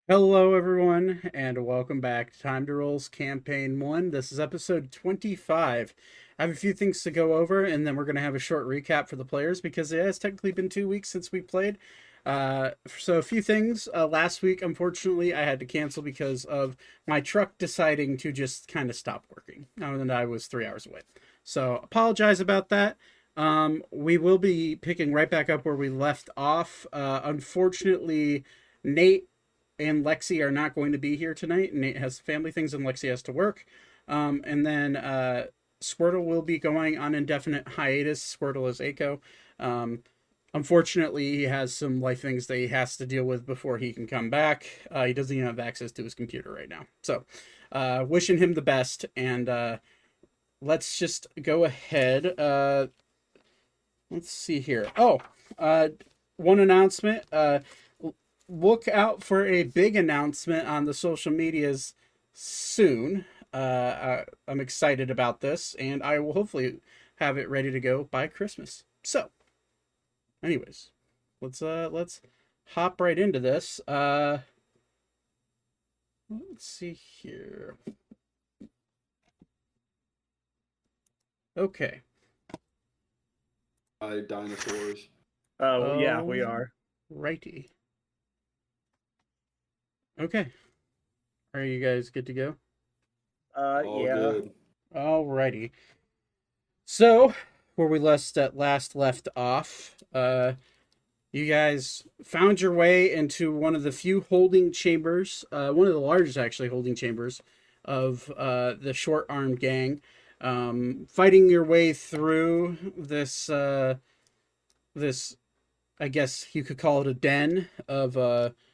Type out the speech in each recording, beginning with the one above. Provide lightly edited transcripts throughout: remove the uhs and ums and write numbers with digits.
Hello, everyone, and welcome back to Time to Roll's Campaign 1. This is episode 25. I have a few things to go over, and then we're going to have a short recap for the players because it has technically been 2 weeks since we played. So, a few things. Last week, unfortunately, I had to cancel because of my truck deciding to just kind of stop working, and I was 3 hours away. So, apologize about that. We will be picking right back up where we left off. Unfortunately, Nate and Lexi are not going to be here tonight. Nate has family things and Lexi has to work. And then Squirtle will be going on indefinite hiatus. Squirtle is Aiko. Unfortunately, he has some life things that he has to deal with before he can come back. He doesn't even have access to his computer right now. So, wishing him the best. And let's just go ahead. Let's see here. One announcement. Look out for a big announcement on the social medias soon. I'm excited about this, and I will hopefully have it ready to go by Christmas. So, anyways, let's hop right into this. Let's see here. Okay. Dinosaurs. Oh, yeah, we are. Righty. Okay. Are you guys good to go? All Yeah. good. Alrighty. So, where we last left off, you guys found your way into one of the few holding chambers, one of the largest actually holding chambers of the short-armed gang. Fighting your way through this, this, I guess you could call it a den of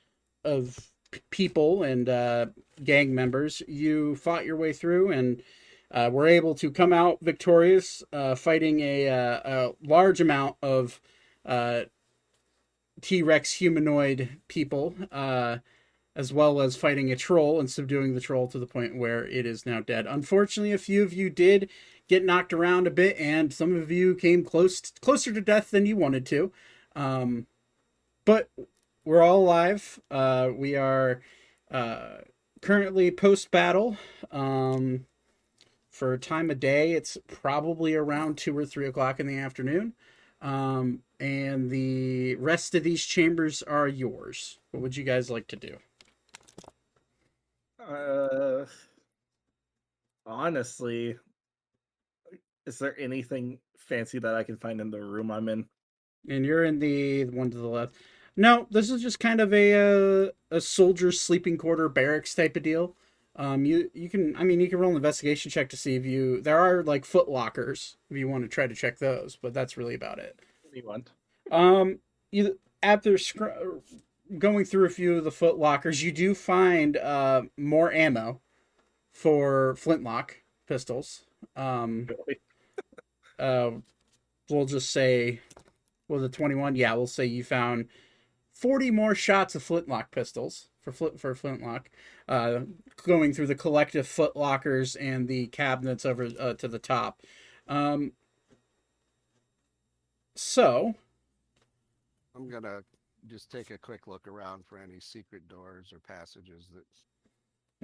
people and gang members. You fought your way through and were able to come out victorious, fighting a large amount of T-Rex humanoid people, as well as fighting a troll and subduing the troll to the point where it is now dead. Unfortunately, a few of you did get knocked around a bit, and some of you came closer to death than you wanted to. But we're all alive. We are currently post-battle. For time of day, it's probably around 2 or 3 o'clock in the afternoon. And the rest of these chambers are yours. What would you guys like to do? Honestly, is there anything fancy that I can find in the room I'm in? And you're in the one to the left. No, this is just kind of a soldier's sleeping quarter barracks type of deal. You can roll an investigation check to see if there are like foot lockers if you want to try to check those, but that's really about it. Anyone? You after going through a few of the foot lockers, you do find more ammo for flintlock pistols. Really? We'll just say, well, the 21. Yeah, we'll say you found 40 more shots of flintlock pistols for flintlock. Going through the collective foot lockers and the cabinets over to the top. So I'm gonna just take a quick look around for any secret doors or passages that.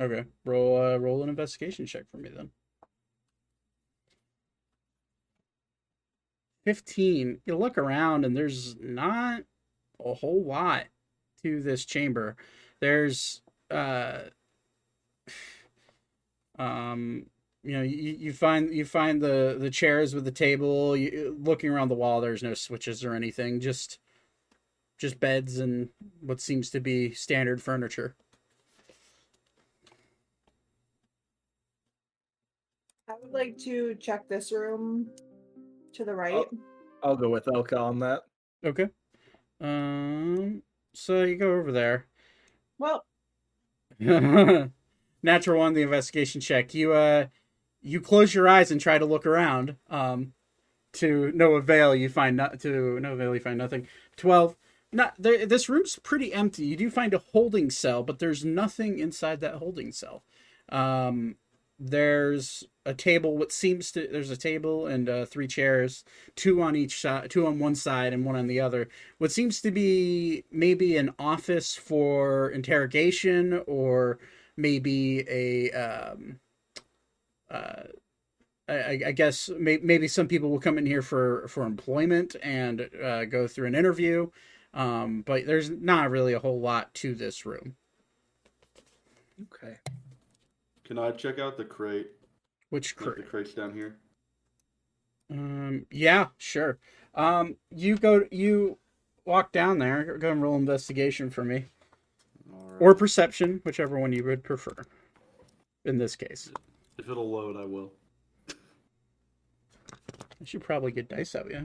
okay, roll an investigation check for me then. 15. You look around and there's not a whole lot to this chamber. There's you find the chairs with the table. Looking around the wall, there's no switches or anything. Just beds and what seems to be standard furniture. I would like to check this room to the right. I'll go with Elka on that. Okay. So you go over there. Well, Natural one, the investigation check. You close your eyes and try to look around. To no avail, you find nothing. 12. This room's pretty empty. You do find a holding cell, but there's nothing inside that holding cell. there's a table. There's a table and 3 chairs, two on each side, two on one side and one on the other. What seems to be maybe an office for interrogation, or maybe I guess maybe some people will come in here for employment and go through an interview. But there's not really a whole lot to this room. Okay. Can I check out the crate? Which Like the crate? crates down here. Yeah, sure. You walk down there. Go and roll investigation for me, All or right. perception, whichever one you would prefer. In this case, If it'll load, I will. I should probably get dice out. Yeah.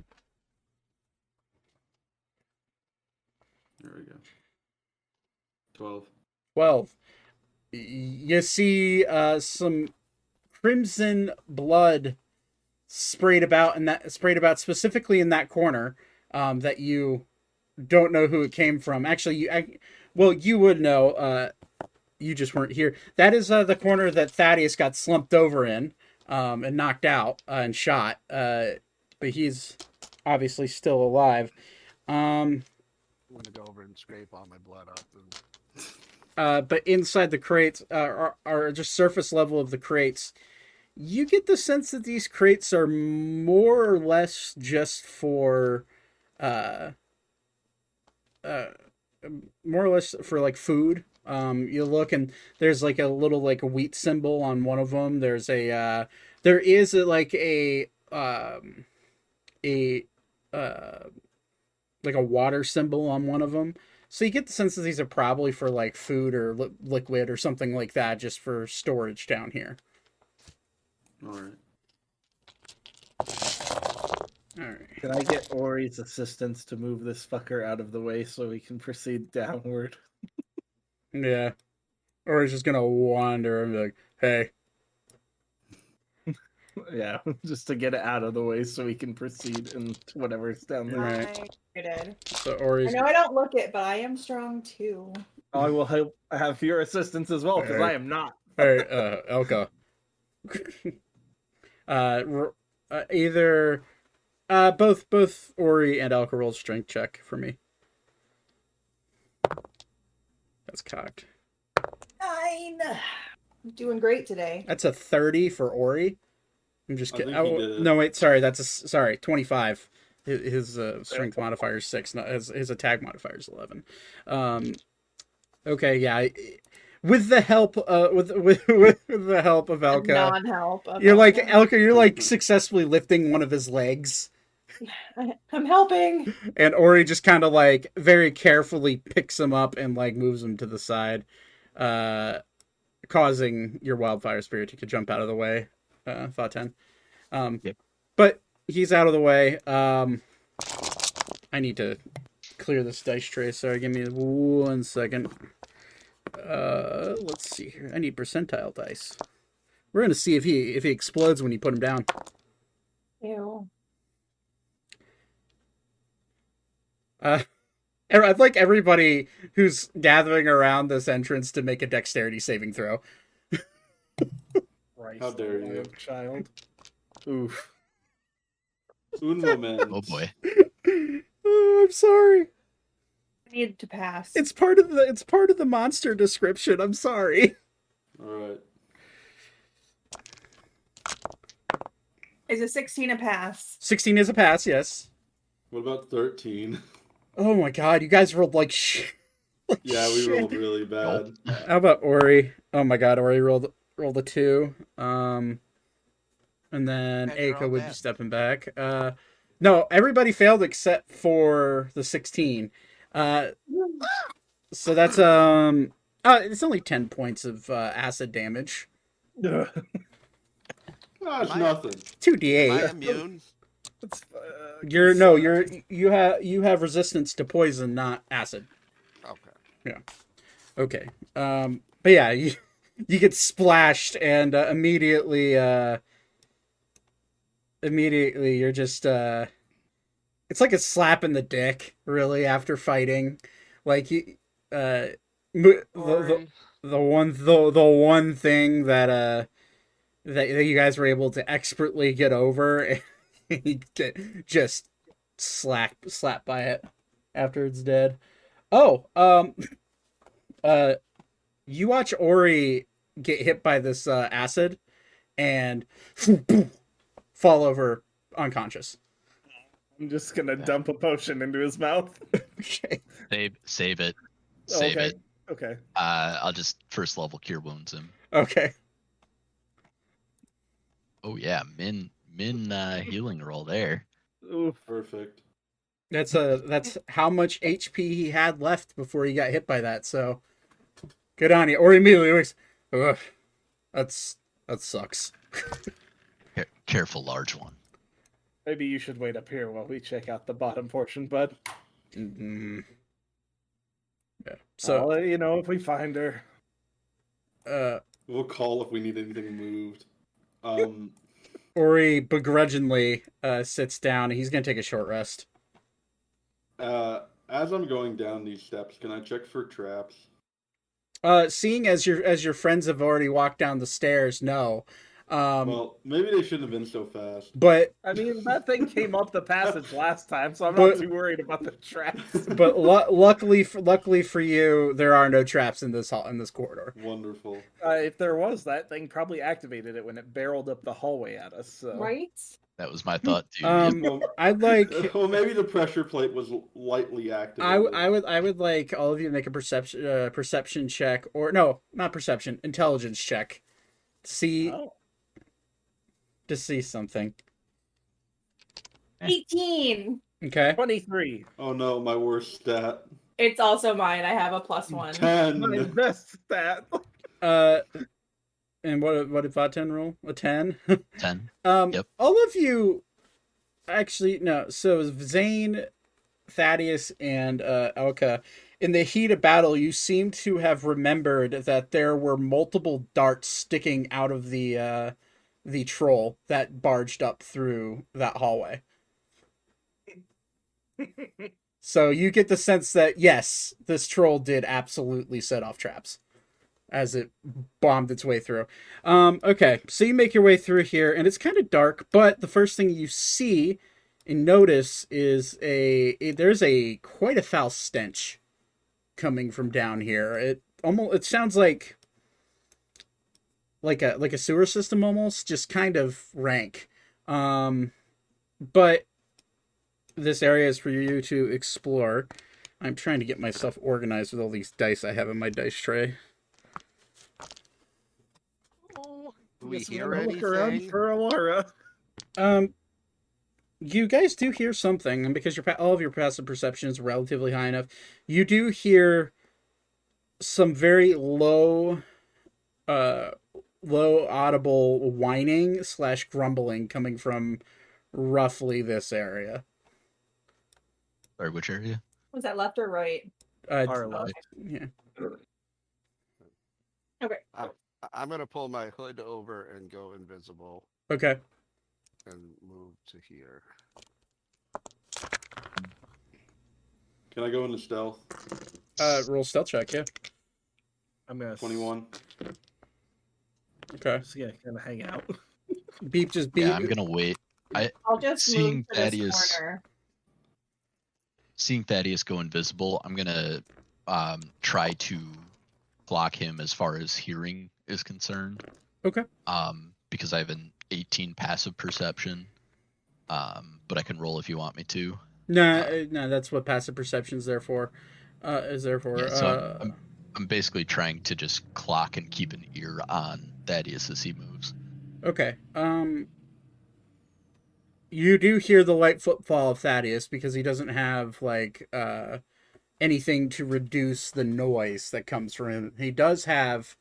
There we go. 12. 12. You see some crimson blood sprayed about specifically in that corner, that you don't know who it came from. Actually, you would know. You just weren't here. That is the corner that Thaddeus got slumped over in, and knocked out and shot. But he's obviously still alive. I'm gonna go over and scrape all my blood up. And... But inside the crates, are just surface level of the crates, you get the sense that these crates are more or less just for, more or less for like food. You look and there's like a little like a wheat symbol on one of them. There is like a water symbol on one of them. So you get the sense that these are probably for like food or liquid or something like that, just for storage down here. All right. All right. Can I get Ori's assistance to move this fucker out of the way so we can proceed downward? Yeah. Or he's just gonna wander and be like, "Hey." Yeah, just to get it out of the way so we can proceed and whatever's down there. Right. I did. So Ori's. I know I don't look it, but I am strong too. I will have your assistance as well, because I am not. Hey, Elka. Either both Ori and Elka roll strength check for me. That's cocked. 9. I'm doing great today. That's a 30 for Ori. I'm just kidding. I think he did it. No, wait, sorry. Sorry, 25. His strength modifier is 6. Not, his attack modifier is 11. Okay, yeah. With the help with the help of Elka, Non-help. you're like Elka. You're like successfully lifting one of his legs, I'm helping. and Ori just kind of like very carefully picks him up and like moves him to the side, causing your wildfire spirit to jump out of the way. Thought 10. Yep. But he's out of the way. I need to clear this dice tray. Sorry, give me 1 second. Let's see here. I need percentile dice. We're gonna see if he explodes when you put him down. Ew. I'd like everybody who's gathering around this entrance to make a dexterity saving throw. Christ, How dare you. child. Oof. Un moment. Oh boy. Oh, I'm sorry. I need to pass. It's part of the monster description. I'm sorry. All right. Is a 16 a pass? 16 is a pass, yes. What about 13? Oh my god, you guys rolled like shit. Yeah, we rolled really bad. How about Ori? Oh my god, Ori rolled a 2. And then And you're Aiko all would be dead. stepping back. No, everybody failed except for the 16. So that's it's only 10 points of acid damage. Gosh, Am I- nothing. Am I 2d8. immune? You have resistance to poison, not acid. Okay. Okay. But yeah, you get splashed and immediately you're just it's like a slap in the dick, really, after fighting. Like you the one thing that that you guys were able to expertly get over, and you get just slapped by it after it's dead. Oh, uh, you watch Ori get hit by this acid and fall over unconscious. I'm just gonna dump a potion into his mouth. Okay. Save it. Save okay. it. Okay. I'll just first level cure wounds him. Okay. Oh yeah, min healing roll there. Oof. Perfect. That's how much HP he had left before he got hit by that. So good on you. Ori immediately looks, ugh, that sucks. Careful, large one. Maybe you should wait up here while we check out the bottom portion, bud. Mm-hmm. Yeah. So So I'll let you know if we find her. We'll call if we need anything moved. Ori begrudgingly sits down. He's gonna take a short rest. As I'm going down these steps, can I check for traps? Seeing as your friends have already walked down the stairs, no. Well, maybe they shouldn't have been so fast. But I mean, that thing came up the passage last time, so I'm not too worried about the traps. but luckily for you, there are no traps in this corridor. Wonderful. If there was, that thing probably activated it when it barreled up the hallway at us. So. Right? That was my thought too. Well, I'd like. well, maybe the pressure plate was lightly activated. I would like all of you to make a perception check, or no, not perception, intelligence check. See to see something. 18. Okay. 23. Oh no, my worst stat. It's also mine. I have a +1. 10. My best stat. And what did Vaten roll? A 10. 10. Yep. All of you, actually no. So Zane, Thaddeus, and Elka, in the heat of battle, you seem to have remembered that there were multiple darts sticking out of the troll that barged up through that hallway. So you get the sense that yes, this troll did absolutely set off traps as it bombed its way through. Okay, so you make your way through here, and it's kind of dark, but the first thing you see and notice is there's quite a foul stench coming from down here. It sounds like a sewer system almost, just kind of rank. But this area is for you to explore. I'm trying to get myself organized with all these dice I have in my dice tray. Do we Guess hear we're gonna look around anything? for Alara. You guys do hear something, and because all of your passive perception is relatively high enough, you do hear some very low audible whining / grumbling coming from roughly this area. Sorry, which area? Was that left or right? Our left. Yeah. Okay. I'm gonna pull my hood over and go invisible Okay. and move to here. Can I go into stealth? Roll stealth check, yeah. I'm gonna 21. Okay. just kind of hang out. Beep. Yeah, I'm gonna wait. I'll just Seeing move to this Thaddeus- corner. Seeing Thaddeus go invisible, I'm gonna try to block him as far as hearing is concerned. Okay. Because I have an 18 passive perception. But I can roll if you want me to. No, that's what passive perception is there for. Yeah, so I'm basically trying to just clock and keep an ear on Thaddeus as he moves. Okay. You do hear the light footfall of Thaddeus because he doesn't have anything to reduce the noise that comes from him. He does have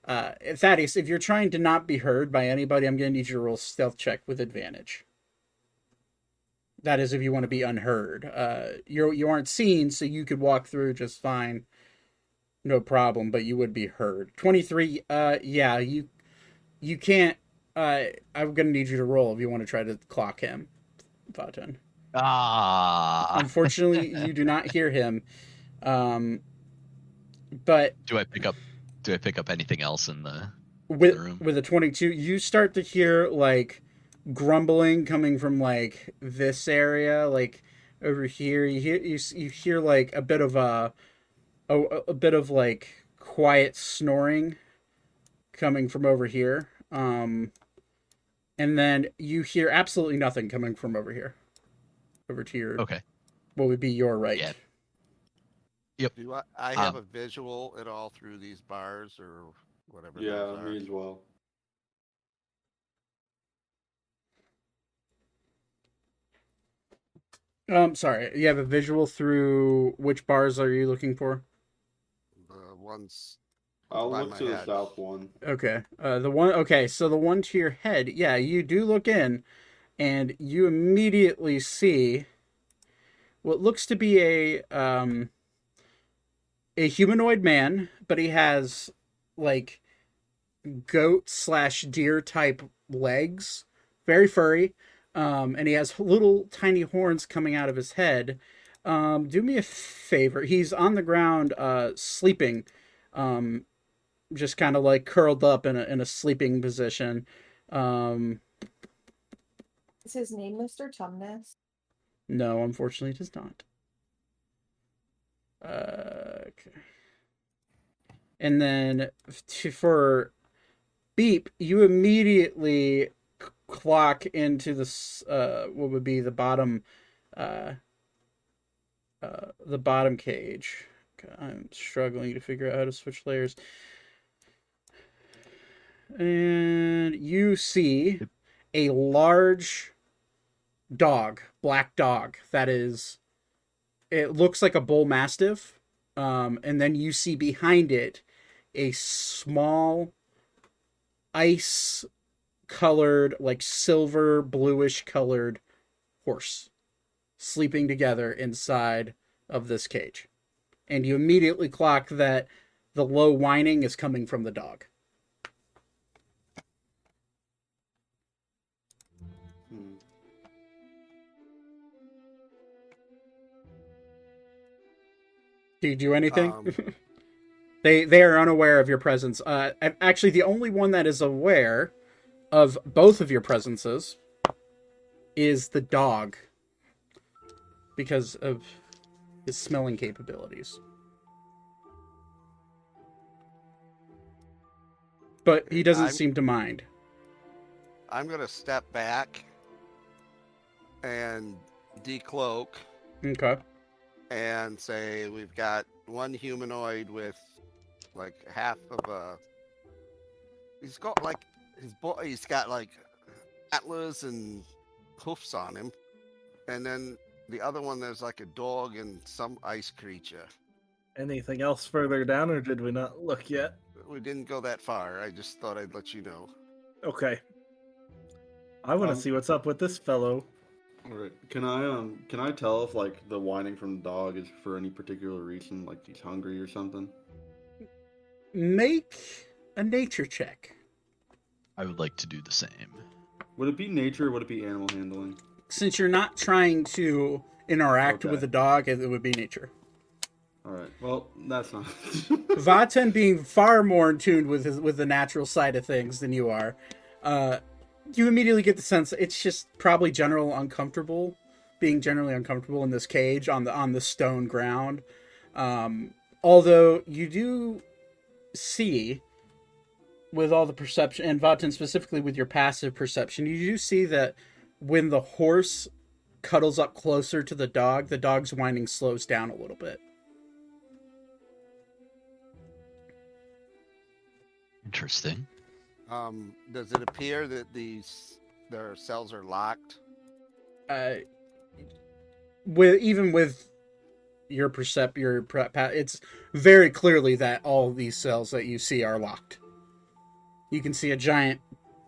Thaddeus, if you're trying to not be heard by anybody, I'm going to need you to roll stealth check with advantage. That is if you want to be unheard. You aren't seen, so you could walk through just fine. No problem, but you would be heard. 23, yeah, you can't. I'm going to need you to roll if you want to try to clock him, Vaten. Unfortunately, you do not hear him. But do I pick up anything else in the room. with a 22, you start to hear like grumbling coming from like this area, like over here. You hear like a bit of a bit of like quiet snoring coming from over here. And then you hear absolutely nothing coming from over here. Over to your Okay. what would be your right. Yeah. Yep. Do I have a visual at all through these bars or whatever Yeah, those are? me as well. Sorry, you have a visual through which bars are you looking for? The ones I'll by look my to the head. south one. Okay. So the one to your head, yeah, you do look in and you immediately see what looks to be a humanoid man, but he has like goat/deer type legs, very furry, and he has little tiny horns coming out of his head. Do me a favor. He's on the ground, sleeping, just kind of like curled up in a sleeping position. Um, Is his name Mr. Tumnus? no, unfortunately, it does not. Okay. And then for Beep, you immediately clock into this what would be uh, the bottom cage. I'm struggling to figure out how to switch layers. And you see a large dog, black dog, that is, it looks like a bull mastiff. And then you see behind it a small ice colored, like silver bluish colored horse sleeping together inside of this cage. And you immediately clock that the low whining is coming from the dog. Do you do anything? They are unaware of your presence. Actually, the only one that is aware of both of your presences is the dog, because of his smelling capabilities. But he doesn't seem to mind. I'm gonna step back and decloak. Okay. And say we've got one humanoid with like half of a. He's got like he's got like antlers and hoofs on him, and then the other one there's like a dog and some ice creature. Anything else further down, or did we not look yet? We didn't go that far. I just thought I'd let you know. Okay. I want to see what's up with this fellow. All right. Can I tell if like the whining from the dog is for any particular reason, like he's hungry or something? Make a nature check. I would like to do the same. Would it be nature or would it be animal handling? Since you're not trying to interact with the dog, it would be nature. All right. Well, that's not. Vaten being far more in tune with the natural side of things than you are, you immediately get the sense it's just probably being generally uncomfortable in this cage on the stone ground. Although you do see, with all the perception, and Vaten specifically with your passive perception, you do see that when the horse cuddles up closer to the dog's whining slows down a little bit. Interesting. Does it appear that their cells are locked? With your it's very clearly that all these cells that you see are locked. You can see a giant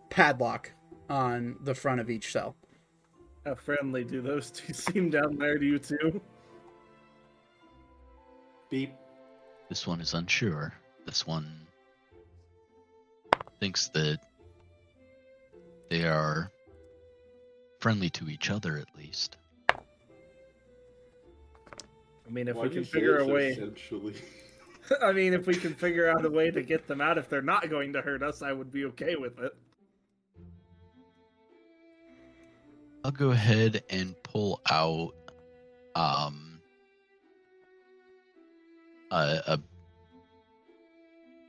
padlock on the front of each cell. How friendly do those two seem down there to you two? Beep. This one is unsure. This one thinks that they are friendly to each other, at least. I mean, if Why we do can you say figure it a so way, sensually? I mean, if we can figure out a way to get them out if they're not going to hurt us, I would be okay with it. I'll go ahead and pull out a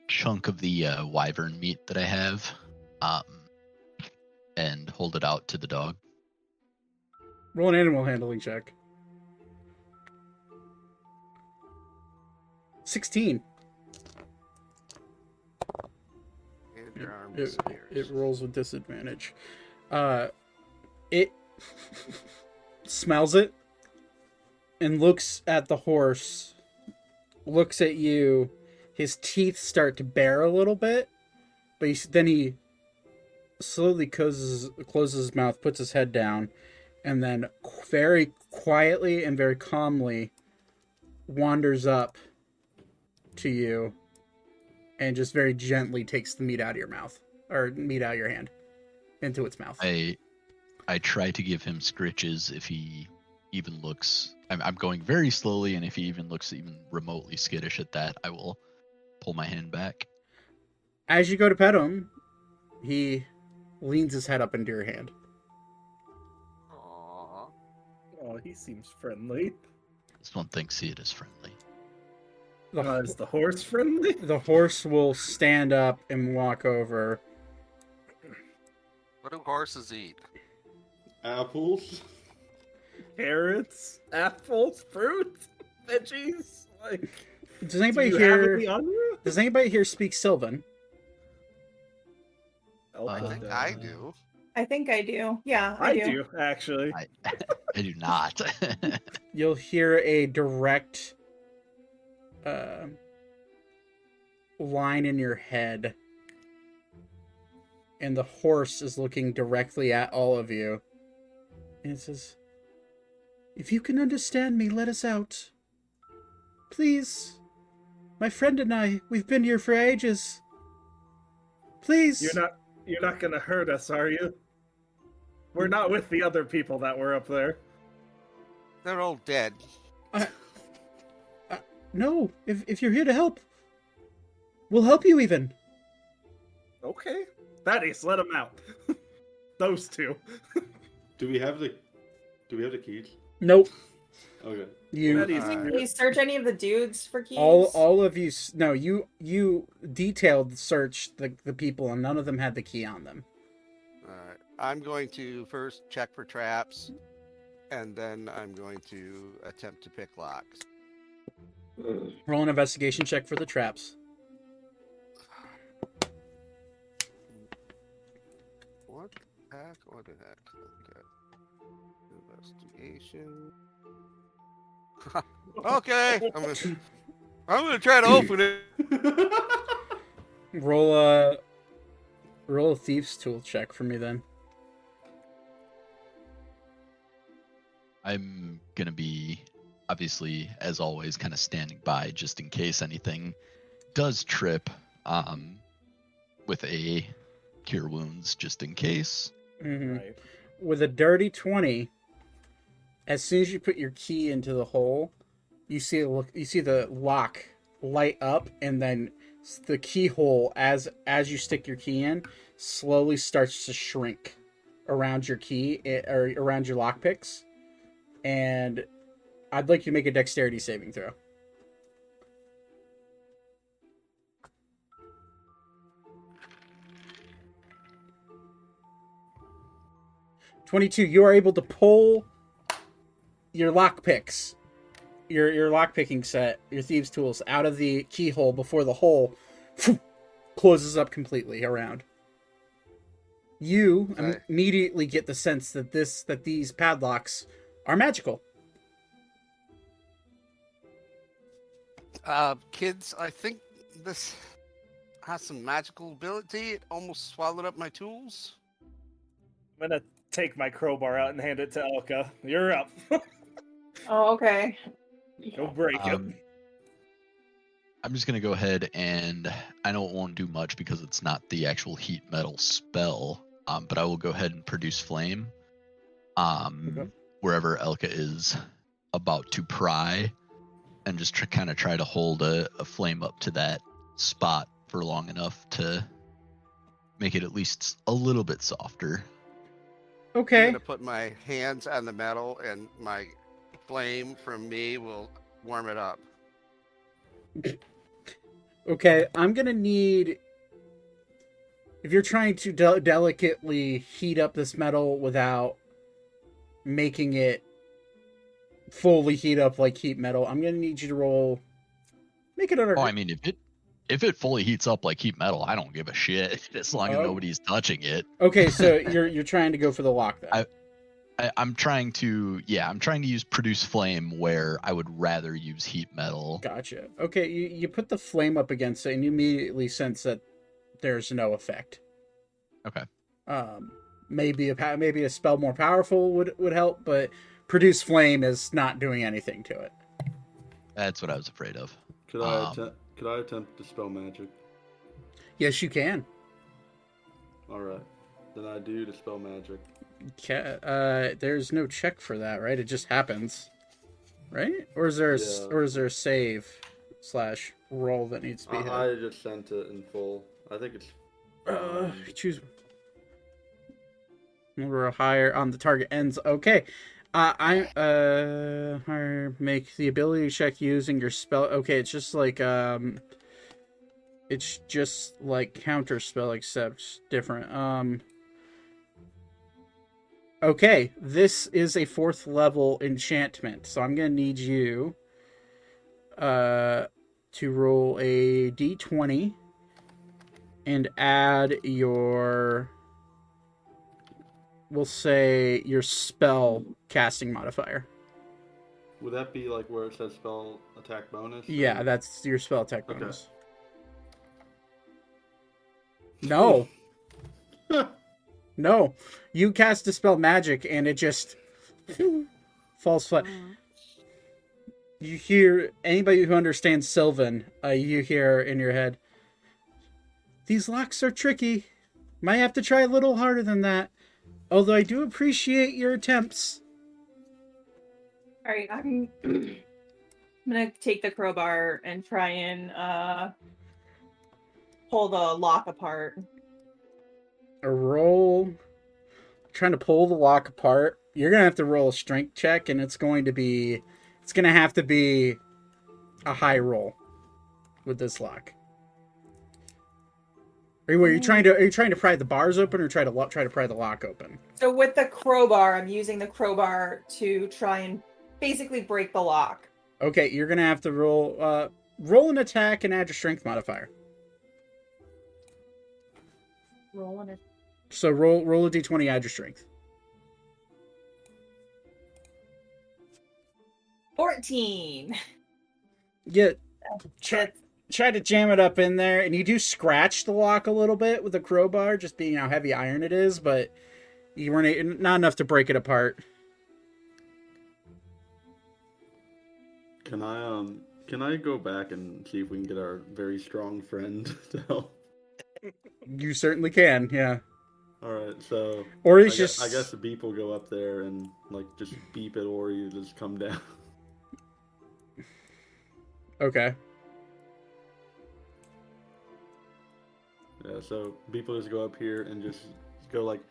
chunk of the wyvern meat that I have, and hold it out to the dog. Roll an animal handling check. 16. And your arm It disappears. rolls with disadvantage. It smells it and looks at the horse, looks at you. His teeth start to bare a little bit, but then he slowly closes his mouth, puts his head down, and then very quietly and very calmly wanders up to you and just very gently takes the meat out of your mouth, or meat out of your hand into its mouth. I try to give him scritches if he even looks. I'm going very slowly, and if he even looks even remotely skittish at that, I will pull my hand back. As you go to pet him, he leans his head up into your hand. Aww. Oh, he seems friendly. This one thinks it is friendly. Is the horse friendly? The horse will stand up and walk over. What do horses eat? Apples. Carrots, apples, fruit, veggies. Like, Does anybody do you have here? any on you? Does anybody here speak Sylvan? I think I do. I think I do. Yeah, I do, actually. I do not. You'll hear a direct line in your head, and the horse is looking directly at all of you, and it says, "If you can understand me, let us out. Please. My friend and I, we've been here for ages. Please." You're not gonna hurt us, are you? We're not with the other people that were up there. They're all dead. No, if you're here to help, we'll help you even. Okay. Thaddeus, let them out. Those two. Do we have the keys? Nope. Okay. You Thaddeus, Can we search any of the dudes for keys? all of you. No, you detailed searched the people, and none of them had the key on them. Alright. I'm going to first check for traps, and then I'm going to attempt to pick locks. Roll an investigation check for the traps. What the heck? What the heck? Okay. Investigation. Okay. I'm gonna try to open it. Roll a thieves tool check for me then. I'm gonna be, obviously, as always, kind of standing by just in case anything does trip, with a cure wounds, just in case. Mm-hmm. Right. With a dirty 20, as soon as you put your key into the hole, you see the lock light up, and then the keyhole, as you stick your key in, slowly starts to shrink around your key, or around your lockpicks. And I'd like you to make a dexterity saving throw. (22). You are able to pull your lockpicks, your lockpicking set, your thieves' tools out of the keyhole before the hole closes up completely around. You Okay. immediately get the sense that these padlocks are magical. Kids, I think this has some magical ability. It almost swallowed up my tools. I'm gonna take my crowbar out and hand it to Elka. You're up. Oh, okay. Go break it. I'm just gonna go ahead, and I know it won't do much because it's not the actual heat metal spell, but I will go ahead and produce flame, Okay. wherever Elka is about to pry, and just kind of try to hold a flame up to that spot for long enough to make it at least a little bit softer. I'm Okay. gonna put my hands on the metal, and my flame from me will warm it up. Okay, I'm gonna need. If you're trying to delicately heat up this metal without making it fully heat up like heat metal, I'm gonna need you to roll. Make it under. Oh, I mean, if it fully heats up like heat metal, I don't give a shit as long as Oh. nobody's touching it. Okay, so you're trying to go for the lock then. I'm trying to use produce flame where I would rather use heat metal. Gotcha. Okay, you put the flame up against it, and you immediately sense that there's no effect. Okay. Maybe a spell more powerful would help, but produce flame is not doing anything to it. That's what I was afraid of. Could I attempt to dispel magic? Yes, you can. All right, then I do dispel magic. There's no check for that, right? It just happens, right? Or is there a save / roll that needs to be hit? I just sent it in full. I think it's. Choose. We're higher on the target ends. Okay. I make the ability check using your spell. Okay, it's just like counter spell except different. Okay, this is a 4th level enchantment, so I'm gonna need you to roll a d20 and add your, we'll say, your spell casting modifier. Would that be like where it says spell attack bonus? Yeah, or- that's your spell attack Okay. bonus. No. No. You cast Dispel Magic and it just falls flat. You hear, anybody who understands Sylvan, you hear in your head, these locks are tricky. Might have to try a little harder than that. Although I do appreciate your attempts. All right, I'm gonna take the crowbar and try and pull the lock apart. A roll. Trying to pull the lock apart. You're going to have to roll a strength check, and it's going to have to be a high roll with this lock. Are you trying to pry the bars open or try to pry the lock open? So with the crowbar, I'm using the crowbar to try and basically break the lock. Okay, you're gonna have to roll an attack and add your strength modifier. Rolling it. So roll a d20, add your strength. 14. Yeah, try to jam it up in there, and you do scratch the lock a little bit with a crowbar, just being how heavy iron it is, but you weren't not enough to break it apart. Can I go back and see if we can get our very strong friend to help? You certainly can, yeah. All right, so Or I it's just I guess the beep will go up there and like just beep it, or you just come down. okay. Yeah, so beep will just go up here and just go like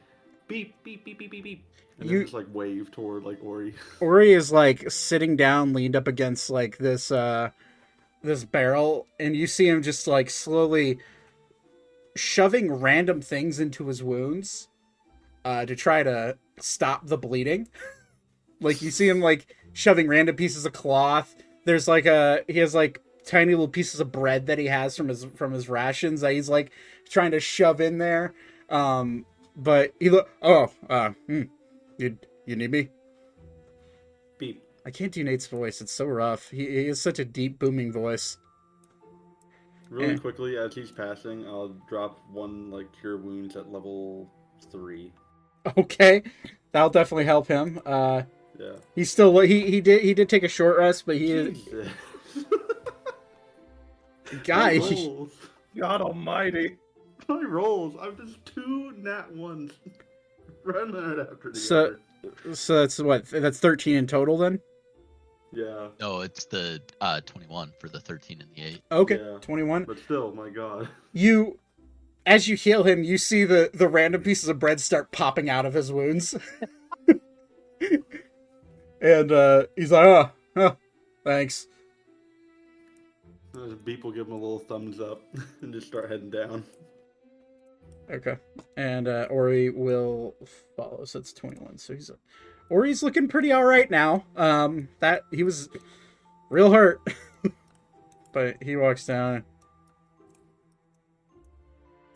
beep beep beep beep beep beep, and You- then just like wave toward like Ori. Ori is like sitting down, leaned up against like this barrel, and you see him just like slowly shoving random things into his wounds to try to stop the bleeding. Like you see him like shoving random pieces of cloth. There's like he has like tiny little pieces of bread that he has from his rations that he's like trying to shove in there. But he you need me? Beep. I can't do Nate's voice. It's so rough. He has such a deep, booming voice. Really Yeah. quickly, as he's passing, I'll drop one like cure wounds at level 3. Okay, that'll definitely help him. Yeah. He's still he did take a short rest, but he is Jesus. guy. My rolls. God almighty. My rolls. I'm just 2 nat ones. Running it after the So- other. So that's 13 in total then. Yeah, No, it's the 21 for the 13 and the 8. Okay, Yeah. 21. but still, my God. As you heal him, you see the random pieces of bread start popping out of his wounds. And he's like, oh, thanks. Beep will give him a little thumbs up and just start heading down. Okay. And Ori will follow, so it's 21. So Ori's looking pretty all right now. That he was real hurt. But he walks down.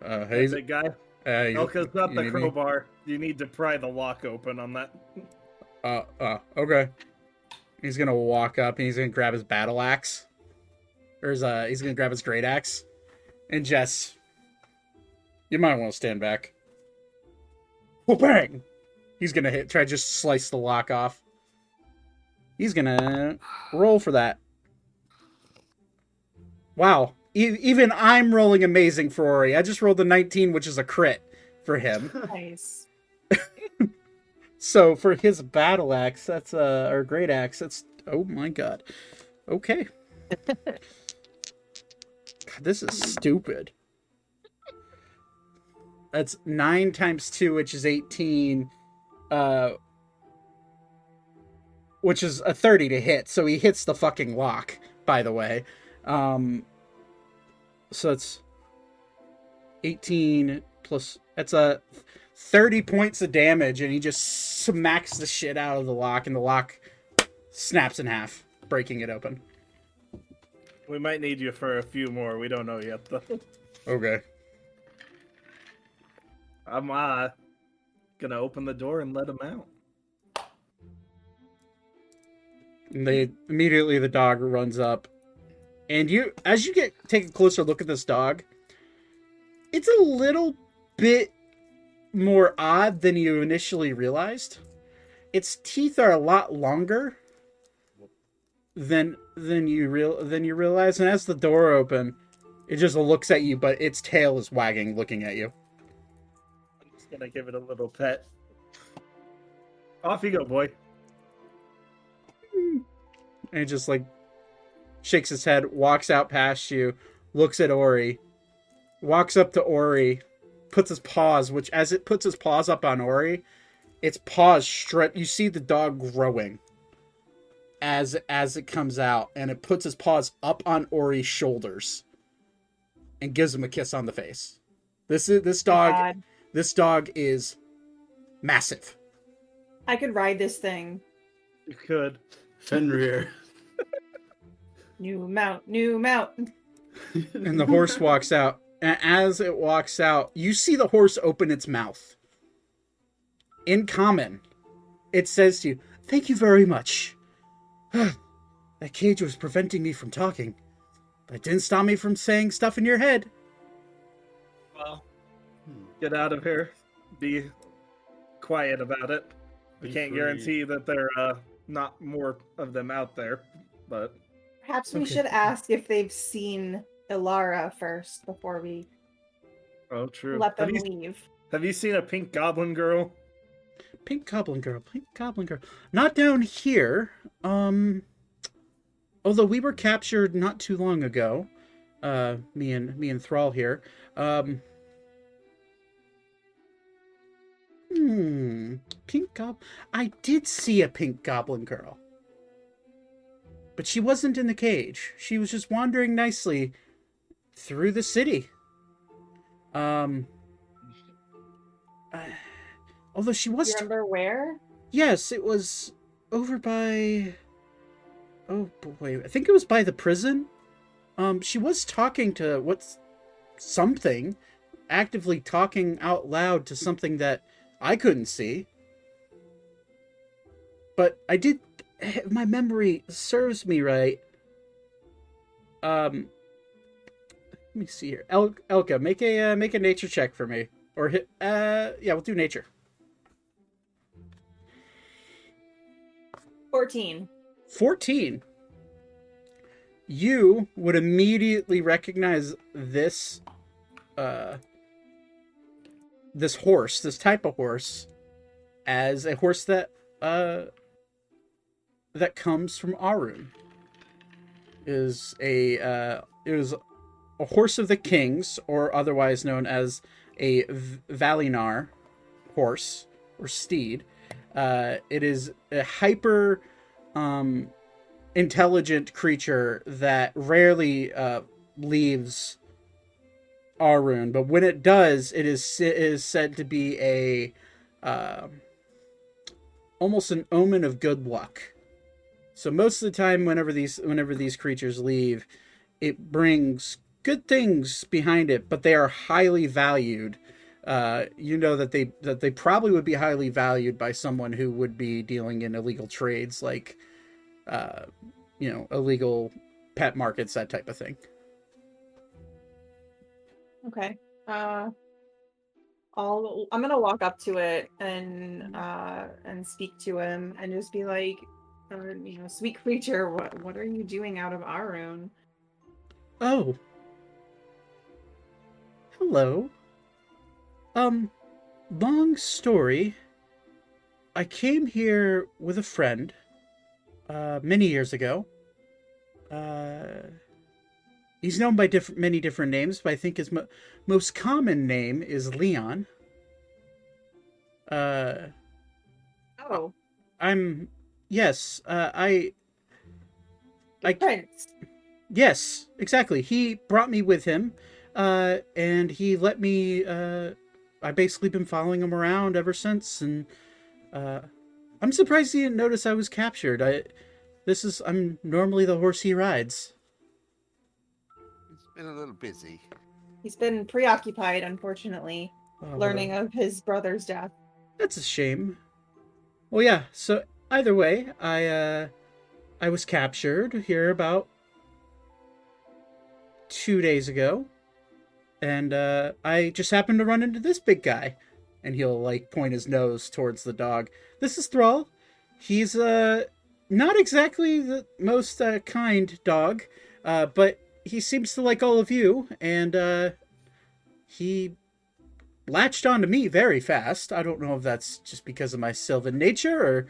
Hey, Hey, big guy. you Elka's got you the need me? crowbar. You need to pry the lock open on that. Okay. He's gonna walk up and he's gonna grab his battle axe. Or he's gonna grab his great axe. And Jess, you might want to stand back. Oh, bang! He's gonna try to just slice the lock off. He's gonna roll for that. Wow. Even I'm rolling amazing for Ori. I just rolled a 19, which is a crit for him. Nice. So for his battle axe, that's or great axe, that's, oh my god. Okay. God, this is stupid. That's 9 times 2, which is 18. Which is a 30 to hit, so he hits the fucking lock, by the way. So it's 18 plus, that's a 30 points of damage, and he just smacks the shit out of the lock, and the lock snaps in half, breaking it open. We might need you for a few more. We don't know yet, though. Okay. I'm gonna open the door and let him out. And immediately the dog runs up, and as you take a closer look at this dog, it's a little bit more odd than you initially realized. Its teeth are a lot longer than you realize, and as the door opens, it just looks at you, but its tail is wagging, looking at you. I'm just gonna give it a little pet. Off you go, boy. And it just like shakes its head, walks out past you, looks at Ori, walks up to Ori, puts his paws, which as it puts his paws up on Ori, its paws stretch. You see the dog growing as it comes out, and it puts his paws up on Ori's shoulders and gives him a kiss on the face. This dog. God. This dog is massive. I could ride this thing. You could. Fenrir. New mount, new mount. And the horse walks out. And as it walks out, you see the horse open its mouth. In common, it says to you, "Thank you very much. That cage was preventing me from talking, but it didn't stop me from saying stuff in your head." Well, get out of here. Be quiet about it. We Be can't free. guarantee that there are not more of them out there, but Perhaps we Okay. should ask if they've seen Ilara first before we oh, true. let them have, you, leave. have you seen a pink goblin girl? Pink Goblin Girl. Not down here. Although we were captured not too long ago. Me and Thrall here. Pink Goblin. I did see a Pink Goblin Girl. But she wasn't in the cage. She was just wandering nicely through the city. Although she Do was... you remember where? Yes, it was over by... Oh, boy. I think it was by the prison. She was talking to something. Actively talking out loud to something that I couldn't see. But I did... If my memory serves me right... Let me see here. Elka, make a nature check for me. Or hit... Yeah, we'll do nature. 14. 14. You would immediately recognize this horse, this type of horse, as a horse that that comes from Arun. It was a horse of the kings, or otherwise known as a Valinar horse or steed. It is a hyper intelligent creature that rarely leaves Arun, but when it does, it is said to be a almost an omen of good luck. So most of the time, whenever these creatures leave, it brings good things behind it, but they are highly valued. You know that they probably would be highly valued by someone who would be dealing in illegal trades, like illegal pet markets, that type of thing. Okay. I'm gonna walk up to it and speak to him and just be like, sweet creature, what are you doing out of Arun? Oh. Hello. Long story. I came here with a friend, many years ago. He's known by many different names, but I think his most common name is Leon. Oh. Yes, Prince. Yes, exactly. He brought me with him, and he let me, I've basically been following him around ever since, and, I'm surprised he didn't notice I was captured. I'm normally the horse he rides. He's been a little busy. He's been preoccupied, unfortunately, Oh, learning of his brother's death. That's a shame. Well, yeah, so either way, I was captured here about 2 days ago, and I just happened to run into this big guy, and he'll like point his nose towards the dog. This is Thrall. He's not exactly the most kind dog, but he seems to like all of you, and he latched onto me very fast. I don't know if that's just because of my sylvan nature, or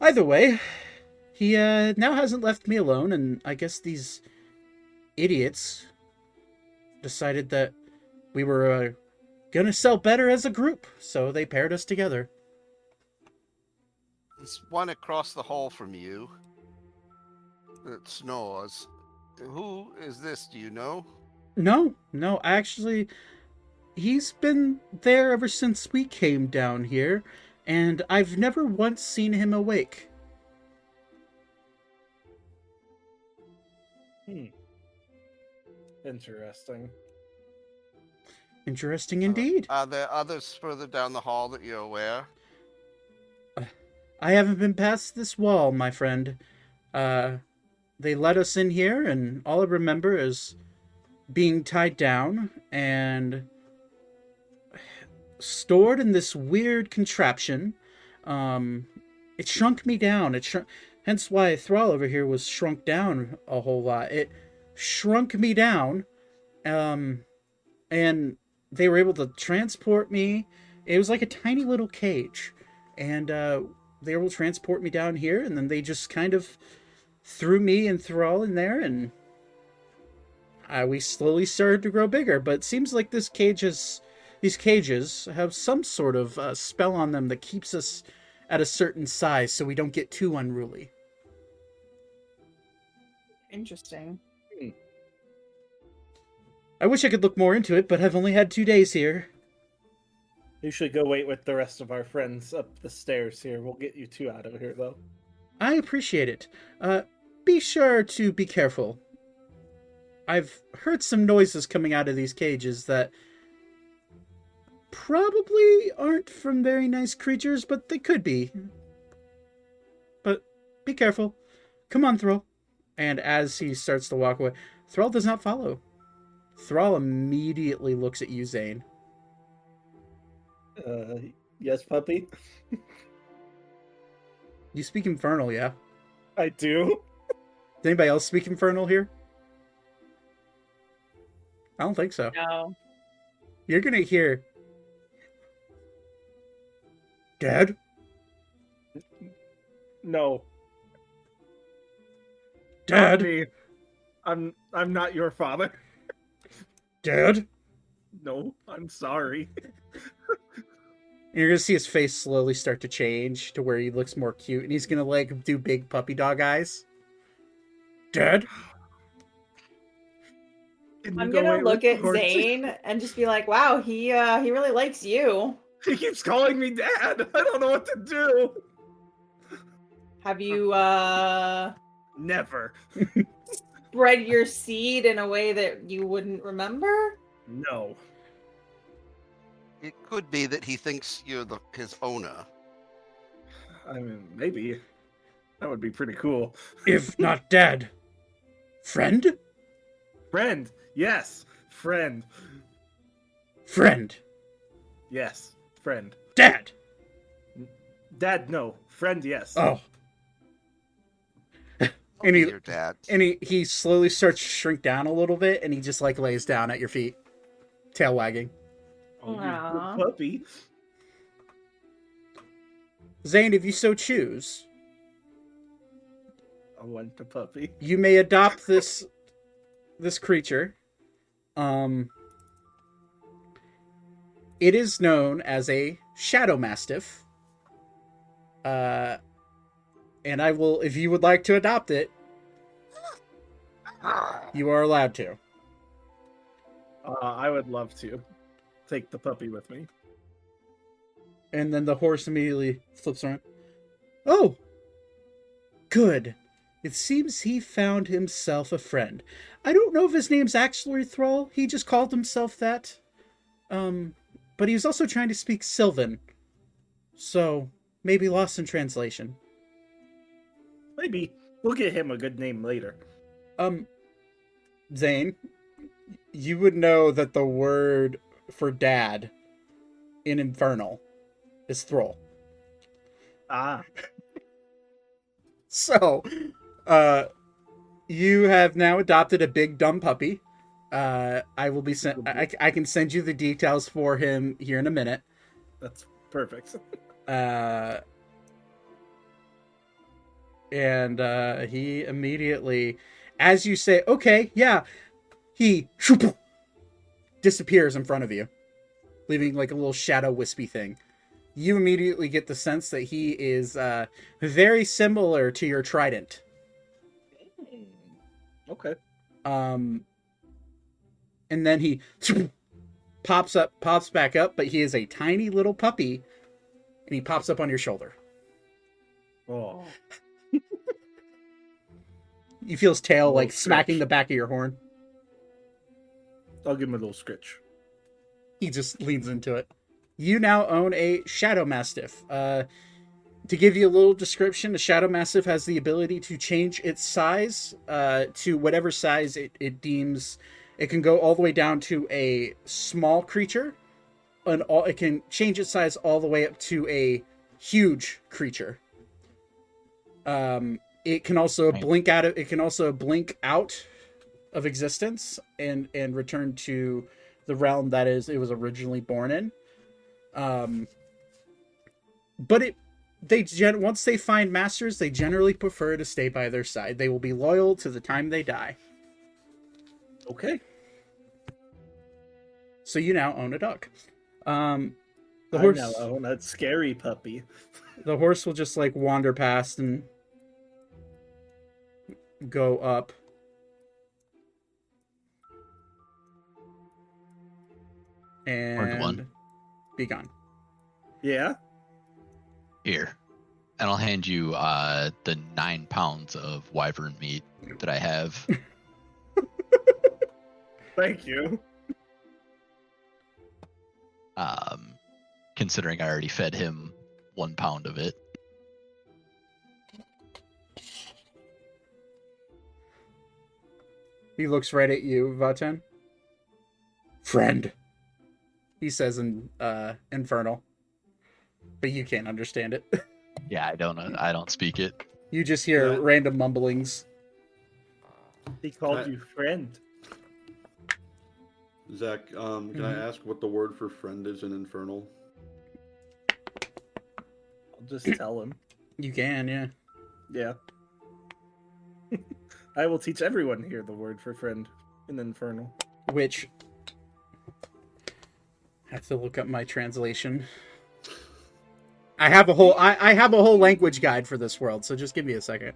either way, he now hasn't left me alone, and I guess these idiots decided that we were gonna sell better as a group, so they paired us together. There's one across the hall from you that snores. Who is this? Do you know? No, actually, he's been there ever since we came down here, and I've never once seen him awake. Interesting. Interesting indeed. Are there others further down the hall that you're aware? I haven't been past this wall, my friend. They let us in here, and all I remember is being tied down and stored in this weird contraption. It shrunk me down. Hence why Thrall over here was shrunk down a whole lot. It shrunk me down, and they were able to transport me. It was like a tiny little cage, and they were able to transport me down here, and then they just kind of threw me and Thrall in there, and we slowly started to grow bigger. But it seems like these cages have some sort of spell on them that keeps us at a certain size so we don't get too unruly. Interesting. I wish I could look more into it, but I've only had 2 days here. You should go wait with the rest of our friends up the stairs here. We'll get you two out of here, though. I appreciate it. Be sure to be careful. I've heard some noises coming out of these cages that probably aren't from very nice creatures, but they could be. But be careful. Come on, Thrall. And as he starts to walk away, Thrall does not follow. Thrall immediately looks at you, Zane. Yes, puppy? You speak Infernal, yeah? I do. Does anybody else speak Infernal here? I don't think so. No. You're gonna hear... Dad? No. Dad? Me. I'm not your father. Dad? No, I'm sorry. And you're gonna see his face slowly start to change to where he looks more cute, and he's gonna like do big puppy dog eyes. Dad? Can you I'm go gonna away look with at Horty? Zane and just be like, "Wow, he really likes you. He keeps calling me dad. I don't know what to do. Have you Never. spread your seed in a way that you wouldn't remember?" No. It could be that he thinks you're his owner. I mean, maybe. That would be pretty cool. If not dad, friend? Friend. Yes. Friend. Friend. Yes. Friend. Dad! Dad, no. Friend, yes. Oh. I'll And be he, your dad. and he slowly starts to shrink down a little bit, and he just like lays down at your feet, tail wagging. Oh, you Aw. good puppy. Zane, if you so choose, I want a puppy. you may adopt this creature. It is known as a shadow mastiff. And I will, if you would like to adopt it, you are allowed to. I would love to take the puppy with me. And then the horse immediately flips around. Oh! Good. It seems he found himself a friend. I don't know if his name's actually Thrall. He just called himself that. But he was also trying to speak Sylvan. So, maybe lost in translation. Maybe we'll get him a good name later. Zane, you would know that the word for dad in Infernal is Thrall. Ah, So, you have now adopted a big dumb puppy. I will be sent. I can send you the details for him here in a minute. that's perfect. And he immediately, as you say, okay, yeah, he shoop, disappears in front of you, leaving like a little shadow wispy thing. You immediately get the sense that he is very similar to your trident. Okay. And then he pops back up, but he is a tiny little puppy, and he pops up on your shoulder. Oh, You feel his tail Little like smacking scratch. the back of your horn. I'll give him a little scritch. He just leans into it. You now own a Shadow Mastiff. To give you a little description, a Shadow Mastiff has the ability to change its size to whatever size it deems. It can go all the way down to a small creature, and it can change its size all the way up to a huge creature. It can also Right. blink out. It can also blink out of existence and return to the realm that it was originally born in. But once they find masters, they generally prefer to stay by their side. They will be loyal to the time they die. Okay. So you now own a duck. The I horse, now own a scary puppy. the horse will just like wander past and go up. Or the one. And be gone. Yeah. Here. And I'll hand you the 9 pounds of wyvern meat that I have. Thank you. Considering I already fed him 1 pound of it. He looks right at you, Vaten. Friend, he says in Infernal, but you can't understand it. Yeah, I don't speak it. You just hear Yeah. random mumblings. He called you friend. Zach, can I Mhm. ask what the word for friend is in Infernal? I'll just tell him. You can, yeah. Yeah. I will teach everyone here the word for friend in Infernal. Which I have to look up my translation. I have a whole I have a whole language guide for this world, so just give me a second.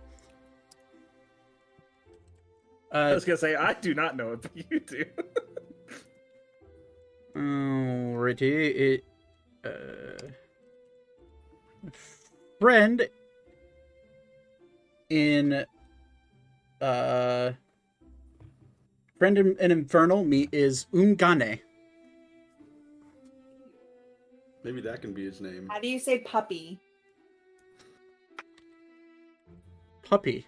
I was gonna say I do not know it, but you do. Alrighty, friend in friend in Infernal me is Ungane. Maybe that can be his name. How do you say puppy? Puppy.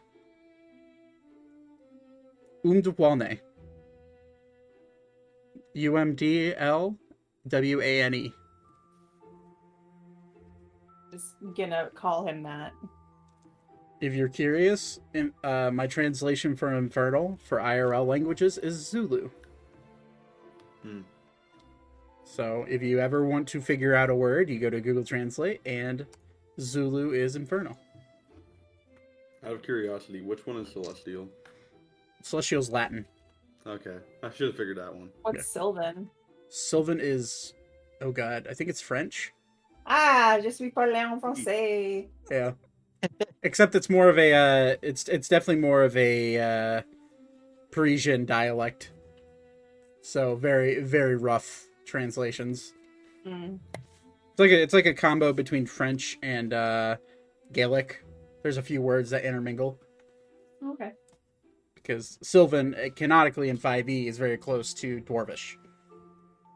Umdwane. UMDLWANE. Just gonna call him that. If you're curious, my translation for Infernal for IRL languages is Zulu. So if you ever want to figure out a word, you go to Google Translate, and Zulu is Infernal. Out of curiosity, which one is Celestial? Celestial's Latin. Okay, I should have figured that one. What's Yeah. Sylvan? Sylvan is, oh god, I think it's French. Ah, je suis parlé en français. Yeah. Except it's more of a, it's definitely more of a Parisian dialect. So very, very rough translations. Mm. It's like a combo between French and Gaelic. There's a few words that intermingle. Okay. Because Sylvan, canonically in 5e, is very close to Dwarvish.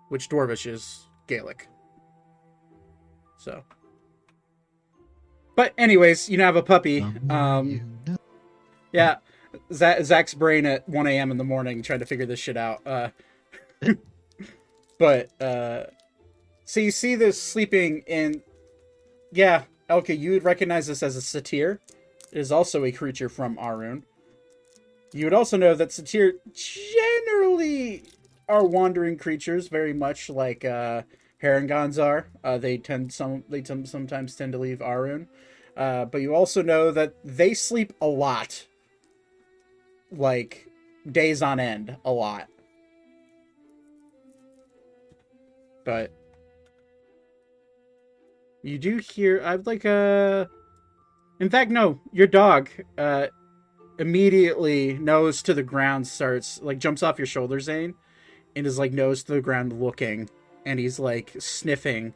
Which Dwarvish is Gaelic. So. But anyways, you now have a puppy. Yeah. Zach's brain at 1 a.m. in the morning trying to figure this shit out. But, so you see this sleeping in... Yeah, Elka, you would recognize this as a satyr. It is also a creature from Arun. You would also know that satyr generally are wandering creatures, very much like Harangons are. They sometimes tend to leave Arun. But you also know that they sleep a lot. Like, days on end, a lot. But you do hear, I'd like in fact, no, your dog immediately nose to the ground starts, like, jumps off your shoulder, Zane, and is like nose to the ground looking, and he's like sniffing,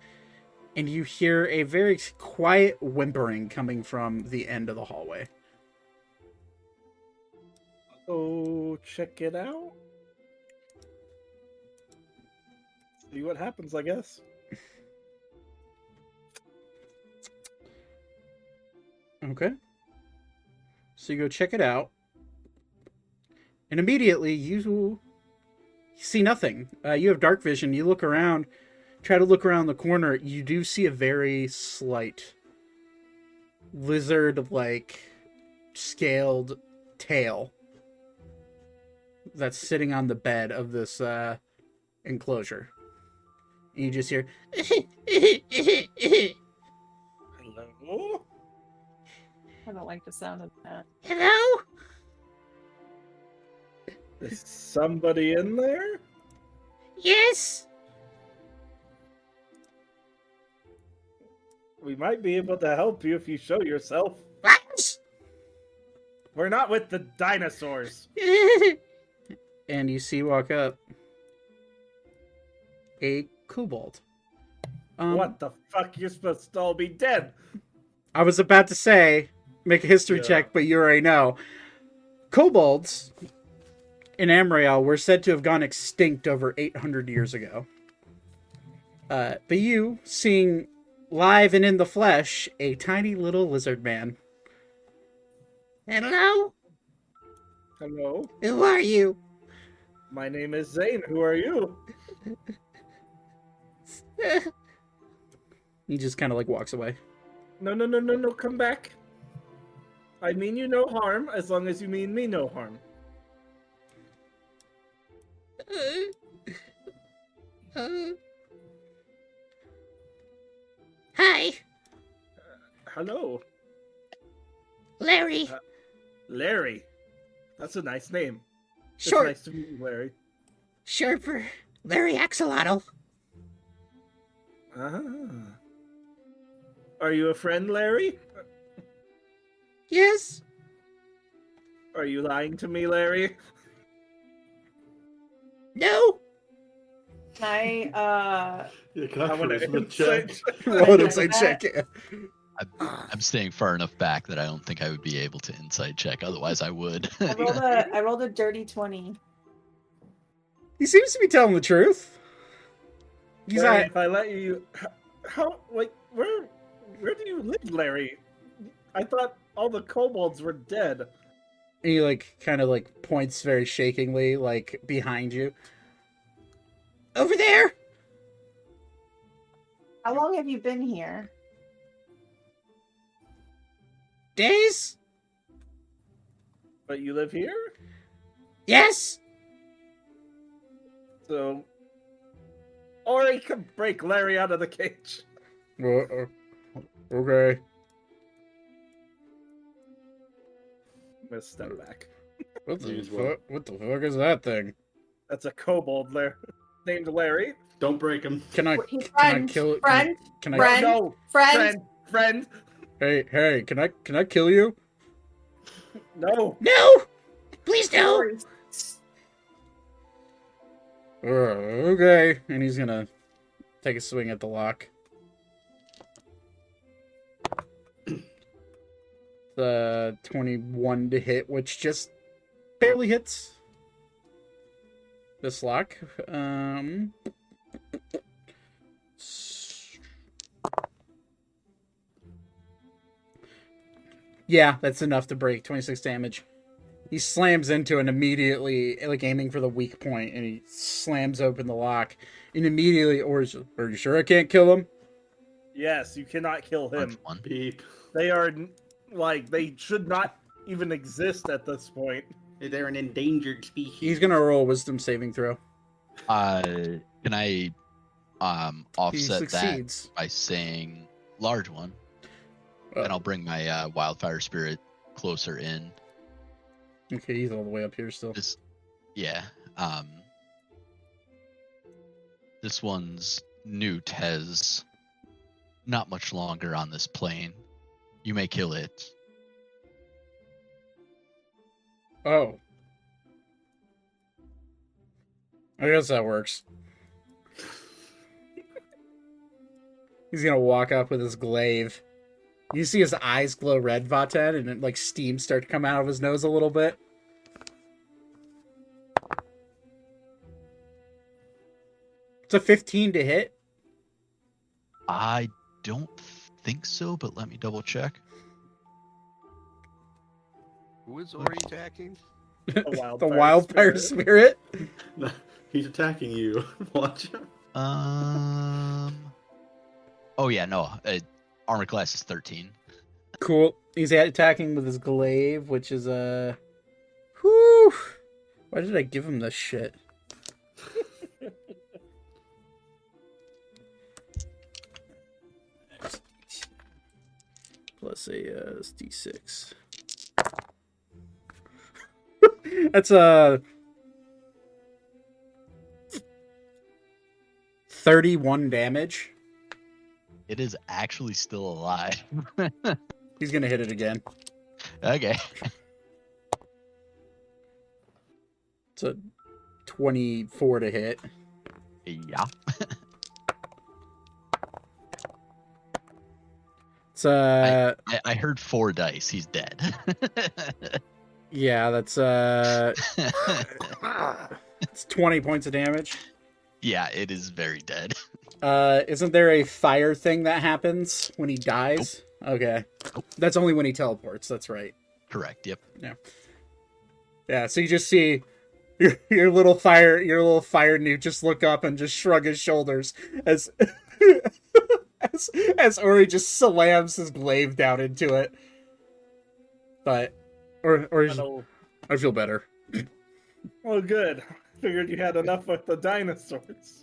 and you hear a very quiet whimpering coming from the end of the hallway. Oh, check it out. See what happens, I guess. Okay. So you go check it out. And immediately you see nothing. You have dark vision. You look around, try to look around the corner. You do see a very slight lizard-like scaled tail that's sitting on the bed of this enclosure. You just hear Hello? I don't like the sound of that. hello. Is somebody in there? Yes. We might be able to help you if you show yourself. What? We're not with the dinosaurs. And you see walk up a kobold. What the fuck? You're supposed to all be dead. I was about to say, make a history check, but you already know. Kobolds in Ammriel were said to have gone extinct over 800 years ago. But you, seeing live and in the flesh, a tiny little lizard man. Hello? Hello? Who are you? My name is Zane. Who are you? He just kind of like walks away. No, come back. I mean you no harm, as long as you mean me no harm. Hi, Hello. Larry. Larry. That's a nice name. It's Short, nice to meet you, Larry. short for Larry Axolotl. Ah. Are you a friend, Larry? Yes. Are you lying to me, Larry? No. Can Yeah, can I I want to charisma check? Roll an I insight do check. that? Yeah. I'm staying far enough back that I don't think I would be able to insight check. Otherwise, I would. I rolled a dirty 20. He seems to be telling the truth. He's Larry, not. if I let you, how like where do you live, Larry? I thought all the kobolds were dead. And he like kind of like points very shakingly, like behind you. Over there. How long have you been here? Days. But you live here, Yes. so Ori can break Larry out of the cage. Well, okay. I'm gonna step back. What the Use what? fuck? What the fuck is that thing? That's a kobold named Larry. Don't break him. Can I? He's Can I friend, kill? friend, Can I? friend, No, friend. friend. Hey! Can I kill you? No. No. Please no. Sorry. Okay. And he's gonna take a swing at the lock. The 21 to hit, which just barely hits this lock. Yeah, that's enough to break. 26 damage. He slams into it and immediately, like aiming for the weak point, and he slams open the lock. And immediately, are you sure I can't kill him? Yes, you cannot kill him. Punch one. Beep. They are like they should not even exist at this point. They're an endangered species. He's gonna roll a wisdom saving throw. Can I He offset that succeeds. by saying large one, and I'll bring my wildfire spirit closer in. Okay, he's all the way up here still. This, yeah. This one's newt has not much longer on this plane. You may kill it. Oh. I guess that works. He's gonna walk up with his glaive. You see his eyes glow red, Vaten, and like steam start to come out of his nose a little bit. It's a 15 to hit. I don't think so, but let me double check. Who is Ori attacking? The wildfire wildfire spirit. He's attacking you. Watch him. Oh yeah, no. Armor class is 13. Cool. He's attacking with his glaive, which is a. Whew. Why did I give him this shit? Plus a d6. That's a 31 damage. It is actually still alive. He's gonna hit it again. Okay. It's a 24 to hit. Yeah. It's a I heard 4 dice. He's dead. yeah, that's it's 20 points of damage. Yeah, it is very dead. Isn't there a fire thing that happens when he dies? Okay. That's only when he teleports, that's right. Correct. Yep. Yeah, so you just see your little fire newt just look up and just shrug his shoulders as as Ori just slams his glaive down into it. But I feel better. Oh, good. Figured you had enough with the dinosaurs.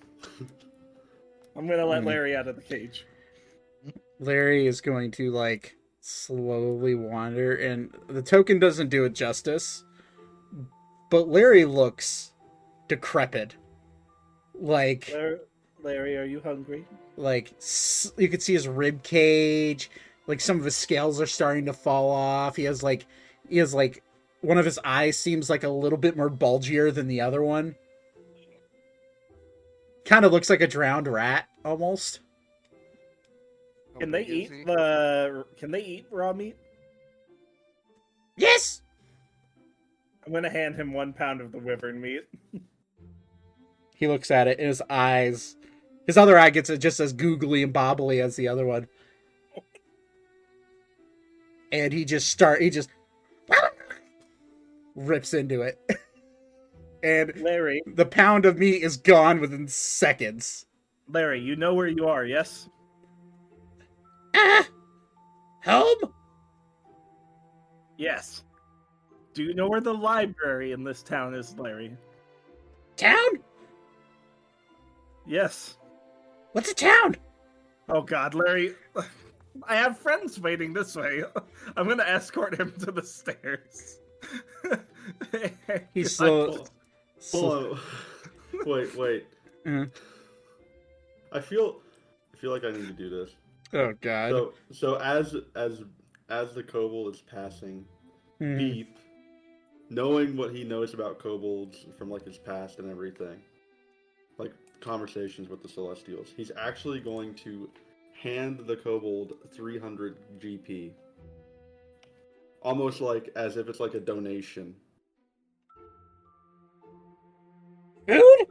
I'm gonna let Larry out of the cage. Larry is going to like slowly wander, and the token doesn't do it justice. but Larry looks decrepit. Like, Larry, are you hungry? you could see his rib cage. Like, some of his scales are starting to fall off. He has like one of his eyes seems like a little bit more bulgier than the other one. Kind of looks like a drowned rat, almost. How Can they big is eat he? Can they eat raw meat? Yes. I'm gonna hand him 1 pound of the wyvern meat. He looks at it, and his other eye gets just as googly and bobbly as the other one. And he just rips into it. And Larry, the pound of meat is gone within seconds. you know where you are, yes? Home? Yes. Do you know where the library in this town is, Larry? Town? Yes. What's a town? Oh God, Larry, I have friends waiting this way. I'm gonna escort him to the stairs. He's slow. Hold on. Wait. Mhm. I feel like I need to do this. Oh God. So as the kobold is passing, Mhm. Beep, knowing what he knows about kobolds from like his past and everything, like conversations with the Celestials, he's actually going to hand the kobold 300 GP, almost like as if it's like a donation. Food?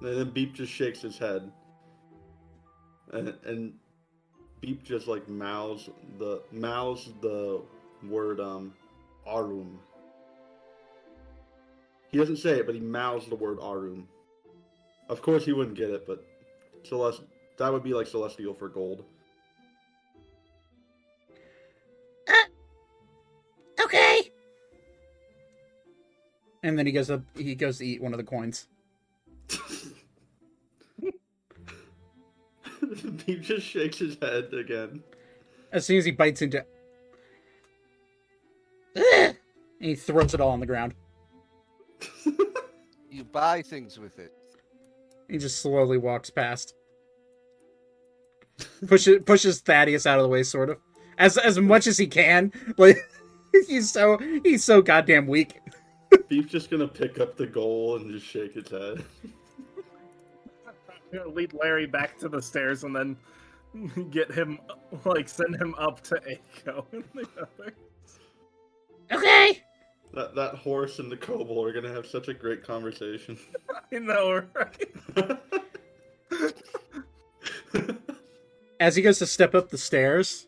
And then Beep just shakes his head, and Beep just like mouths the word Arum. He doesn't say it, but he mouths the word Arum. Of course, he wouldn't get it, but that would be like Celestial for gold. Okay. And then he goes to eat one of the coins. Beep just shakes his head again. As soon as he bites into, Ugh. and he throws it all on the ground. You buy things with it. He just slowly walks past. Pushes Thaddeus out of the way, sort of, as much as he can. Like he's so goddamn weak. Beep's just gonna pick up the gold and just shake his head. I'm gonna lead Larry back to the stairs and then get him, send him up to Aiko and the others. Okay. That horse and the kobold are gonna have such a great conversation. I know, right? As he goes to step up the stairs,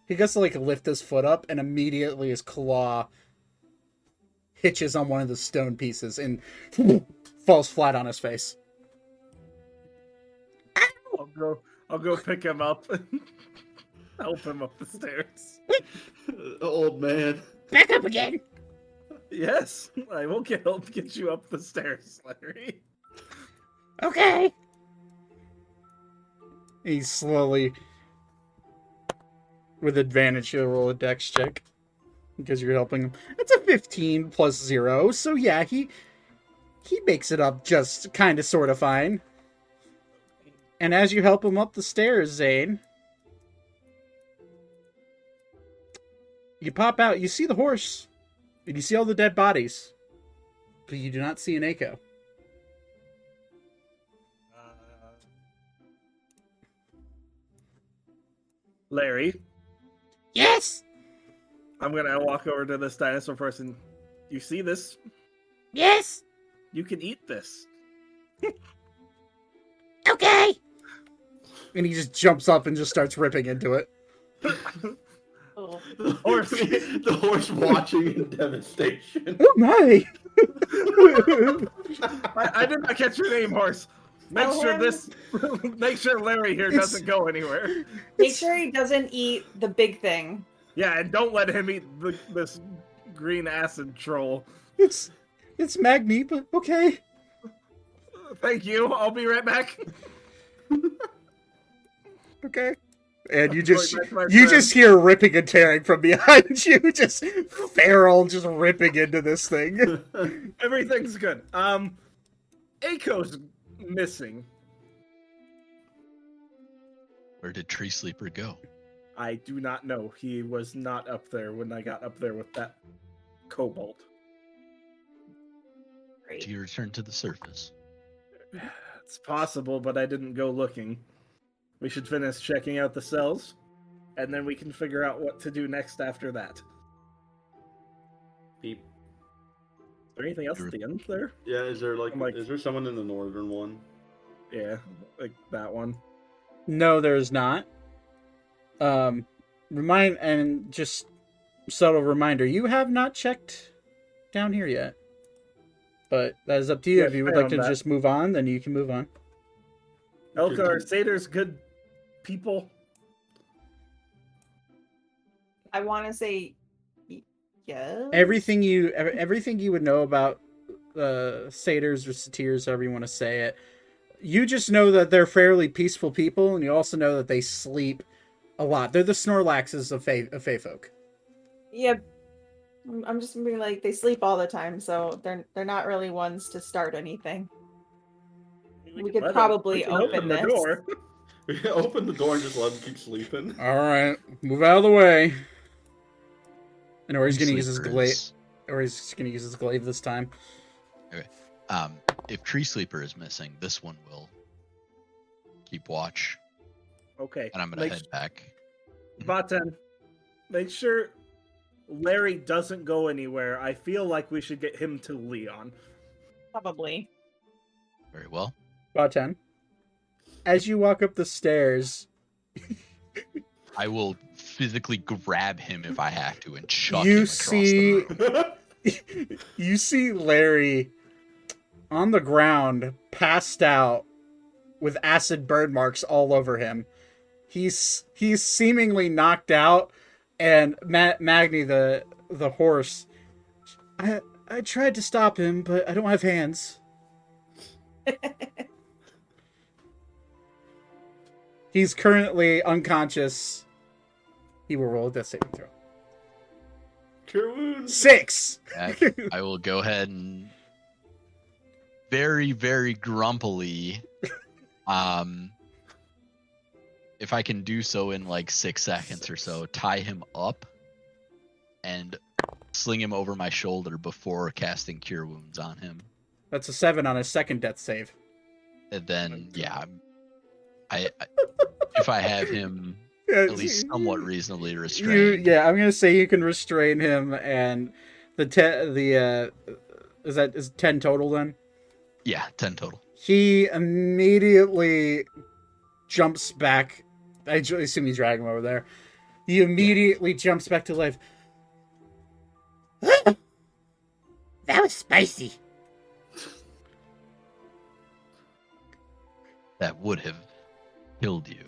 he goes to lift his foot up, and immediately his claw hitches on one of the stone pieces and falls flat on his face. I'll go pick him up and help him up the stairs. Old man. Back up again. Yes, I will help get you up the stairs, Larry. Okay. He slowly, with advantage, he'll roll a dex check because you're helping him. It's a 15 plus 0, so yeah, he makes it up just kind of sort of fine. And as you help him up the stairs, Zane, you pop out, you see the horse, and you see all the dead bodies, but you do not see an Aiko. Larry, Yes. I'm gonna walk over to this dinosaur person. You see this? Yes. You can eat this. Okay. And he just jumps up and just starts ripping into it. Oh. The horse watching in devastation. Oh my! I did not catch your name, horse. Make Tell sure him- make sure Larry here It's- doesn't go anywhere. Make sure he doesn't eat the big thing. Yeah, and don't let him eat this green acid troll. It's Magni, but okay. Thank you. I'll be right back. Okay. And you I'm just going back to my you friend. just hear ripping and tearing from behind you, just feral, just ripping into this thing. Everything's good. Aiko's missing. Where did Tree Sleeper go? I do not know. He was not up there when I got up there with that kobold. Great. Did you return to the surface? It's possible, but I didn't go looking. We should finish checking out the cells, and then we can figure out what to do next after that. Beep. Is there anything else at the end there? Yeah, is there I'm like- is there someone in the northern one? Yeah, like that one. No, there's not. Remind and just subtle reminder: you have not checked down here yet. But that is up to you. Yeah, If you would I like to own that. just move on, then you can move on. Elkar, Satyrs, good people. I want to say yes. Everything you would know about satyrs or satyrs, however you want to say it. You just know that they're fairly peaceful people, and you also know that they sleep a lot. They're the Snorlaxes of Fey folk. Yeah, I'm just being like they sleep all the time, so they're not really ones to start anything. We could Let probably we can open the this. door. We can open the door and just let him keep sleeping. All right, move out of the way. And or he's Tree gonna use his Sleeper glaive, is- or he's gonna use his glaive this time. If Tree Sleeper is missing, this one will keep watch, Okay. and I'm gonna Make head back. Baten, make sure Larry doesn't go anywhere. I feel like we should get him to Leon. Probably. Very well. About 10. As you walk up the stairs, I will physically grab him if I have to and chuck You him across see- the room. you see Larry on the ground, passed out, with acid burn marks all over him. He's seemingly knocked out, and Magni, the horse, I tried to stop him, but I don't have hands. He's currently unconscious. He will roll a death saving throw. Cure wounds. 6. I will go ahead and very, very grumpily, if I can do so in like 6 seconds or so, tie him up and sling him over my shoulder before casting Cure Wounds on him. That's a 7 on his second death save. And then, yeah, I if I have him Yeah, at least somewhat reasonably restrained. Yeah, I'm gonna say you can restrain him, and is 10 total then? Yeah, 10 total. He immediately jumps back. I assume he's dragging him over there. He immediately jumps back to life. That was spicy. That would have killed you.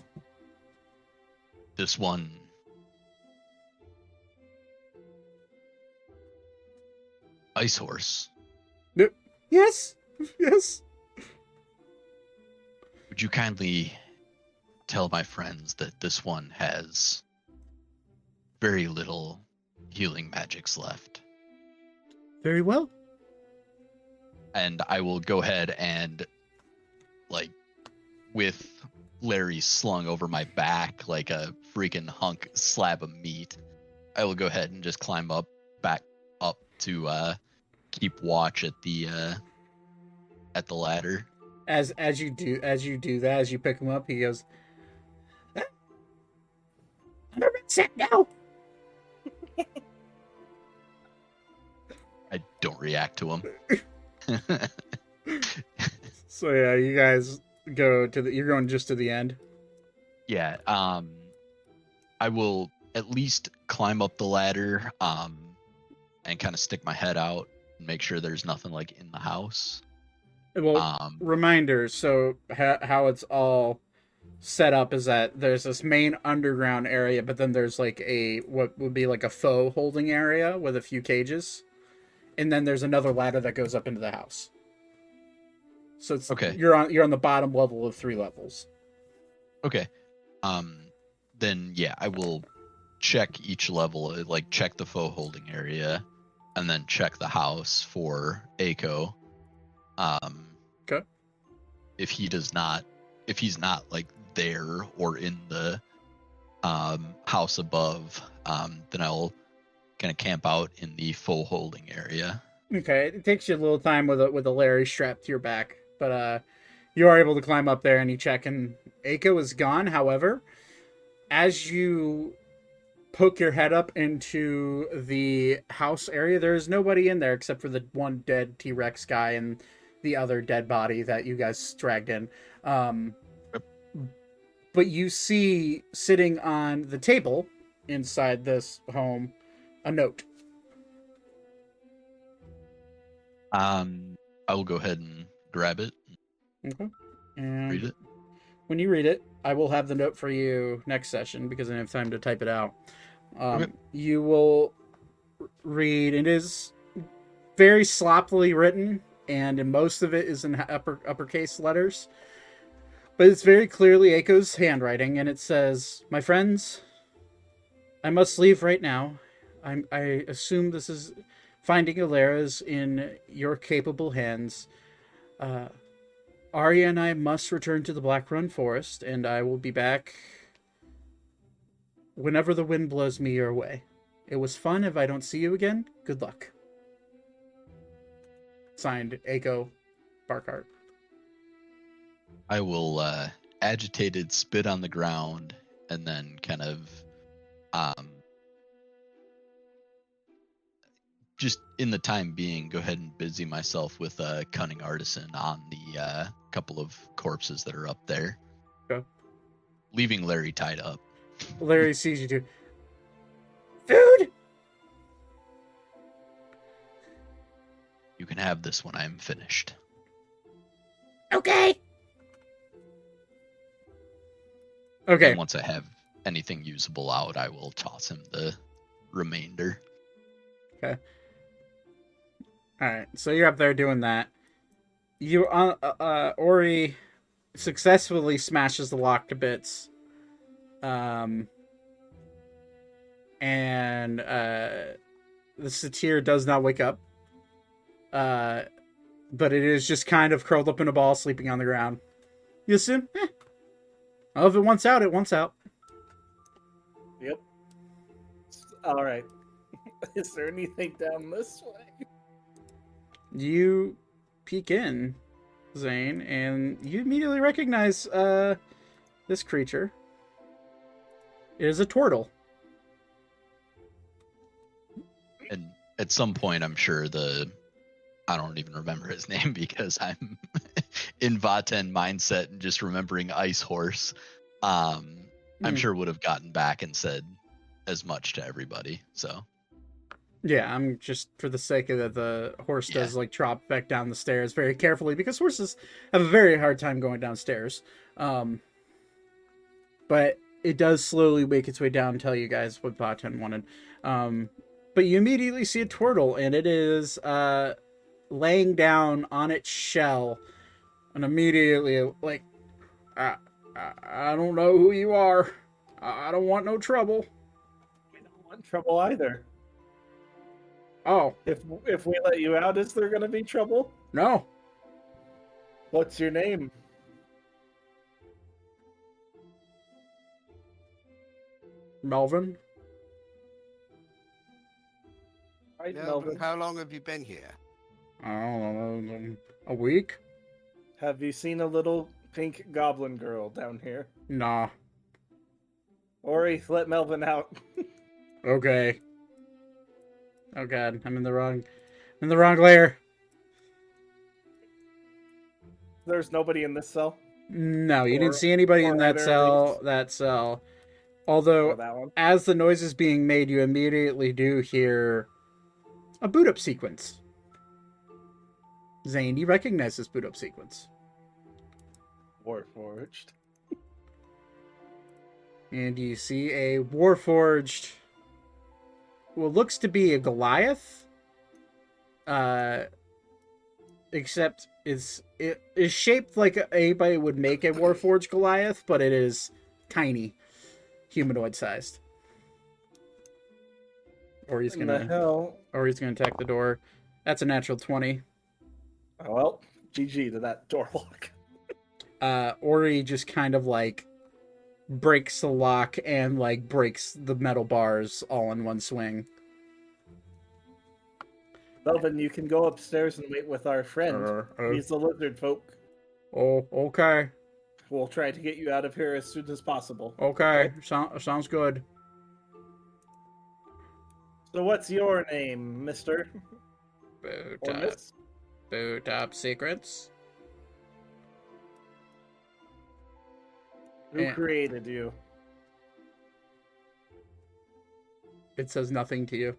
This one. Ice Horse. Yes, yes. Would you kindly tell my friends that this one has very little healing magics left? Very well. And I will go ahead and, like, with Larry slung over my back like a freaking hunk slab of meat, I will go ahead and just climb back up to keep watch at the ladder. As you do that, as you pick him up, he goes, I'm a red set now. I don't react to him. so yeah, you guys you're going just to the end. Yeah, I will at least climb up the ladder, and kind of stick my head out and make sure there's nothing like in the house. Well, reminder, so how it's all set up is that there's this main underground area, but then there's like what would be like a faux holding area with a few cages. And then there's another ladder that goes up into the house. So it's Okay. You're on the bottom level of 3 levels. Okay. then yeah, I will check each level, like check the foe holding area, and then check the house for Aiko. Okay. If he's not like there or in the house above, then I'll kind of camp out in the foe holding area. Okay, it takes you a little time with a Larry strapped to your back, but you are able to climb up there and you check, and Aiko is gone. However, as you poke your head up into the house area, there is nobody in there except for the one dead T-Rex guy and the other dead body that you guys dragged in. But you see sitting on the table inside this home a note. I will go ahead and grab it. Okay. And Read it. when you read it, I will have the note for you next session because I don't have time to type it out. Okay. You will read. It is very sloppily written, and most of it is in uppercase letters. But it's very clearly Aiko's handwriting, and it says, "My friends, I must leave right now. I assume this is finding Alera's in your capable hands. Arya and I must return to the Blackrun Forest, and I will be back whenever the wind blows me your way. It was fun. If I don't see you again, good luck." Signed, Aiko Barkhart. I will agitated spit on the ground and then kind of just in the time being go ahead and busy myself with a cunning artisan on the couple of corpses that are up there. Okay. Leaving Larry tied up. Larry sees you too. Food! You can have this when I'm finished. Okay. Okay. And once I have anything usable out, I will toss him the remainder. Okay. Alright, so you're up there doing that. You, Ori successfully smashes the lock to bits. And the satyr does not wake up. But it is just kind of curled up in a ball, sleeping on the ground. You assume? Oh, if it wants out, it wants out. Yep. All right. Is there anything down this way? You peek in, Zane, and you immediately recognize this creature. It is a turtle. And at some point, I'm sure I don't even remember his name because I'm in Vaten mindset and just remembering Ice Horse. I'm sure would have gotten back and said as much to everybody. So Yeah, I'm just for the sake of that, the horse does like trot back down the stairs very carefully because horses have a very hard time going downstairs. But it does slowly make its way down and tell you guys what Vaten wanted. But you immediately see a turtle, and it is laying down on its shell, and immediately like, I don't know who you are. I don't want no trouble. We don't want trouble either. Oh, If we let you out, is there going to be trouble? no. What's your name? Melvin? Right, Melvin, Melvin. how long have you been here? I don't know, a week? Have you seen a little pink goblin girl down here? Nah. Ori, let Melvin out. Okay. Oh god, I'm in the wrong layer. There's nobody in this cell. No, you Or- didn't see anybody in or that either of cell. Or Although, that one. as the noise is being made, you immediately do hear a boot up sequence. Zane, do you recognize this boot up sequence? Warforged. And you see a warforged, what looks to be a Goliath, except it is shaped like anybody would make a warforged Goliath, but it is tiny. humanoid sized. Or he's In the gonna hell? attack the door. That's a natural 20. Oh, well, GG to that door lock. Ori just kind of like breaks the lock and like breaks the metal bars all in one swing. Belvin, you can go upstairs and wait with our friend. He's the lizard folk. Oh, okay. We'll try to get you out of here as soon as possible. Okay. Sounds good. So what's your name, mister? Or miss? Boot up secrets. Who created you? It says nothing to you.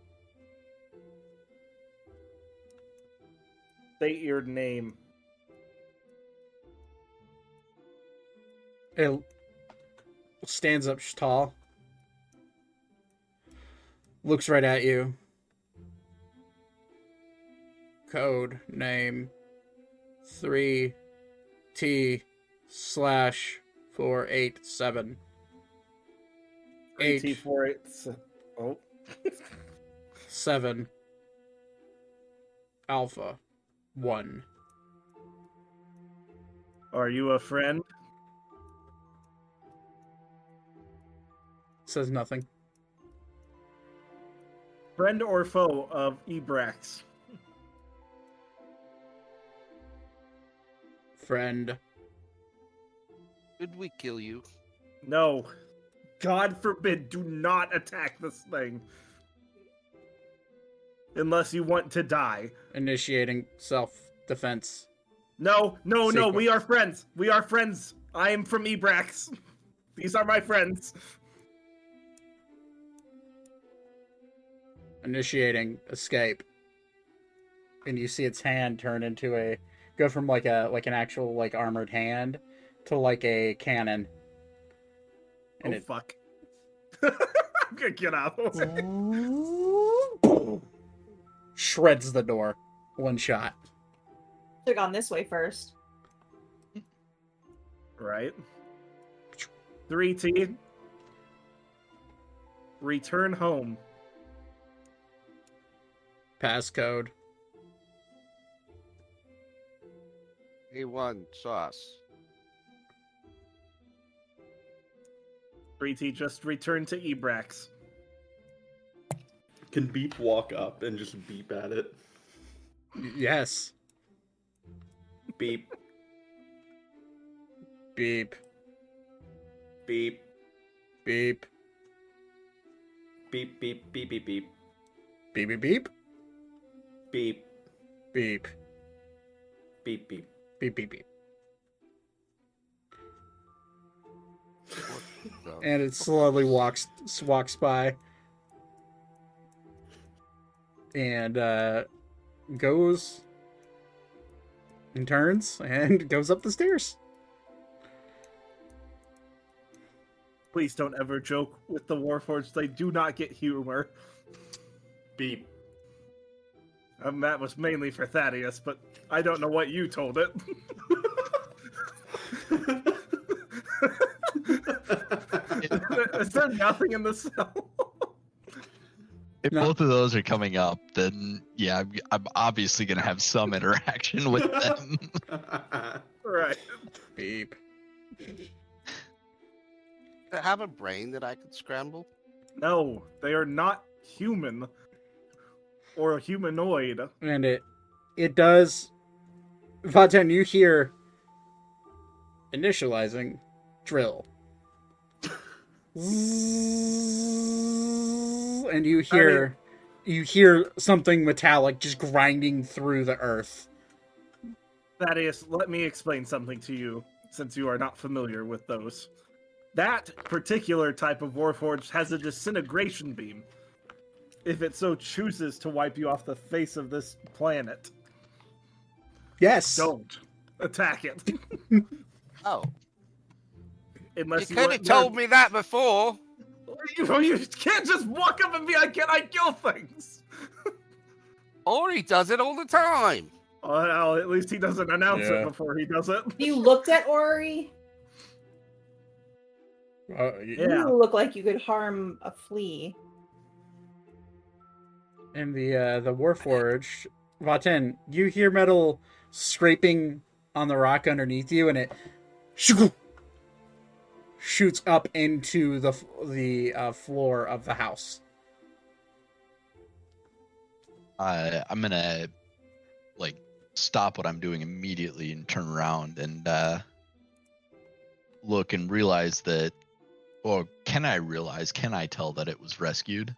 State your name. It stands up tall. Looks right at you. Code name 3T/487. T48. Oh. 7 Alpha 1. Are you a friend? Says nothing. Friend or foe of Ebrax? Friend. Did we kill you? No. God forbid, do not attack this thing. Unless you want to die. Initiating self-defense. No, Sequence. we are friends. We are friends. I am from Ebrax. These are my friends. Initiating escape. And you see its hand turn into go from like an actual like armored hand to like a cannon. And Oh, fuck. I'm gonna get out of the way. Shreds the door. One shot. Should have gone this way first. Right. 3T. Return home. Passcode. A1 sauce. 3T, just return to Ebrax. Can Beep walk up and just beep at it? Yes. Beep, Beep. beep, Beep. beep, beep, beep, beep, beep, Beep beep beep. beep, Beep. beep, beep. Beep beep beep. What the And it slowly walks by. And goes and turns and goes up the stairs. Please don't ever joke with the Warforged. They do not get humor. Beep. That was mainly for Thaddeus, but I don't know what you told it. Is there nothing in the cell? If No. both of those are coming up, then yeah, I'm obviously gonna have some interaction with them. Right. Beep. Do I have a brain that I could scramble? No, they are not human. Or a humanoid. And it does. Vaten, you hear initializing drill. And you hear something metallic just grinding through the earth. Thaddeus, let me explain something to you, since you are not familiar with those. That particular type of Warforged has a disintegration beam. If it so chooses to wipe you off the face of this planet. Yes. Don't attack it. Oh, Unless you could have told me that before. You can't just walk up and be like, can I kill things? Ori does it all the time. Well, at least he doesn't announce Yeah. it before he does it. You looked at Ori? Yeah. You look like you could harm a flea. In the Warforged, Vaten, you hear metal scraping on the rock underneath you, and it shoots up into the floor of the house. I'm gonna stop what I'm doing immediately and turn around and look and realize that, or can I tell that it was rescued?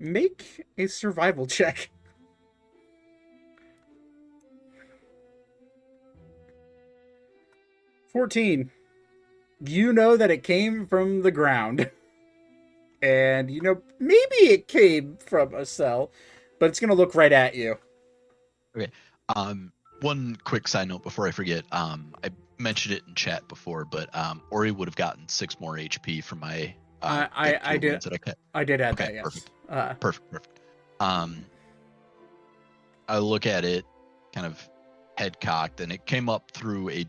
Make a survival check. $14. You know that it came from the ground. And you know, maybe it came from a cell, but it's gonna look right at you. Okay. One quick side note before I forget. I mentioned it in chat before, but Ori would have gotten 6 more HP from my I did. wounds that I cut. I did add Okay, that, yes. perfect. Perfect. I look at it, kind of head cocked, and it came up through it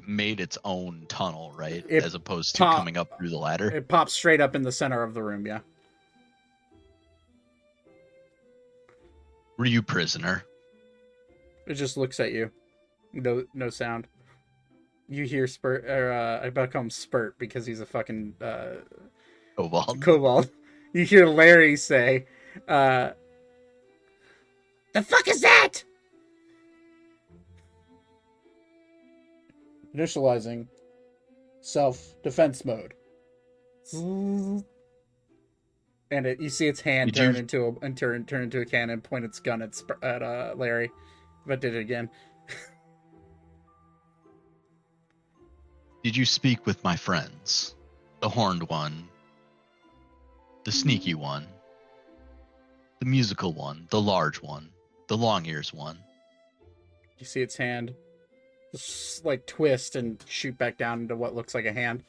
made its own tunnel, right? It As opposed to coming up through the ladder. It pops straight up in the center of the room, yeah. Were you prisoner? It just looks at you. No sound. You hear Spurt, or I about to call him Spurt because he's a fucking kobold. You hear Larry say, The fuck is that? initializing self-defense mode. And you see its hand turn into a cannon and point its gun at Larry. But did it again. Did you speak with my friends? The horned one, the sneaky one, the musical one, the large one, the long ears one. You see its hand just twist and shoot back down into what looks like a hand.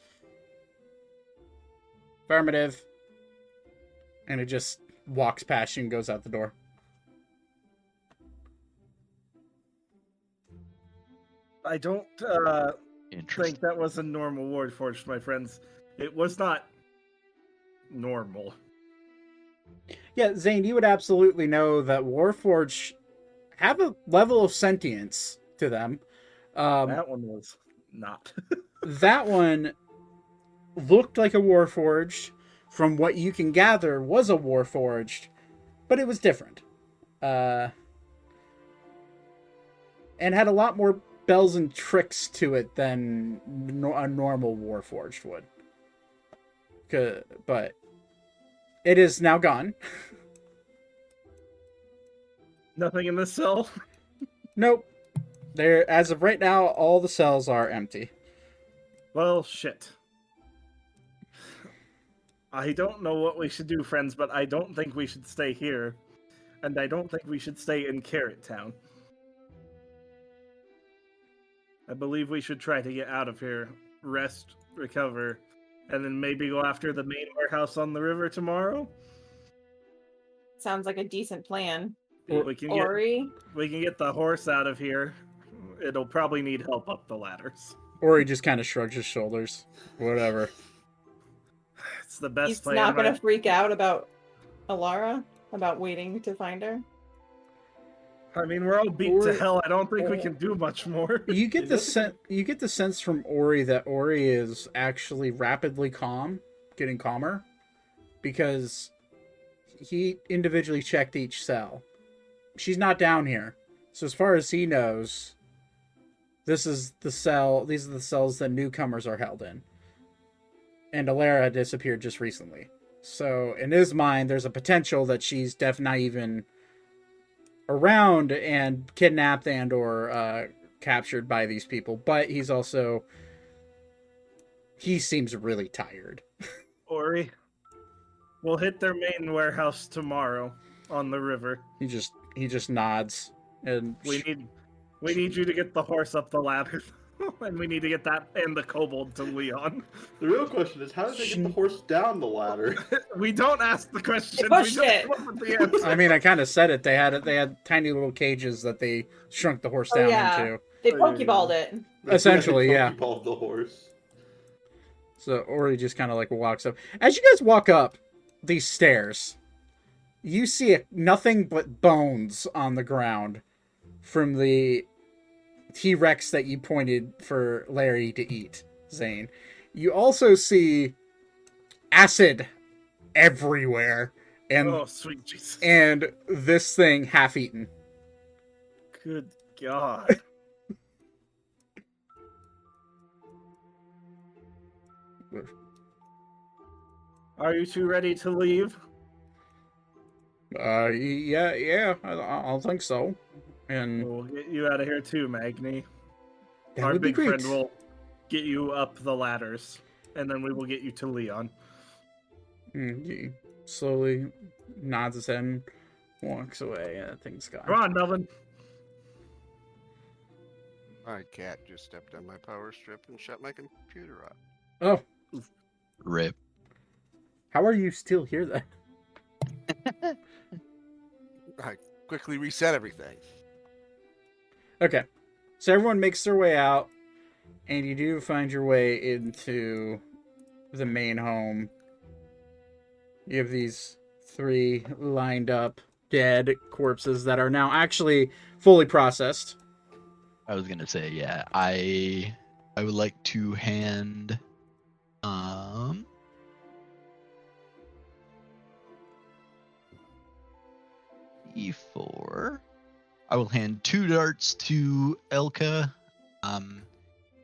Affirmative. And it just walks past you and goes out the door. I don't think that was a normal Warforged, my friends. It was not normal. Yeah, Zane, you would absolutely know that Warforged have a level of sentience to them. That one was not. That one looked like a Warforged. From what you can gather, was a Warforged, but it was different. And had a lot more bells and tricks to it than a normal Warforged would. But it is now gone. Nothing in this cell? Nope. As of right now, all the cells are empty. Well, shit. I don't know what we should do, friends, but I don't think we should stay here. And I don't think we should stay in Carrot Town. I believe we should try to get out of here, rest, recover, and then maybe go after the main warehouse on the river tomorrow. Sounds like a decent plan. We can get the horse out of here. It'll probably need help up the ladders. Or he just kind of shrugs his shoulders. Whatever. It's the best He's plan. not going to freak out about Alara, about waiting to find her. I mean, we're all beat to hell. I don't think we can do much more. You get the sense from Ori that Ori is actually rapidly getting calmer, because he individually checked each cell. She's not down here, so as far as he knows, this is the cell. These are the cells that newcomers are held in. And Alara disappeared just recently. So in his mind, there's a potential that she's definitely not even around and kidnapped and or captured by these people. But he seems really tired. Ori, we'll hit their main warehouse tomorrow on the river. He just nods, and we need you to get the horse up the ladder. And we need to get that and the kobold to Leon. The real question is, how did they get the horse down the ladder? We don't ask the question. Push it. The answer. I mean, I kind of said it. They had tiny little cages that they shrunk the horse down into. They Oh, yeah, yeah. pokeballed it. Essentially, yeah. Pokeball the horse. So Ori just kind of like walks up. As you guys walk up these stairs, you see nothing but bones on the ground from the T-Rex that you pointed for Larry to eat, Zane. You also see acid everywhere, and Oh, sweet Jesus. and this thing half-eaten. Good God. Are you two ready to leave? Yeah, I'll think so. And We'll get you out of here too, Magni. that Our would be big great. friend will get you up the ladders, and then we will get you to Leon. He slowly nods his head and walks away. Thing's gone. Come on, Melvin. My cat just stepped on my power strip and shut my computer off. Oh, Rip. how are you still here then? I quickly reset everything. Okay. So everyone makes their way out, and you do find your way into the main home. You have these 3 lined up dead corpses that are now actually fully processed. I was gonna say, yeah. I would like to hand E4. I will hand 2 darts to Elka,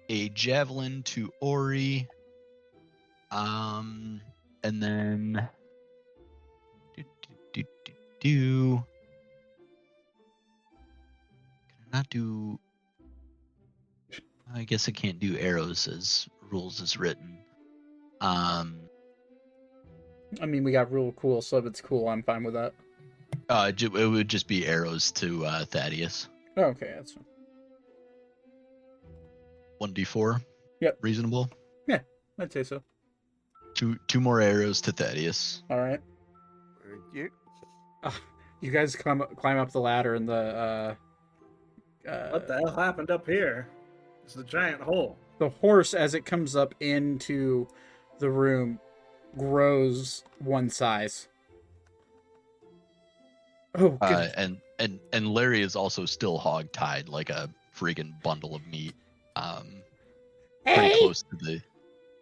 a javelin to Ori, and then can I not do? I guess I can't do arrows as rules is written. I mean, we got rule cool, so if it's cool, I'm fine with that. It would just be arrows to Thaddeus. Oh, okay, that's fine. 1d4. Yep. Reasonable. I'd say so. Two more arrows to Thaddeus. All right. Thank you. You guys climb up the ladder in the What the hell happened up here? It's a giant hole. the horse, as it comes up into the room, grows one size. Oh, good. And Larry is also still hog-tied like a freaking bundle of meat. Pretty Hey! close to the.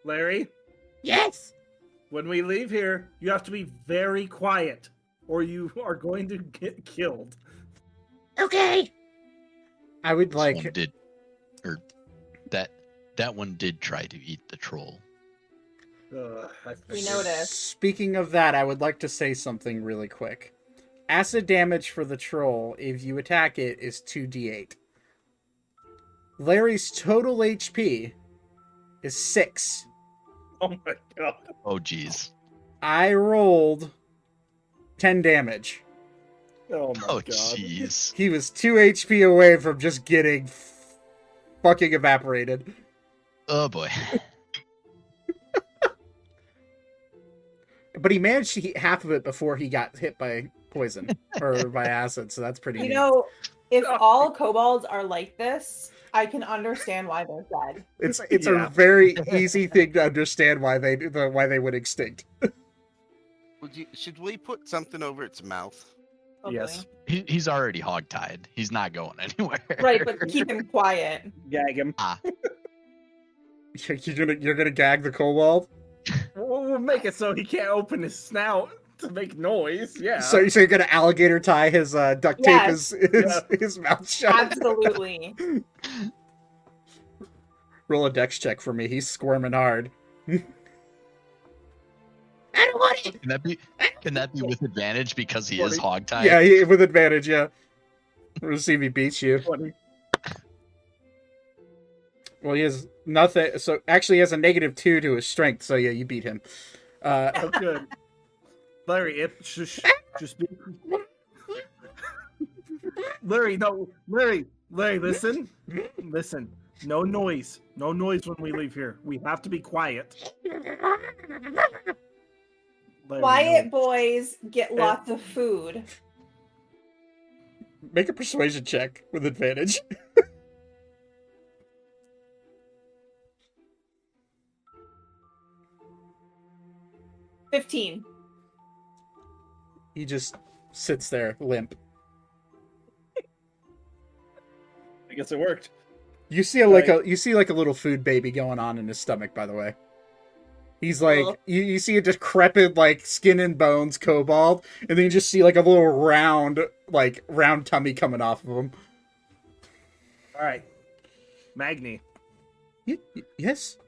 Larry, Yes! when we leave here, you have to be very quiet, or you are going to get killed. Okay! I would This like one did, or that one did try to eat the troll. We noticed. Speaking of that, I would like to say something really quick. Acid damage for the troll, if you attack it, is 2d8. Larry's total HP is 6. Oh my God. Oh geez. I rolled 10 damage. Oh my Oh God. jeez. He was 2 HP away from just getting fucking evaporated. Oh boy. But he managed to eat half of it before he got hit by poison or by acid, so that's pretty You neat. know, if all kobolds are like this, I can understand why they're dead. It's Yeah. a very easy thing to understand why they went extinct. Should we put something over its mouth? Hopefully. Yes. He's already hog-tied. He's not going anywhere. Right, but keep him quiet. Gag him. You're gonna gag the kobold? We'll make it so he can't open his snout to make noise. Yeah. So you're gonna alligator tie his duct tape Yes. his mouth shut? Absolutely. Roll a dex check for me. He's squirming hard. I don't want it! Can that be with advantage because he is hog-tied? Yeah, with advantage. Yeah. We'll see if he beats you. 20. Well, he has nothing. So actually, he has a -2 to his strength. So yeah, you beat him. Oh, good. Larry, just be. Larry, no, Larry, listen, listen. No noise when we leave here. We have to be quiet. Larry, Quiet no. boys get lots of food. Make a persuasion check with advantage. 15. He just sits there limp. I guess it worked. You see a little food baby going on in his stomach, by the way. He's like, Ugh. you see a decrepit, like, skin and bones kobold, and then you just see, like, a little round tummy coming off of him. All right, Magni, Yes?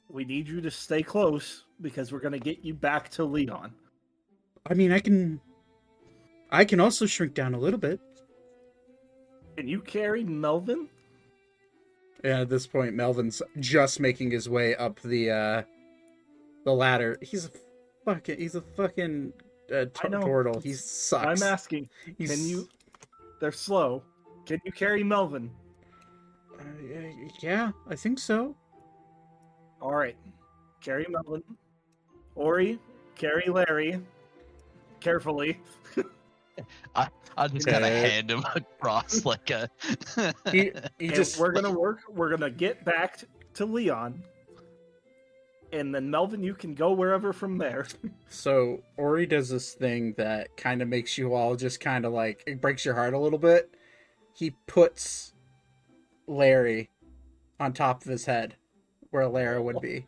we need you to stay close because we're gonna get you back to Leon. I mean, I can also shrink down a little bit. Can you carry Melvin? And at this point, Melvin's just making his way up the ladder. He's a fucking I know. turtle. He sucks. I'm asking. He's- Can you? They're slow. Can you carry Melvin? Yeah, I think so. All right, carry Melvin. Ori, carry Larry. Carefully. I'll just kind of Yeah. hand him across like a. He And just we're gonna work. We're gonna get back to Leon, and then Melvin, you can go wherever from there. So Ori does this thing that kind of makes you all just kind of like, it breaks your heart a little bit. He puts Larry on top of his head where Lara would be.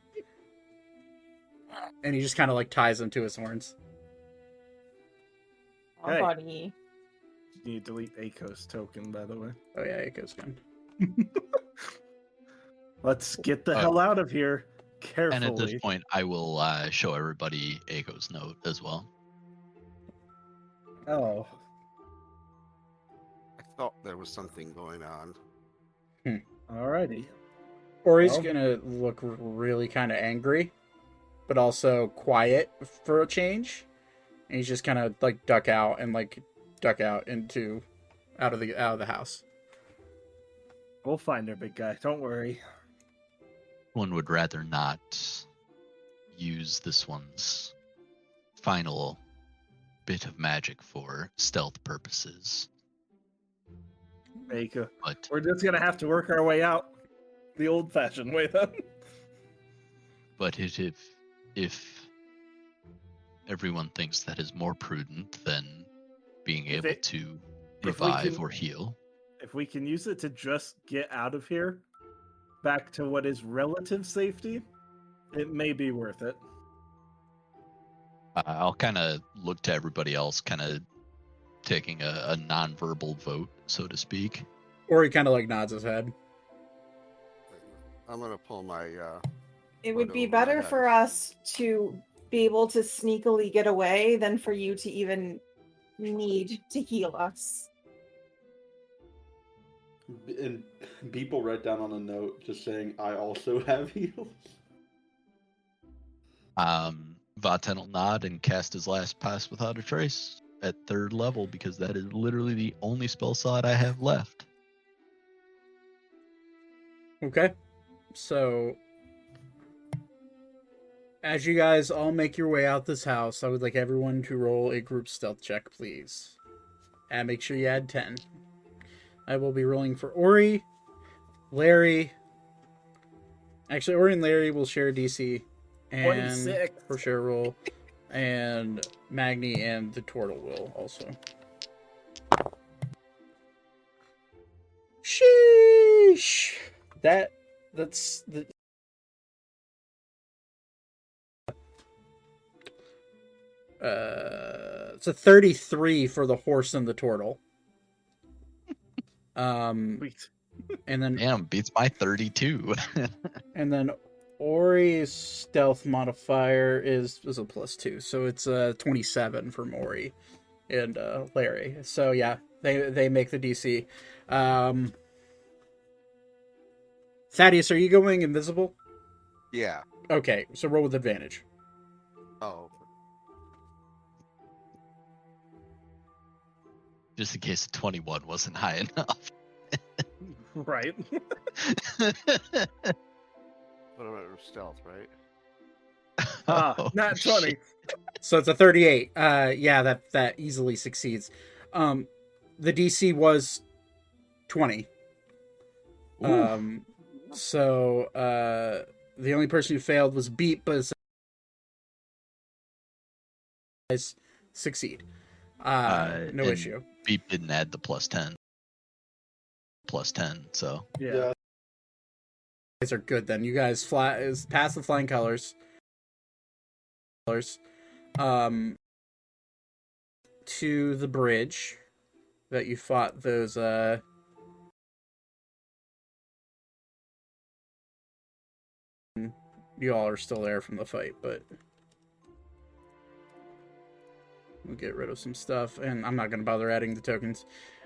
And he just kind of like ties him to his horns. Oh, Hey. buddy. You need to delete Ako's token, by the way. Oh yeah, it goes gone. Let's get the Oh. hell out of here carefully. And at this point, I will show everybody Ako's note as well. Oh, I thought there was something going on. alrighty. Ori's Well- gonna look really kind of angry, but also quiet for a change. And he's just kind of like duck out into out of the house. We'll find her, big guy. Don't worry. One would rather not use this one's final bit of magic for stealth purposes. Ako. But We're just gonna have to work our way out the old-fashioned way, then. if everyone thinks that is more prudent than being If able it- to if we revive can- or heal, If we can use it to just get out of here, back to what is relative safety, it may be worth it. I'll kind of look to everybody else, kind of taking a non-verbal vote, so to speak. Ori kind of like nods his head. I'm gonna pull my. It would Photo be of my better head. for us to be able to sneakily get away than for you to even need to heal us. And people write down on a note just saying, "I also have heals." Vaten will nod and cast his last pass without a trace at 3rd level because that is literally the only spell slot I have left. Okay. So, as you guys all make your way out this house, I would like everyone to roll a group stealth check, please. And make sure you add 10. I will be rolling for Ori, Larry. Actually, Ori and Larry will share DC. And 26. for sure roll. And Magni and the turtle will also. Sheesh! That's the. It's a 33 for the horse and the turtle. Sweet. And then Damn, beats my 32. Ori's stealth modifier is a +2, so it's 27 for Ori and Larry. So yeah, they make the DC. Thaddeus, are you going invisible? Yeah. Okay, so roll with advantage. Oh. Just in case the 21 wasn't high enough. Right. What about stealth, right? Oh, Not shit. 20. So it's a 38. Yeah, that easily succeeds. The DC was 20. Ooh. So the only person who failed was Beat, but guys succeed. No and issue. Beep didn't add the +10. +10, so. Yeah. Yeah. You guys are good then. You guys pass the flying colors. To the bridge that you fought those you all are still there from the fight, but we'll get rid of some stuff, and I'm not going to bother adding the tokens.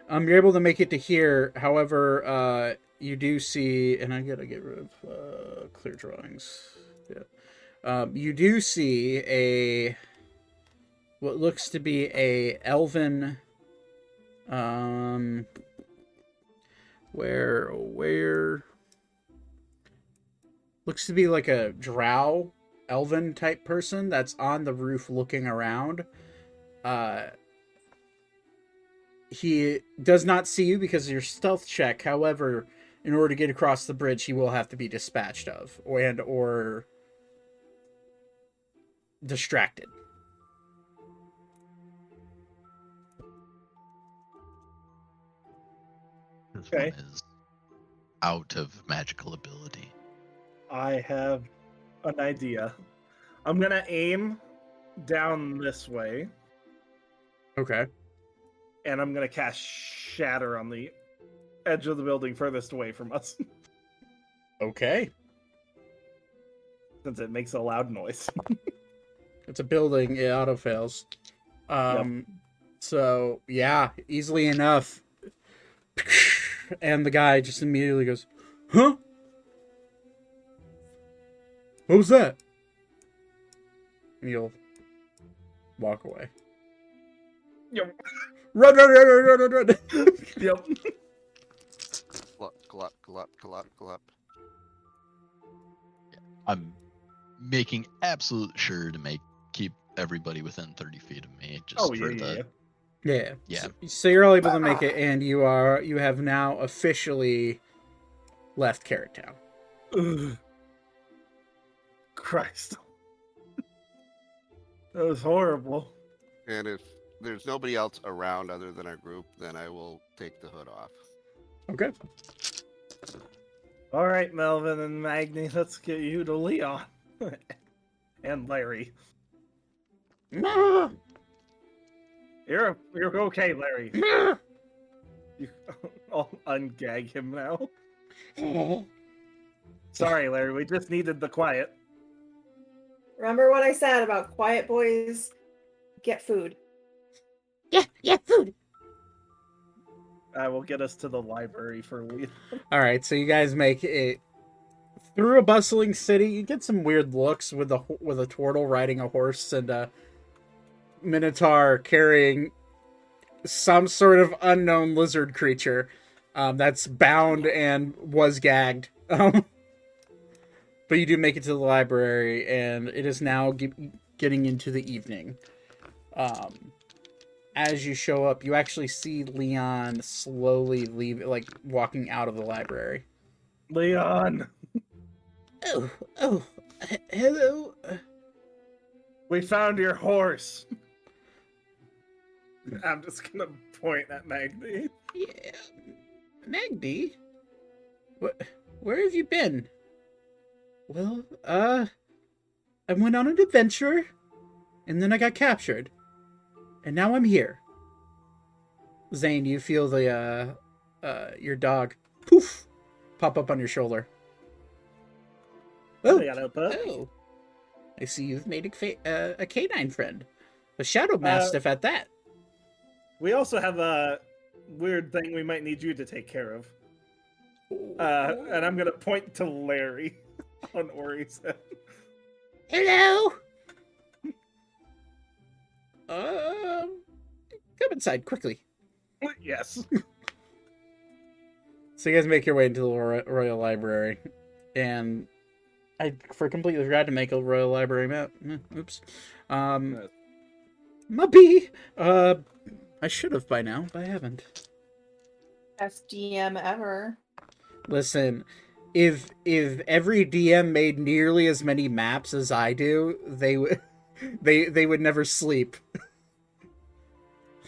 You're able to make it to here. However, you do see, and I gotta get rid of clear drawings. Yeah. You do see what looks to be a elven. Where looks to be like a drow elven type person that's on the roof looking around. He does not see you because of your stealth check. However, in order to get across the bridge, he will have to be dispatched of or distracted. This Okay. one is out of magical ability. I have an idea. I'm gonna aim down this way, Okay. and I'm gonna cast Shatter on the edge of the building furthest away from us, Okay. since it makes a loud noise. It's a building. It auto fails. So yeah, easily enough. And the guy just immediately goes, "Huh? What was that?" And you'll walk away. Yep. Run, run, run, run, run, run, run. Yep. Glup. I'm making absolute sure to keep everybody within 30 feet of me. Just Oh, for yeah. Yeah. Yeah. So you're all able to make it, and you have now officially left Carrot Town. Ugh. Christ. That was horrible. And if there's nobody else around other than our group, then I will take the hood off. Okay. All right, Melvin and Magni, let's get you to Leon. And Larry. You're okay, Larry. I'll ungag him now. Sorry, Larry, we just needed the quiet. Remember what I said about quiet boys get food. Yeah, food. I will get us to the library for Leon. All right. So you guys make it through a bustling city. You get some weird looks with a turtle riding a horse and a minotaur carrying some sort of unknown lizard creature that's bound and was gagged. But you do make it to the library, and it is now getting into the evening. As you show up, you actually see Leon slowly walking out of the library. Leon, Hello. we found your horse. I'm just gonna point at Magni. Yeah, Magdi. Where have you been? Well, I went on an adventure, and then I got captured, and now I'm here. Zane, you feel your dog poof pop up on your shoulder. Oh, pup. Oh, I see you've made a canine friend, a shadow mastiff at that. We also have a weird thing we might need you to take care of. And I'm gonna point to Larry on Ori's head. Hello. Come inside quickly. Yes. So you guys make your way into the Royal Library, and I completely forgot to make a Royal Library map. Oops. My bee. I should have by now, but I haven't. Best DM ever. Listen, if every DM made nearly as many maps as I do, They would never sleep.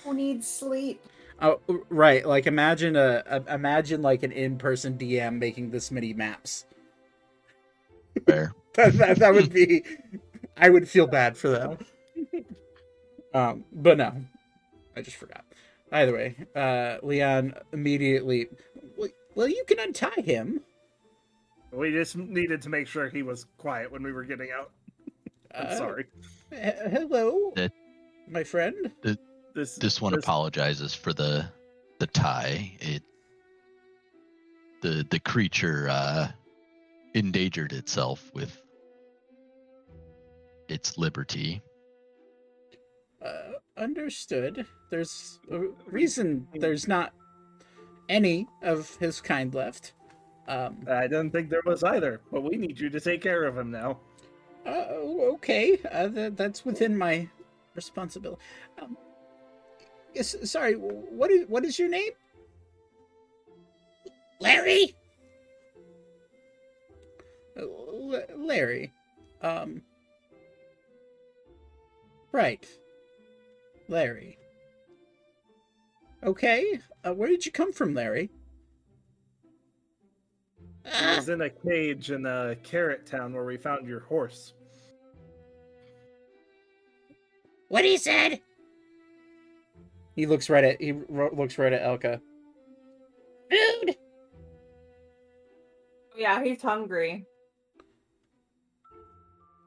Who needs sleep? Oh, right. Like imagine imagine like an in-person DM making this many maps. Fair. That would be. I would feel bad for them. But no, I just forgot. Either way, Leon immediately. Well, you can untie him. We just needed to make sure he was quiet when we were getting out. I'm sorry. Hello, my friend. This one apologizes for the tie. The creature endangered itself with its liberty. Understood. There's a reason there's not any of his kind left. I didn't think there was either, but we need you to take care of him now. Okay. That's within my responsibility. Yes. Sorry. What is your name? Larry? Larry. Right. Larry. Okay. Where did you come from, Larry? He was in a cage in Carrot Town where we found your horse. What he said? He looks right at Elka. Food? Yeah, he's hungry.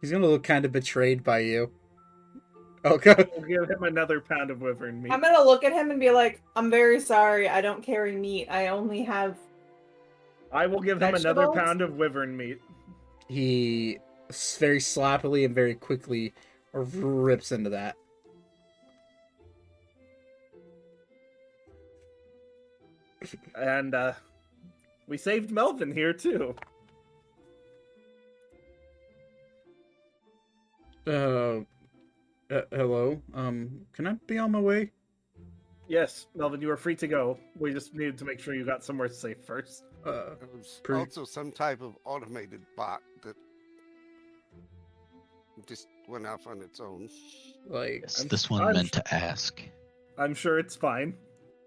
He's gonna look kind of betrayed by you. Elka. We'll give him another pound of wyvern meat. I'm gonna look at him and be like, I'm very sorry, I don't carry meat. I only have I will give him another vegetables? pound of wyvern meat. He very sloppily and very quickly rips into that. And we saved Melvin here too. Hello. Can I be on my way? Yes, Melvin, you are free to go. We just needed to make sure you got somewhere safe first. There was Pretty- also some type of automated bot that just went off on its own. Like, Yes, this one I'm meant to ask. I'm sure it's fine.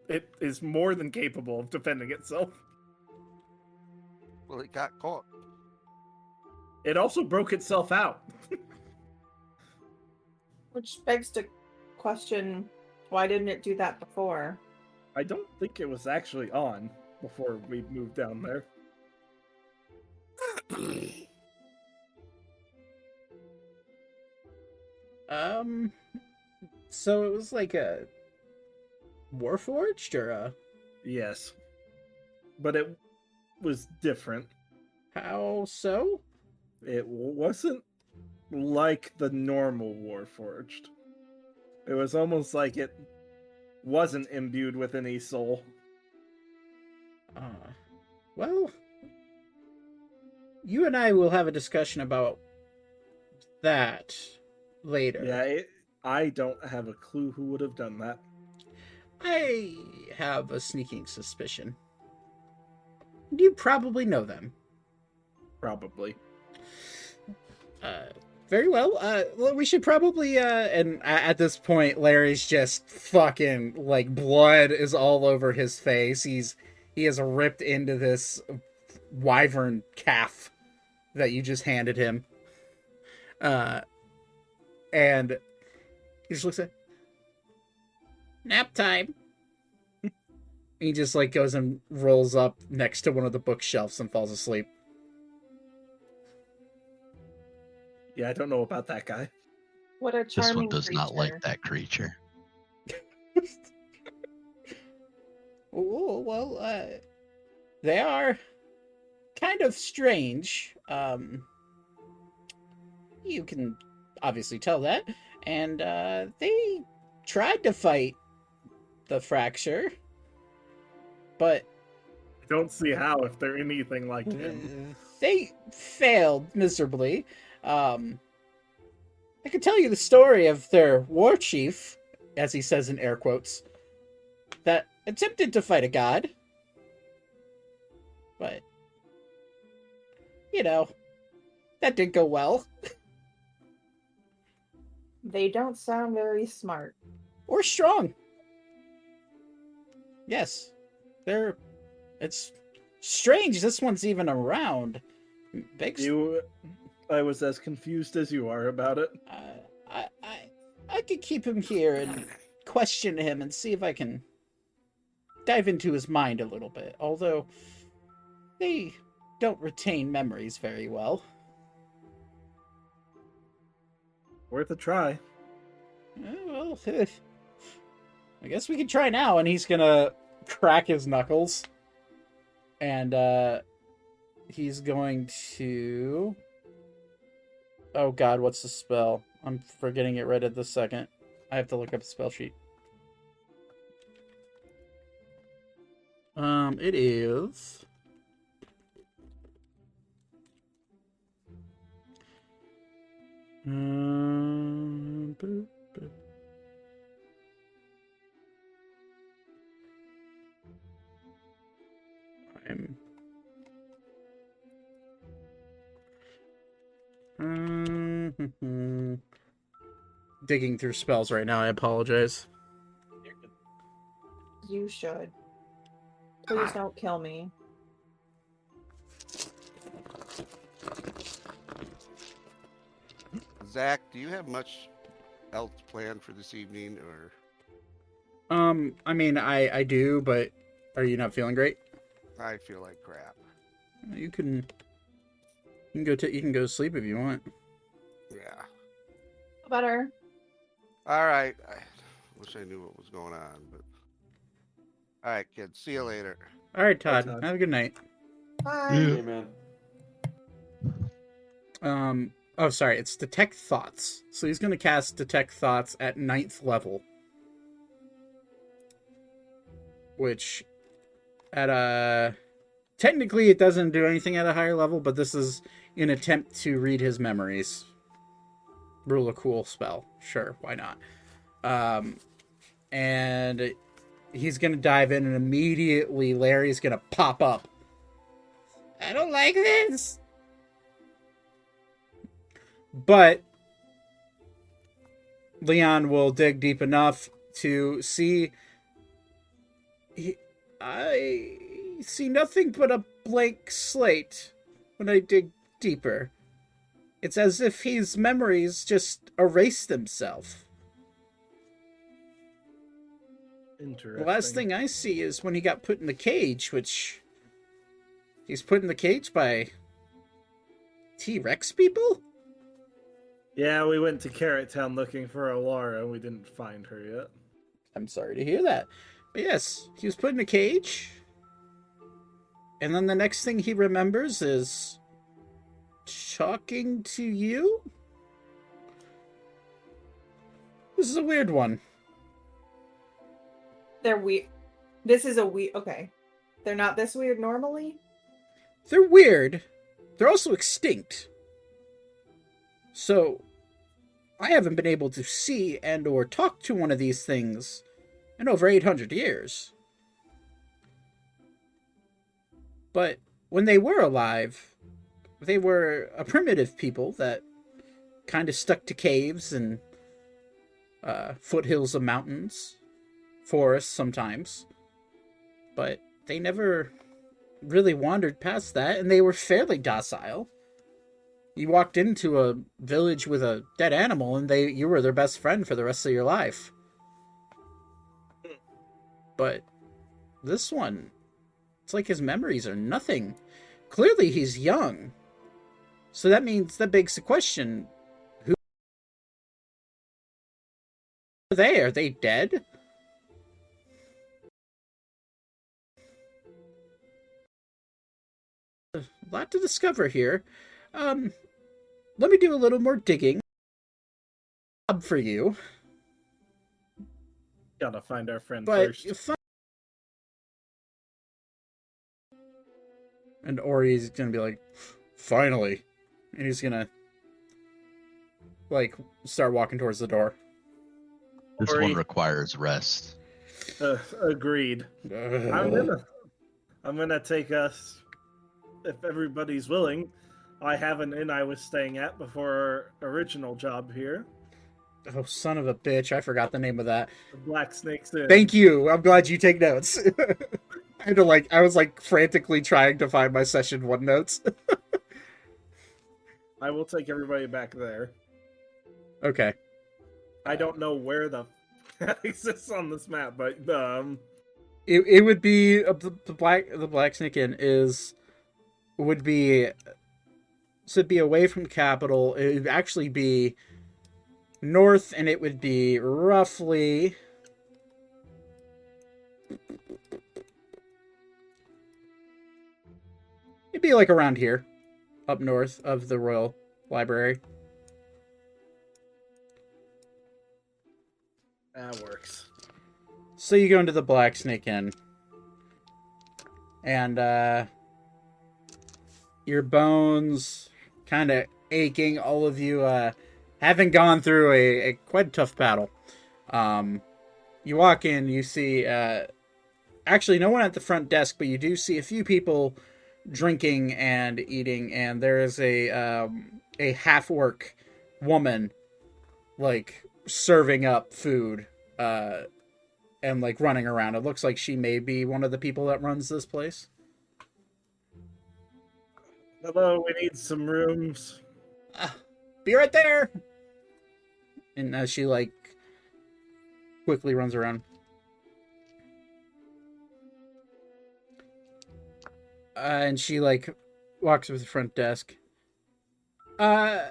It is more than capable of defending itself. Well, it got caught. It also broke itself out. which begs to question, why didn't it do that before? I don't think it was actually on before we moved down there. So it was like a Warforged or a Yes. But it was different. how so? It wasn't like the normal Warforged. It was almost like it wasn't imbued with any soul. Well, you and I will have a discussion about that later. Yeah, I don't have a clue who would have done that. I have a sneaking suspicion. You probably know them. Probably. Very well. Well, we should probably, and at this point, Larry's just fucking, like, blood is all over his face. He has ripped into this wyvern calf that you just handed him. And he just looks at, Nap time. he just, like, goes and rolls up next to one of the bookshelves and falls asleep. Yeah, I don't know about that guy. What a This charming one does not like creature. that creature. Oh, well, they are kind of strange. You can obviously tell that. And they tried to fight the fracture, but I don't see how if they're anything like him. they failed miserably. I could tell you the story of their war chief, as he says in air quotes, that attempted to fight a god. But, you know, that didn't go well. They don't sound very smart. Or strong. Yes. They're. It's strange this one's even around. Begs. I was as confused as you are about it. I could keep him here and question him and see if I can dive into his mind a little bit. Although they don't retain memories very well. Worth a try. Well, I guess we can try now. And he's gonna crack his knuckles, and he's going to. Oh God, what's the spell? I'm forgetting it right at this second. I have to look up the spell sheet. It is. I'm digging through spells right now. I apologize. You should. Please don't kill me. Zach, do you have much else planned for this evening, or? I mean, I do, but are you not feeling great? I feel like crap. You can go to sleep if you want. Yeah. Better. All right. I wish I knew what was going on, but. All right, kids. See you later. All right, Todd. Todd. Have a good night. Bye. Hey, man. Oh, sorry. It's Detect Thoughts. So he's going to cast Detect Thoughts at 9th level. Which, technically it doesn't do anything at a higher level, but this is an attempt to read his memories. Rule a cool spell. Sure, why not? And he's going to dive in, and immediately Larry's going to pop up. I don't like this. But Leon will dig deep enough to see. I see nothing but a blank slate when I dig deeper. It's as if his memories just erased themselves. Interesting. The last thing I see is when he got put in the cage, which he's put in the cage by T-Rex people? Yeah, we went to Carrot Town looking for Alara. We didn't find her yet. I'm sorry to hear that. But yes, he was put in a cage. And then the next thing he remembers is talking to you? This is a weird one. They're weird. This is a weird. Okay. They're not this weird normally? They're weird. They're also extinct. So, I haven't been able to see and or talk to one of these things in over 800 years. But when they were alive, they were a primitive people that kind of stuck to caves and foothills of mountains, forests sometimes. But they never really wandered past that, and they were fairly docile. You walked into a village with a dead animal, and you were their best friend for the rest of your life. But this one, it's like his memories are nothing. Clearly he's young. So that means that begs the question, who are they? Are they dead? A lot to discover here. Let me do a little more digging. Job for you. Gotta find our friend But first. And Ori's gonna be like, finally. And he's gonna start walking towards the door. This Ori. one requires rest. Agreed. I'm gonna take us, if everybody's willing. I have an inn I was staying at before our original job here. Oh, son of a bitch! I forgot the name of that. The Black Snake's Inn. Thank you. I'm glad you take notes. I was like frantically trying to find my session 1 notes. I will take everybody back there. Okay. I don't know where the that exists on this map, but It would be the Black Snake Inn would be so it'd be away from capital. It would actually be north, and it would be roughly it'd be like around here, up north of the Royal Library. that works. So you go into the Black Snake Inn, and your bones kind of aching. All of you having gone through a quite tough battle. You walk in, you see actually no one at the front desk, but you do see a few people drinking and eating, and there is a half-orc woman like serving up food and like running around. It looks like she may be one of the people that runs this place. Hello, we need some rooms. Be right there. And as she like quickly runs around. And she like walks to the front desk. 1,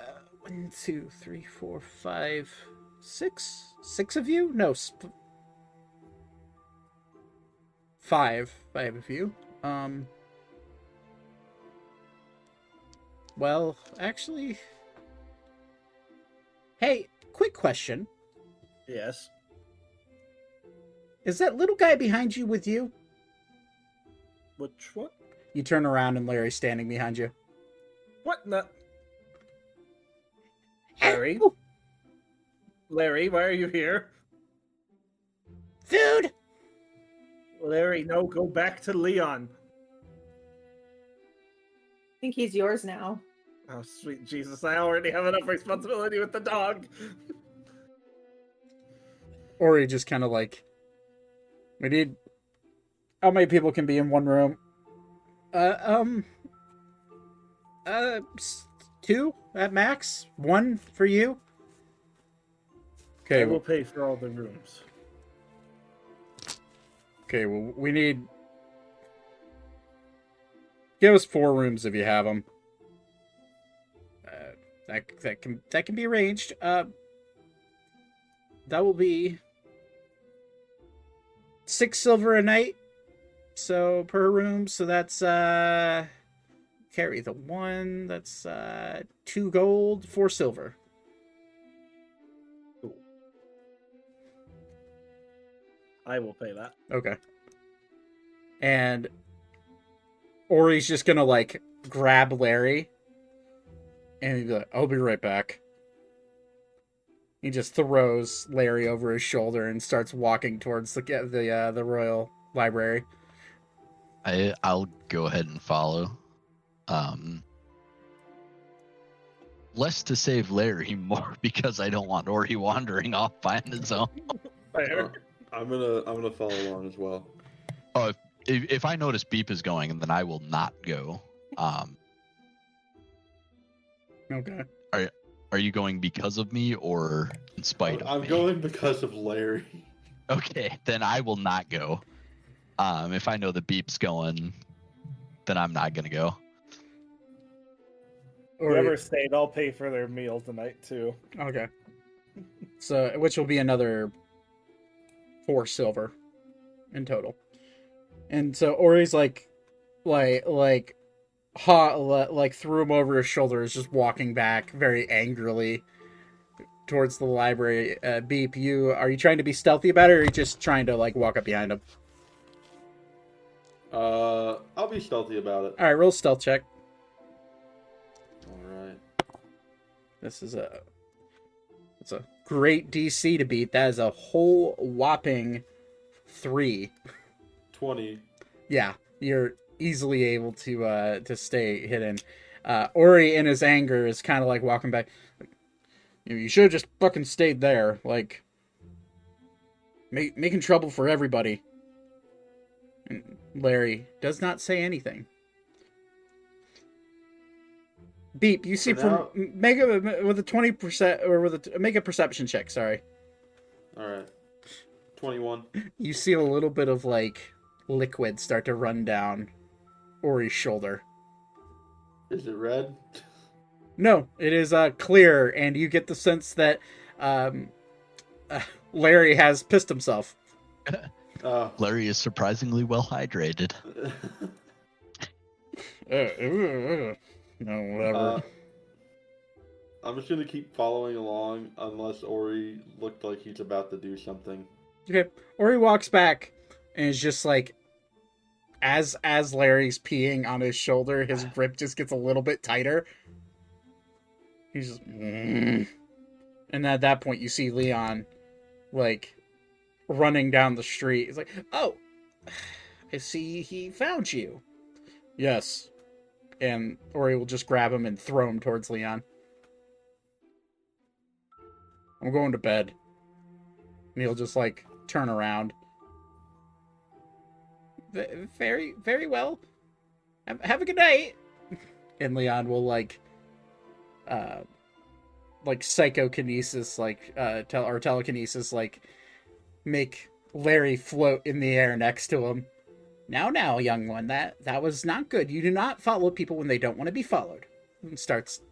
2, 3, 4, 5, 6 of you? No, 5 of you. Well, actually, hey, quick question. Yes. Is that little guy behind you with you? Which one? You turn around and Larry's standing behind you. What? No. Larry? Oh, Larry, why are you here? food! Larry, no, go back to Leon. I think he's yours now. Oh, sweet Jesus, I already have enough responsibility with the dog. Ori just kind of like, we need, how many people can be in one room? 2 at max. 1 for you. Okay. I will pay for all the rooms. Okay. Well, we need. Give us 4 rooms if you have them. That can be arranged. That will be 6 silver a night. So per room. So that's carry the 1. That's 2 gold, 4 silver. Cool. I will pay that. Okay. And Ori's just gonna like grab Larry, and he'd be like, "I'll be right back." He just throws Larry over his shoulder and starts walking towards the Royal Library. I'll go ahead and follow. Less to save Larry, more because I don't want Ori wandering off by his own. Fair. I'm gonna follow along as well. Oh, if I notice Beep is going, then I will not go. Okay. Are you going because of me or in spite of me? I'm going because of Larry. Okay, then I will not go. If I know the Beep's going, then I'm not gonna go. Whoever stayed, I'll pay for their meal tonight too. Okay. So, which will be another 4 silver in total. And so Ori's like threw him over his shoulder, is just walking back very angrily towards the library. Beep, are you trying to be stealthy about it, or are you just trying to like walk up behind him? I'll be stealthy about it. All right, roll a stealth check. All right. It's a great DC to beat. That is a whole whopping 3. 20. Yeah, you're easily able to stay hidden. Ori, in his anger, is kind of like walking back. You should have just fucking stayed there, like making trouble for everybody. And Larry does not say anything. Beep, you see from now- make a with a 20% or make a perception check. Sorry, All right. 21. you see a little bit of like liquid start to run down Ori's shoulder. Is it red? No, it is clear, and you get the sense that Larry has pissed himself. Oh. Larry is surprisingly well hydrated. No, whatever. I'm just gonna keep following along unless Ori looked like he's about to do something. Okay, Ori walks back and is just like, as Larry's peeing on his shoulder, his grip just gets a little bit tighter. He's just, and at that point, you see Leon, like, running down the street. He's like, "Oh, I see he found you." Yes, and Ori will just grab him and throw him towards Leon. I'm going to bed. And he'll just like turn around. Very, very well. Have a good night. And Leon will like psychokinesis, telekinesis, like make Larry float in the air next to him. Now, young one, that was not good. You do not follow people when they don't want to be followed. And starts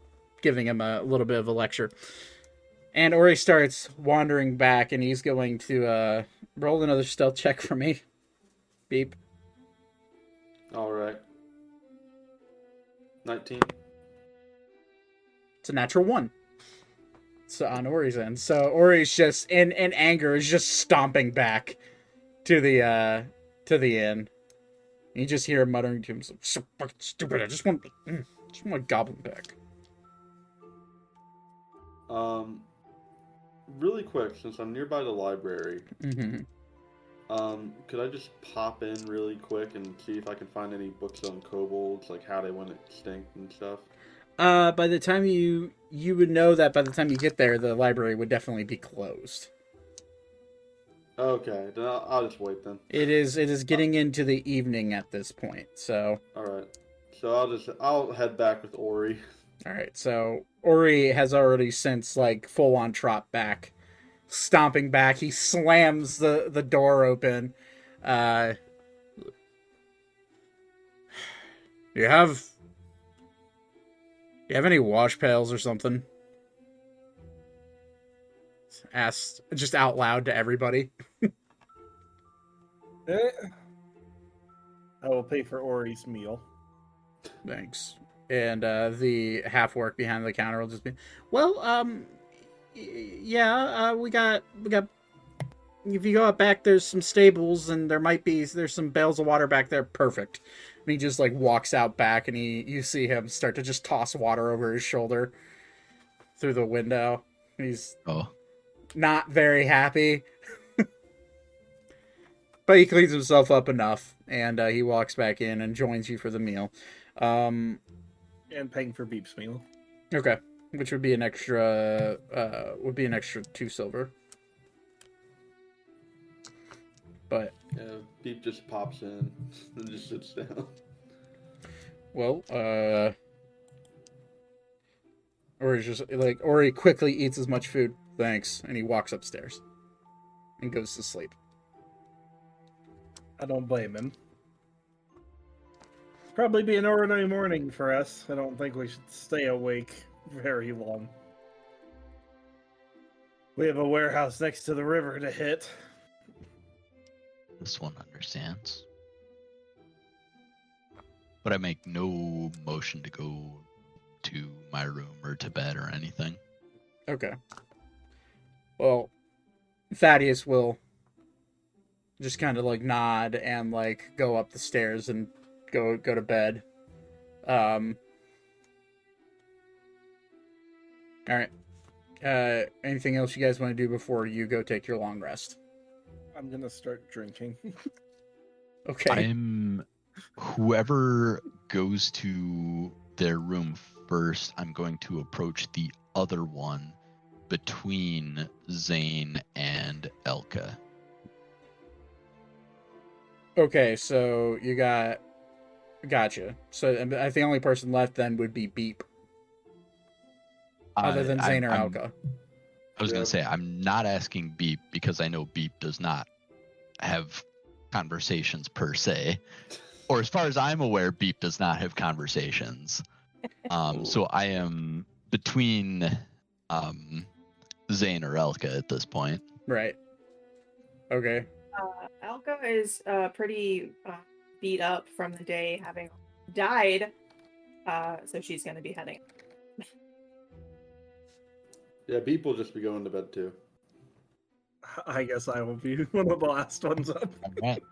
giving him a little bit of a lecture. And Ori starts wandering back, and he's going to roll another stealth check for me. Beep. All right. 19. It's a natural 1. So on Ori's end. So Ori's just in anger is just stomping back to the inn. And you just hear him muttering to himself, "So fucking stupid, I just want my goblin back." Really quick, since I'm nearby the library, Mm-hmm. could I just pop in really quick and see if I can find any books on kobolds, like how they went extinct and stuff? By the time you would know that by the time you get there, the library would definitely be closed. Okay, then I'll just wait then. It is getting into the evening at this point, so. All right, so I'll head back with Ori. All right, so Ori has already since like full on trot back, stomping back. He slams the door open. Do you have any wash pails or something? Asked just out loud to everybody. I will pay for Ori's meal. Thanks. And the half orc behind the counter will just be, well, we got. If you go out back, there's some stables, and there's some bales of water back there. Perfect. And he just like walks out back, and you see him start to just toss water over his shoulder through the window. He's not very happy, but he cleans himself up enough, and he walks back in and joins you for the meal. And paying for Beep's meal. Okay, which would be an extra 2 silver. But Yeah, Beep just pops in and just sits down. well, Ori quickly eats as much food. Thanks, and he walks upstairs and goes to sleep. I don't blame him. Probably be an ordinary morning for us. I don't think we should stay awake very long. We have a warehouse next to the river to hit. This one understands. But I make no motion to go to my room or to bed or anything. Okay. Well, Thaddeus will just kind of like nod and like go up the stairs and go to bed. All right. Anything else you guys want to do before you go take your long rest? I'm gonna start drinking. Okay. Whoever goes to their room first, I'm going to approach the other one between Zane and Elka. Okay, so you gotcha. So I think the only person left then would be Beep, other than Zane or Alka. I was going Yep. to say, I'm not asking Beep because I know Beep does not have conversations per se. Or as far as I'm aware, Beep does not have conversations. So I am between Zane or Elka at this point. Right. Okay. Alka is pretty beat up from the day having died, so she's going to be heading. Yeah, Beep will just be going to bed too. I guess I will be one of the last ones up. All right.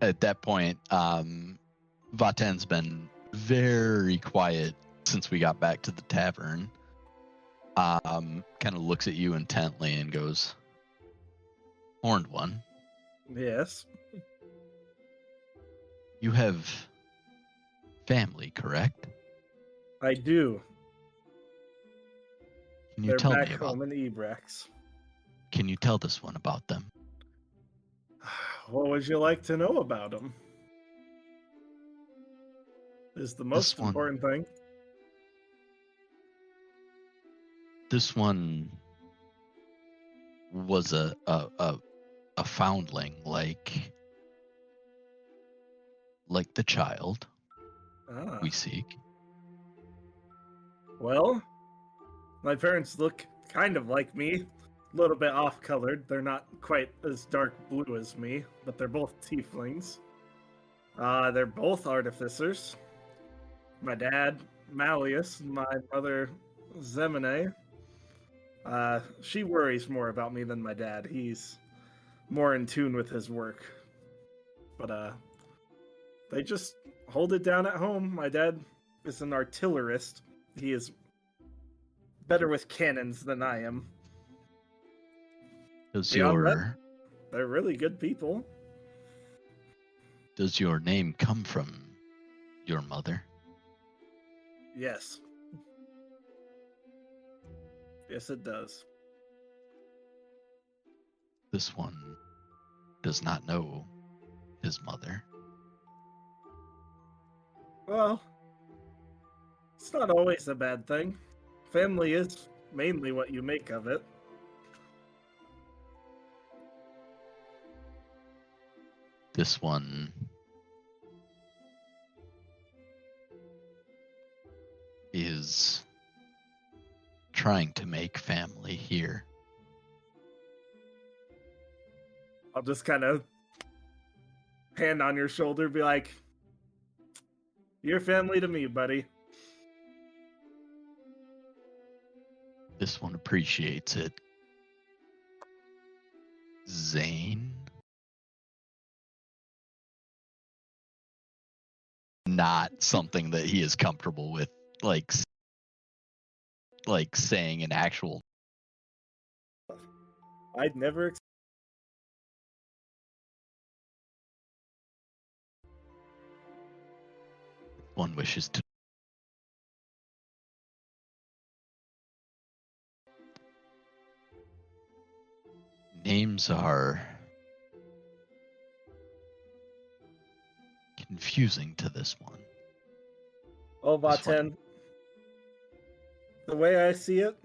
At that point, Vaten's been very quiet since we got back to the tavern. Kind of looks at you intently and goes, "Horned one, Yes. you have family, correct? I do. Can you They're tell back me about? home in Ebrex. Can you tell this one about them? What would you like to know about them? Is the most one. important thing. This one was a foundling, like the child Ah. we seek. Well, my parents look kind of like me, a little bit off-colored. They're not quite as dark blue as me, but they're both tieflings. They're both artificers. My dad, Malleus, and my mother, Zemine. She worries more about me than my dad. He's more in tune with his work. But they just hold it down at home. My dad is an artillerist. He is better with cannons than I am. Does Beyond that, your they're really good people. does your name come from your mother? Yes. Yes, it does. This one does not know his mother. Well, it's not always a bad thing. Family is mainly what you make of it. This one is trying to make family here. I'll just kind of hand on your shoulder, be like, "You're family to me, buddy." This one appreciates it. Zane? Not something that he is comfortable with, like saying an actual. I'd never. One wishes to. Names are confusing to this one. Oh, This one- Vaten. The way I see it,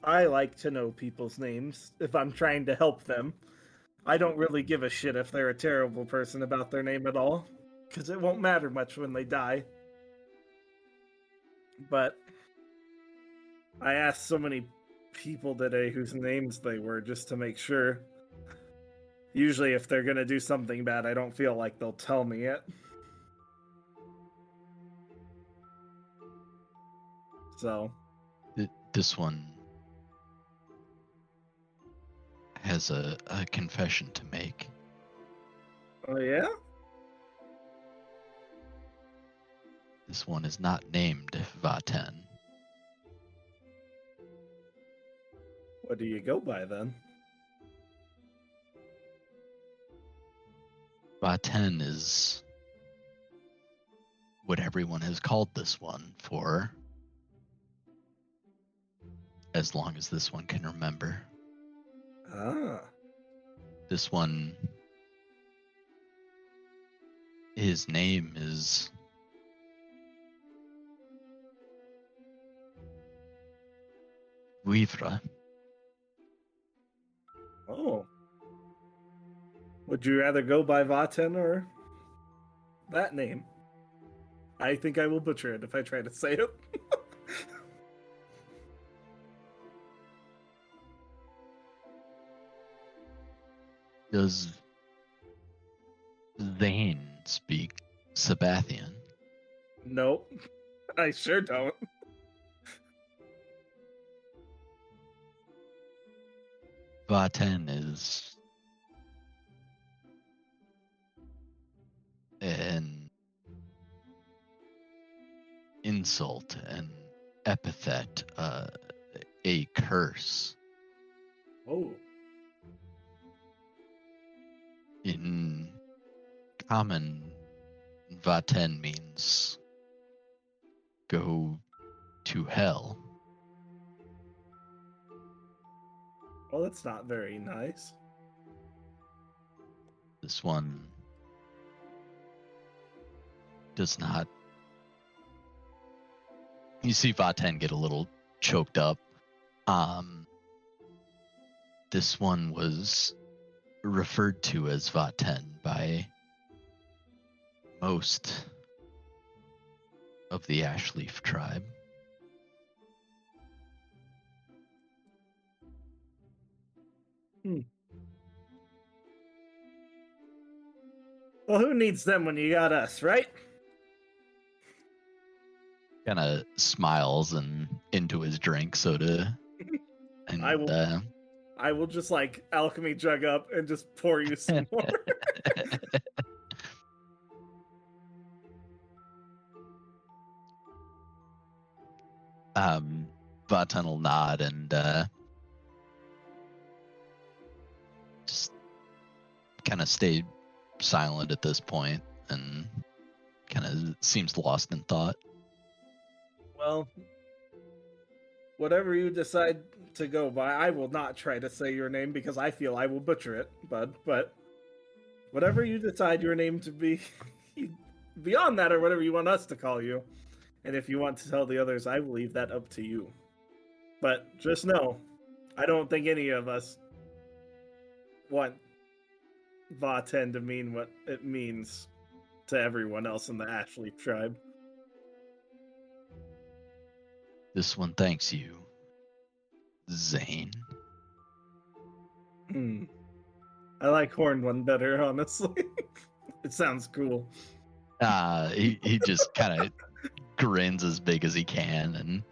I like to know people's names if I'm trying to help them. I don't really give a shit if they're a terrible person about their name at all, because it won't matter much when they die. But I asked so many people today whose names they were just to make sure. Usually, if they're gonna do something bad, I don't feel like they'll tell me it. So, This one has a confession to make. oh yeah? This one is not named Vaten. What do you go by then? Vaten is what everyone has called this one for as long as this one can remember. Ah. This one, his name is Vivre. Oh. Would you rather go by Vaten or that name? I think I will butcher it if I try to say it. Does Zane speak Sabathian? Nope. I sure don't. Vaten is an insult, an epithet, a curse. Oh. In common, Vaten means go to hell. Well, that's not very nice. This one does not. You see Vaten get a little choked up. This one was referred to as Vaten by most of the Ashleaf tribe. Well, who needs them when you got us, right? Kind of smiles and into his drink soda. And I will just like alchemy jug up and just pour you some more. Vaten will nod and just kind of stay silent at this point and kind of seems lost in thought. Well, whatever you decide to go by, I will not try to say your name because I feel I will butcher it, bud. But whatever you decide your name to be, beyond that, or whatever you want us to call you, and if you want to tell the others, I will leave that up to you. But just know, I don't think any of us want Vaten to mean what it means to everyone else in the Ashleaf tribe. This one thanks you, Zane. I like Horned One better, honestly. It sounds cool. He just kind of grins as big as he can and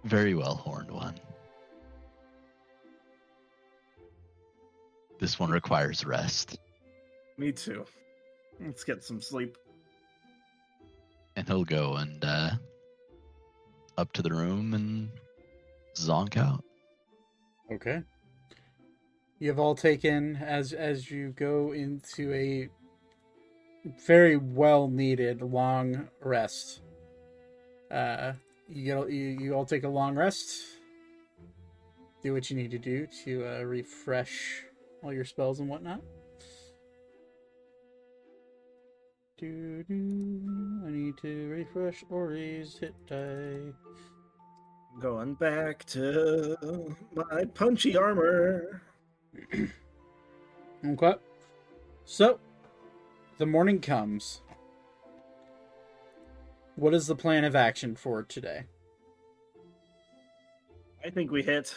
very well, Horned One. This one requires rest. Me too. Let's get some sleep. And he'll go and up to the room and zonk out. Okay. You've all taken as you go into a very well needed long rest. You all take a long rest. Do what you need to do to refresh all your spells and whatnot. I need to refresh Ori's hit die. Going back to my punchy armor. Okay. So, the morning comes. What is the plan of action for today? I think we hit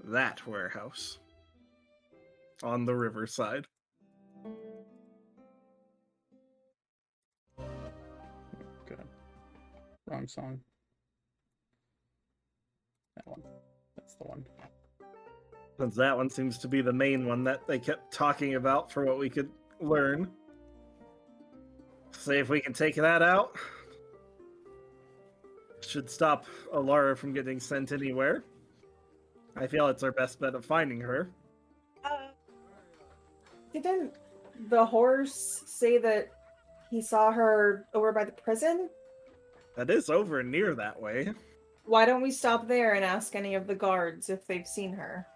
that warehouse on the riverside. Okay. Wrong song. That one. That's the one. Since that one seems to be the main one that they kept talking about for what we could learn. See if we can take that out. Should stop Alara from getting sent anywhere. I feel it's our best bet of finding her. Didn't the horse say that he saw her over by the prison? That is over near that way. Why don't we stop there and ask any of the guards if they've seen her?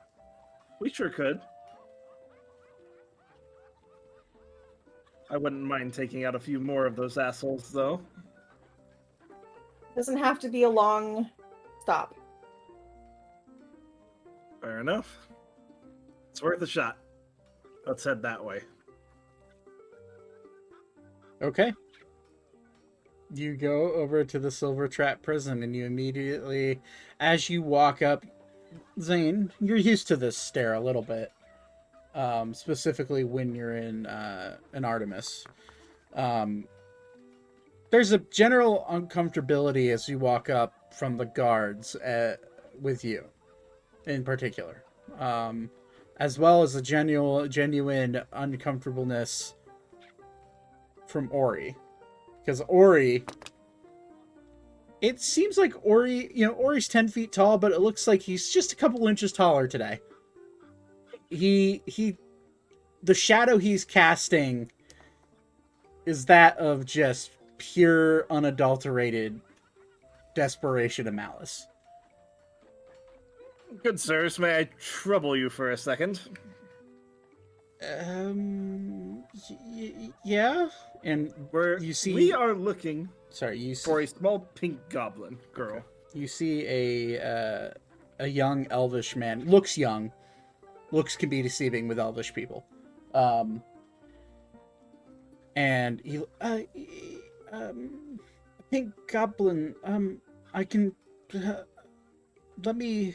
We sure could. I wouldn't mind taking out a few more of those assholes, though. Doesn't have to be a long stop. Fair enough. It's worth a shot. Let's head that way. Okay. You go over to the Silver Trap prison, and you immediately, as you walk up, Zane, you're used to this stare a little bit, specifically when you're in Artemis. There's a general uncomfortability as you walk up from the guards with you, in particular, as well as a genuine uncomfortableness from Ori. Because Ori, it seems like Ori's 10 feet tall, but it looks like he's just a couple inches taller today. The shadow he's casting is that of just pure, unadulterated desperation and malice. Good sirs, may I trouble you for a second? Yeah, and We are looking for a small pink goblin girl. You see a young elvish man. Looks young. Looks can be deceiving with elvish people. And he pink goblin. I can let me.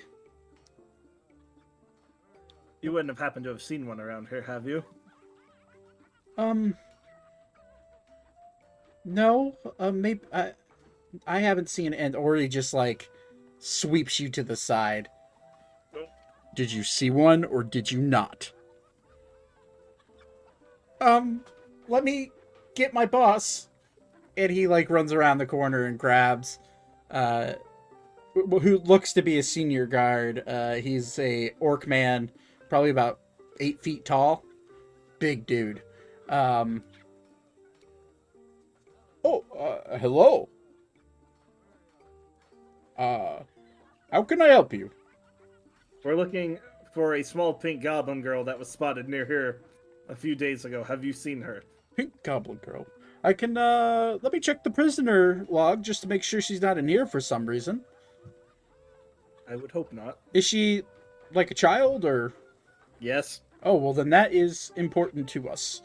You wouldn't have happened to have seen one around here, have you? No. Maybe I haven't seen it, and Ori just like sweeps you to the side. Did you see one or did you not? Let me get my boss. And he like runs around the corner and grabs who looks to be a senior guard. He's a orc man, probably about 8 feet tall. Big dude. Hello. How can I help you? We're looking for a small pink goblin girl that was spotted near here a few days ago. Have you seen her? Pink goblin girl. I can, let me check the prisoner log just to make sure she's not in here for some reason. I would hope not. Is she like a child or? Yes. Oh, well then that is important to us.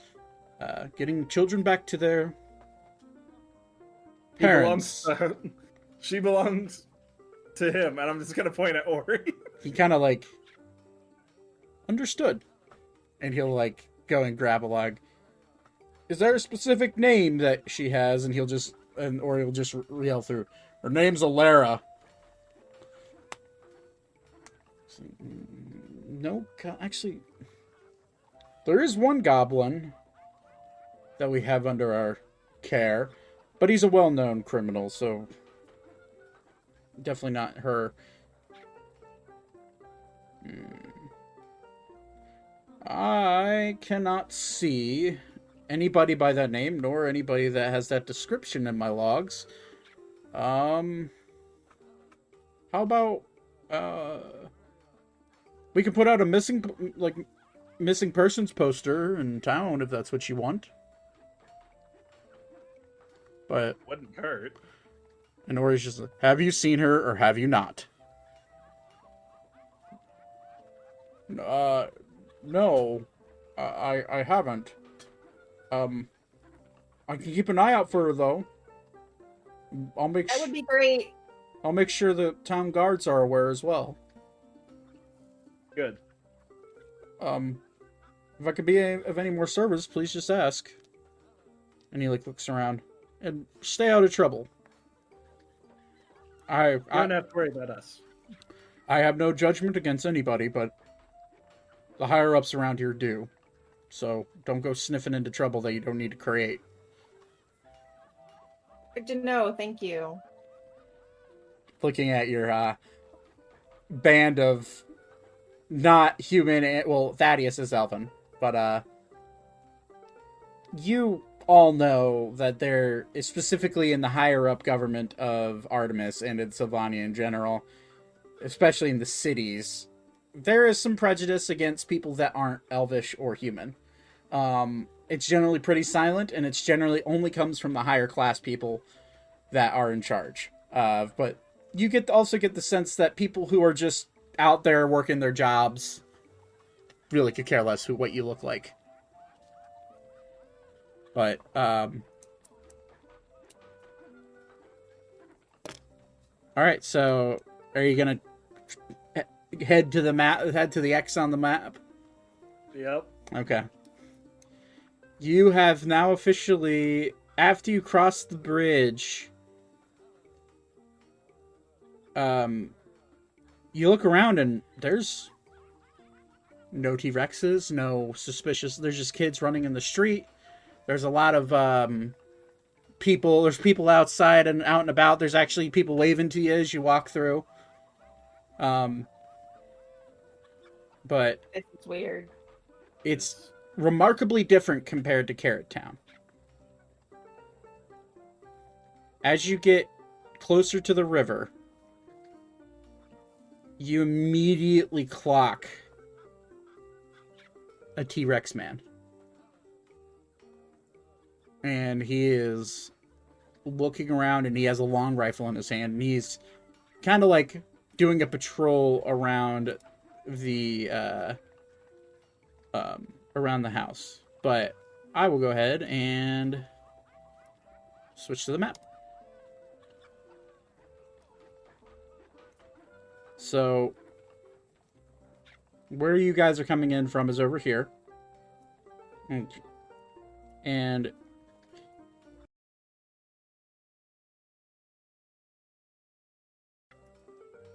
Getting children back to their parents. She belongs to him, and I'm just gonna point at Ori. He kind of like understood, and he'll like go and grab a log. Is there a specific name that she has? And Ori will just yell through. Her name's Alara. No, actually, there is one goblin that we have under our care, but he's a well-known criminal, so definitely not her. I cannot see anybody by that name, nor anybody that has that description in my logs. How about, we can put out a missing persons poster in town if that's what you want. But Wouldn't hurt. and Ori's just like, have you seen her or have you not? No. I haven't. I can keep an eye out for her though. That would be great. I'll make sure the town guards are aware as well. Good. If I could be of any more service, please just ask. And he like looks around and stay out of trouble. You don't have to worry about us. I have no judgment against anybody, but the higher ups around here do. So don't go sniffing into trouble that you don't need to create. Good to know. Thank you. Looking at your band of not human, well, Thaddeus is elven, but you all know that there is, specifically in the higher up government of Artemis and in Sylvania in general, especially in the cities, there is some prejudice against people that aren't elvish or human. It's generally pretty silent, and it's generally only comes from the higher class people that are in charge. But you also get the sense that people who are just out there working their jobs really could care less what you look like. But all right, so are you gonna head to the map? Head to the X on the map. Yep. Okay. You have now officially, after you cross the bridge, you look around and there's no T-Rexes, no suspicious. There's just kids running in the street. There's a lot of people. There's people outside and out and about. There's actually people waving to you as you walk through. But It's weird. it's remarkably different compared to Carrot Town. As you get closer to the river, you immediately clock a T-Rex man. And he is looking around, and he has a long rifle in his hand, and he's kind of like doing a patrol around the around the house. But I will go ahead and switch to the map. So where you guys are coming in from is over here. And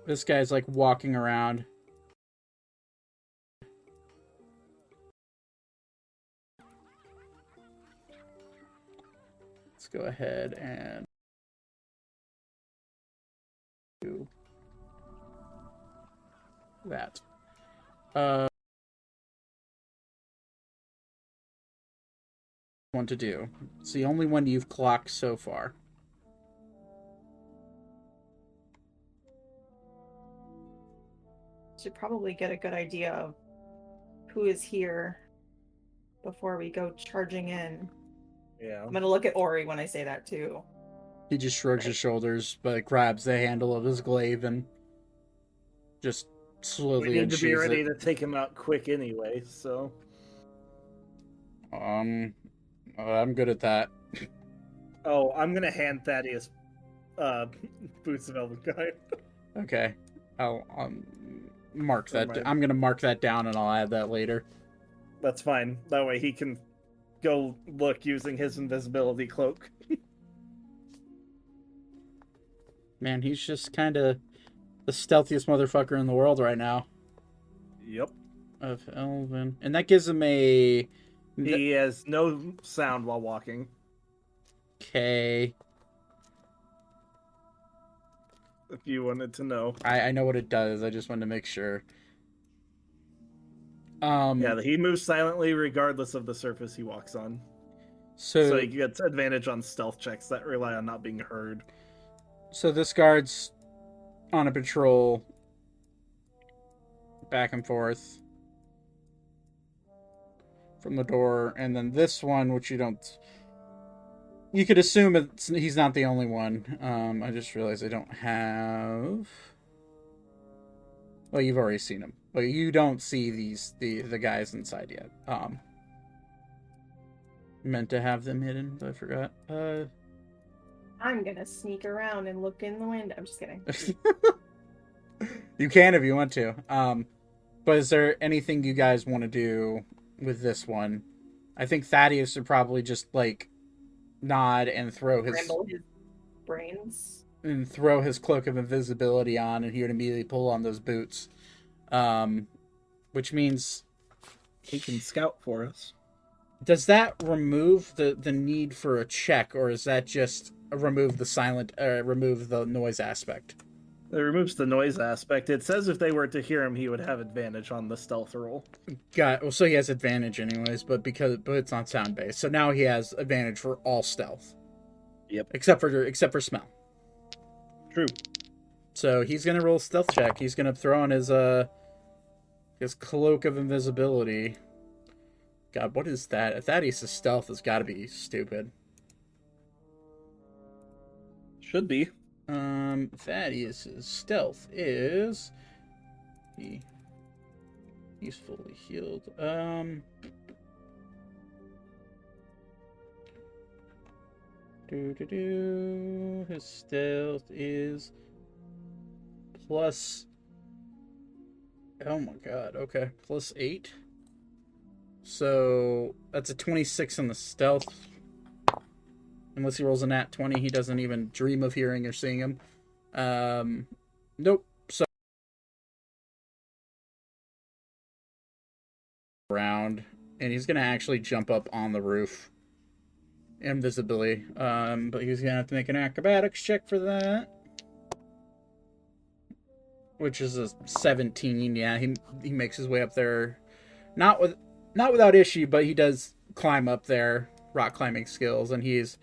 this guy's like walking around. Let's go ahead and do that. One to do. It's the only one you've clocked so far. Should probably get a good idea of who is here before we go charging in. Yeah. I'm gonna look at Ori when I say that too. He just shrugs his shoulders, but grabs the handle of his glaive and just slowly We need to be unsheathes ready it. to take him out quick anyway, so. I'm good at that. Oh, I'm gonna hand Thaddeus Boots of Elvenkind. Okay, I'll mark that. Never mind. I'm gonna mark that down, and I'll add that later. That's fine. That way he can go look using his invisibility cloak. Man, he's just kind of the stealthiest motherfucker in the world right now. Yep. Of Elven, and that gives him a He has no sound while walking. K. If you wanted to know. I know what it does. I just wanted to make sure. Yeah, he moves silently regardless of the surface he walks on. So So he gets advantage on stealth checks that rely on not being heard. So this guard's on a patrol back and forth from the door, and then this one, which you could assume he's not the only one. I just realized I don't have. Well, you've already seen him, but you don't see the guys inside yet. Meant to have them hidden, but I forgot. I'm gonna sneak around and look in the window. I'm just kidding. You can if you want to. But is there anything you guys want to do with this one? I think Thaddeus would probably just like nod and throw his brains. And throw his cloak of invisibility on, and he would immediately pull on those boots. Which means He can scout for us. does that remove the need for a check, or is that just remove the noise aspect? It removes the noise aspect. It says if they were to hear him, he would have advantage on the stealth roll. Well, so he has advantage anyways, but it's not sound based. So now he has advantage for all stealth. Yep. Except for smell. True. So he's gonna roll a stealth check. He's gonna throw on his cloak of invisibility. God, what is that? Thaddeus' stealth has got to be stupid. Should be. Thaddeus' stealth is he's fully healed. His stealth is plus. Oh my god. Okay, plus 8. So that's a 26 on the stealth. Unless he rolls a nat 20, he doesn't even dream of hearing or seeing him. Nope. So around, and he's gonna actually jump up on the roof. Invisibility. But he's gonna have to make an acrobatics check for that. Which is a 17. Yeah, he makes his way up there. Not without issue, but he does climb up there. Rock climbing skills, and he's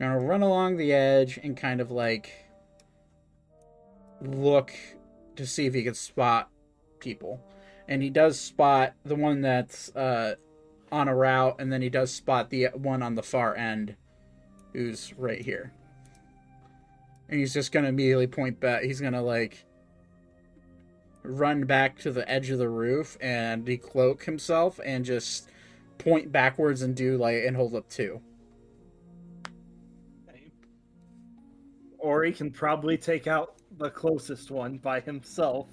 gonna run along the edge and kind of like look to see if he can spot people. And he does spot the one that's on a route, and then he does spot the one on the far end who's right here. And he's just gonna immediately point back. He's gonna like run back to the edge of the roof and decloak himself and just point backwards and hold up 2. Or he can probably take out the closest one by himself,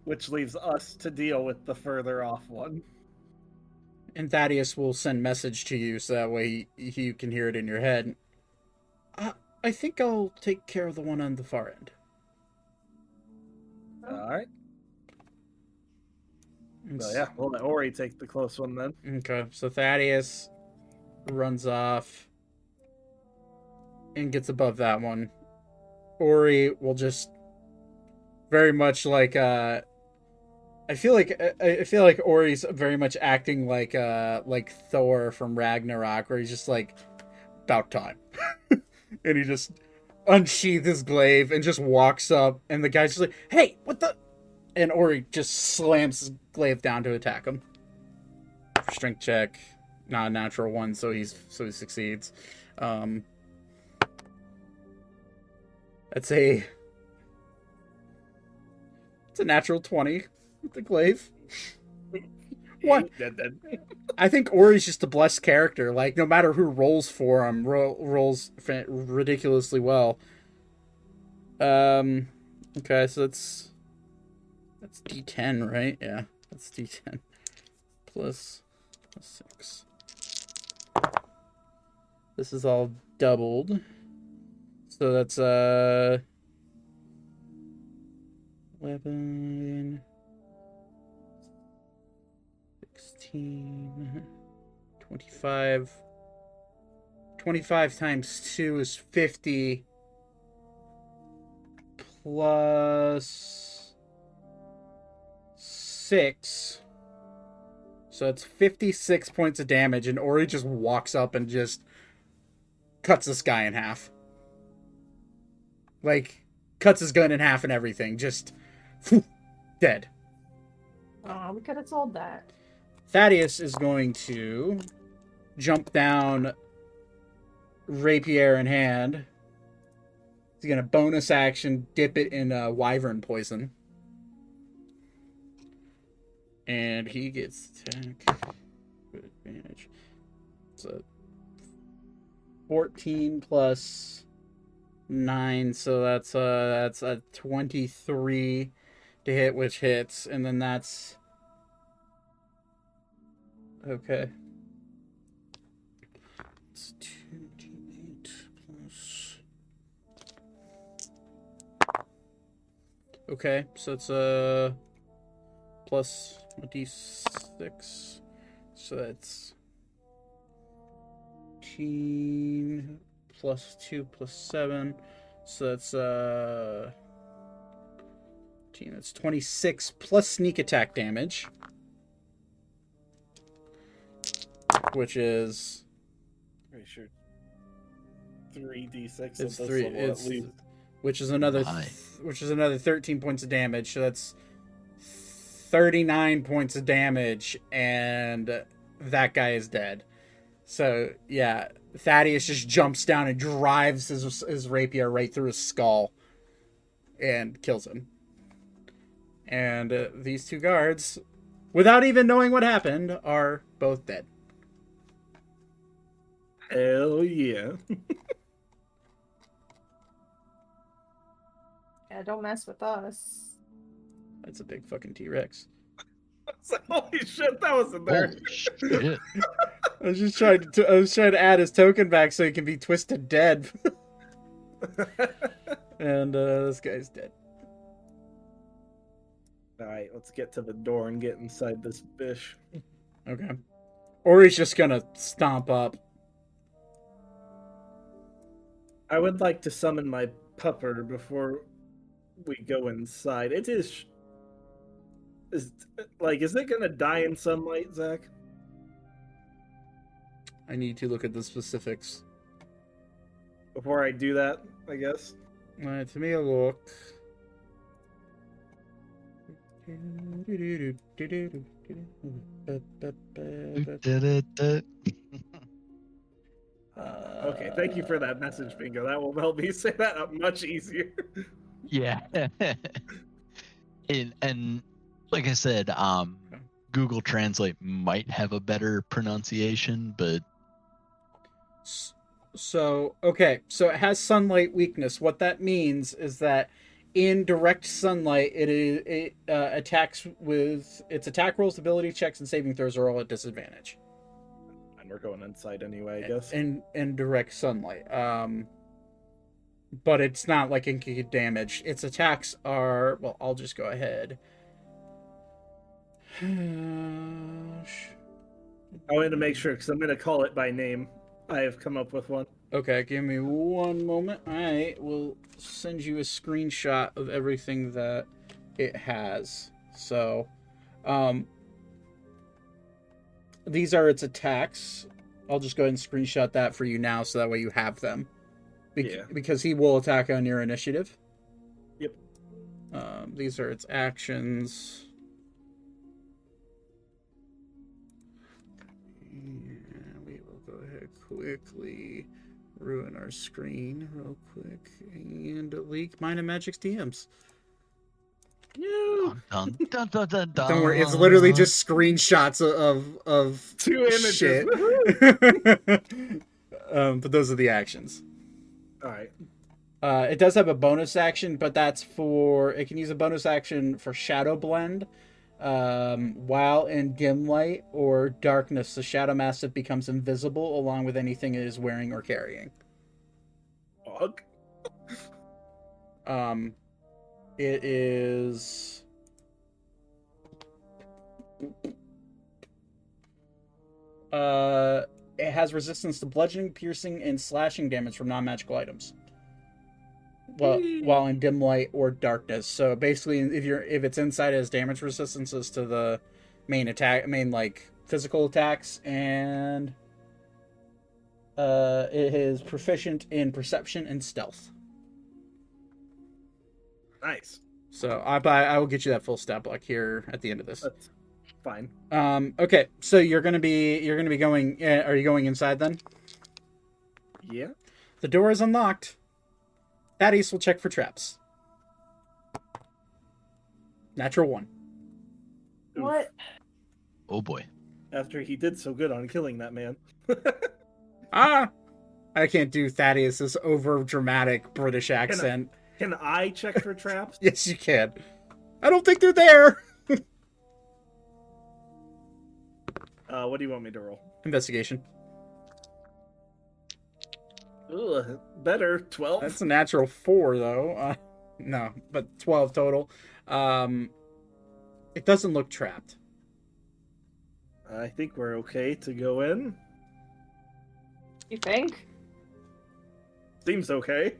which leaves us to deal with the further off one. And Thaddeus will send message to you so that way you can hear it in your head. I think I'll take care of the one on the far end. Alright. So yeah, we'll let Ori take the close one then. Okay, so Thaddeus runs off and gets above that one. Ori will just very much like I feel like Ori's very much acting like Thor from Ragnarok, where he's just like, about time. And he just unsheathes his glaive and just walks up, and the guy's just like, hey, what the? And Ori just slams his glaive down to attack him. Strength check, not a natural 1, so he succeeds. It's a natural 20 with the glaive. What? I think Ori's just a blessed character. Like, no matter who rolls for him, rolls ridiculously well. Okay, so that's D10, right? Yeah, that's D10 plus 6. This is all doubled, so that's 11, 16, 25. 25 times 2 is 50 plus 6. So it's 56 points of damage, and Ori just walks up and just cuts this guy in half. Like, cuts his gun in half and everything. Just dead. Oh, we could have told that. Thaddeus is going to jump down, rapier in hand. He's going to bonus action dip it in wyvern poison. And he gets attack with advantage. So 14 plus 9, so that's a 23 to hit, which hits, and then that's okay. It's 2d8 plus. Okay, so it's a plus a d6, so that's 18 plus 2 plus 7, So that's 26 plus sneak attack damage, which is Pretty sure 3d6 at it's this three. level It's at least. which is another My. which is another 13 points of damage. So that's 39 points of damage, and that guy is dead. So yeah, Thaddeus just jumps down and drives his rapier right through his skull and kills him. And these two guards, without even knowing what happened, are both dead. Hell yeah. Yeah, don't mess with us. That's a big fucking T-Rex. Holy shit, that wasn't there. Holy shit. I was just trying to add his token back so he can be twisted dead. And this guy's dead. Alright, let's get to the door and get inside this bish. Okay. Or he's just gonna stomp up. I would like to summon my pupper before we go inside. It is it gonna die in sunlight, Zach? I need to look at the specifics. Before I do that, I guess. To me, a look. Okay, thank you for that message, Bingo. That will help me say that up much easier. Yeah. and like I said, Google Translate might have a better pronunciation, but So it has sunlight weakness. What that means is that in direct sunlight, it attacks with its attack rolls, ability checks, and saving throws are all at disadvantage. And we're going inside anyway, I guess. In direct sunlight. But it's not like it can get damaged. Its attacks are, well, I'll just go ahead. I wanted to make sure because I'm going to call it by name. I have come up with one. Okay, give me one moment. I will send you a screenshot of everything that it has. So, these are its attacks. I'll just go ahead and screenshot that for you now so that way you have them. Yeah. Because he will attack on your initiative. Yep. These are its actions. And we will go ahead quickly ruin our screen real quick and leak mine and Magic's DMs. dun, dun, dun, dun, dun. Don't worry, it's literally just screenshots of 2 images. shit. But those are the actions. All right. It does have a bonus action, but that's for it can use a bonus action for Shadow Blend. While in dim light or darkness, the Shadow Mastiff becomes invisible along with anything it is wearing or carrying. Fuck. It is. It has resistance to bludgeoning, piercing, and slashing damage from non-magical items. While in dim light or darkness. So basically, if it's inside, it has damage resistances to the main physical attacks, and it is proficient in perception and stealth. Nice. So I will get you that full stat block here at the end of this. That's fine. Okay, so you're gonna be going. Are you going inside then? Yeah. The door is unlocked. Thaddeus will check for traps. Natural 1. What? Oh boy. After he did so good on killing that man. I can't do Thaddeus's over dramatic British accent. Can I check for traps? Yes, you can. I don't think they're there. What do you want me to roll? Investigation. Ugh, better. 12. That's a natural 4, though. No, but 12 total. It doesn't look trapped. I think we're okay to go in. You think? Seems okay.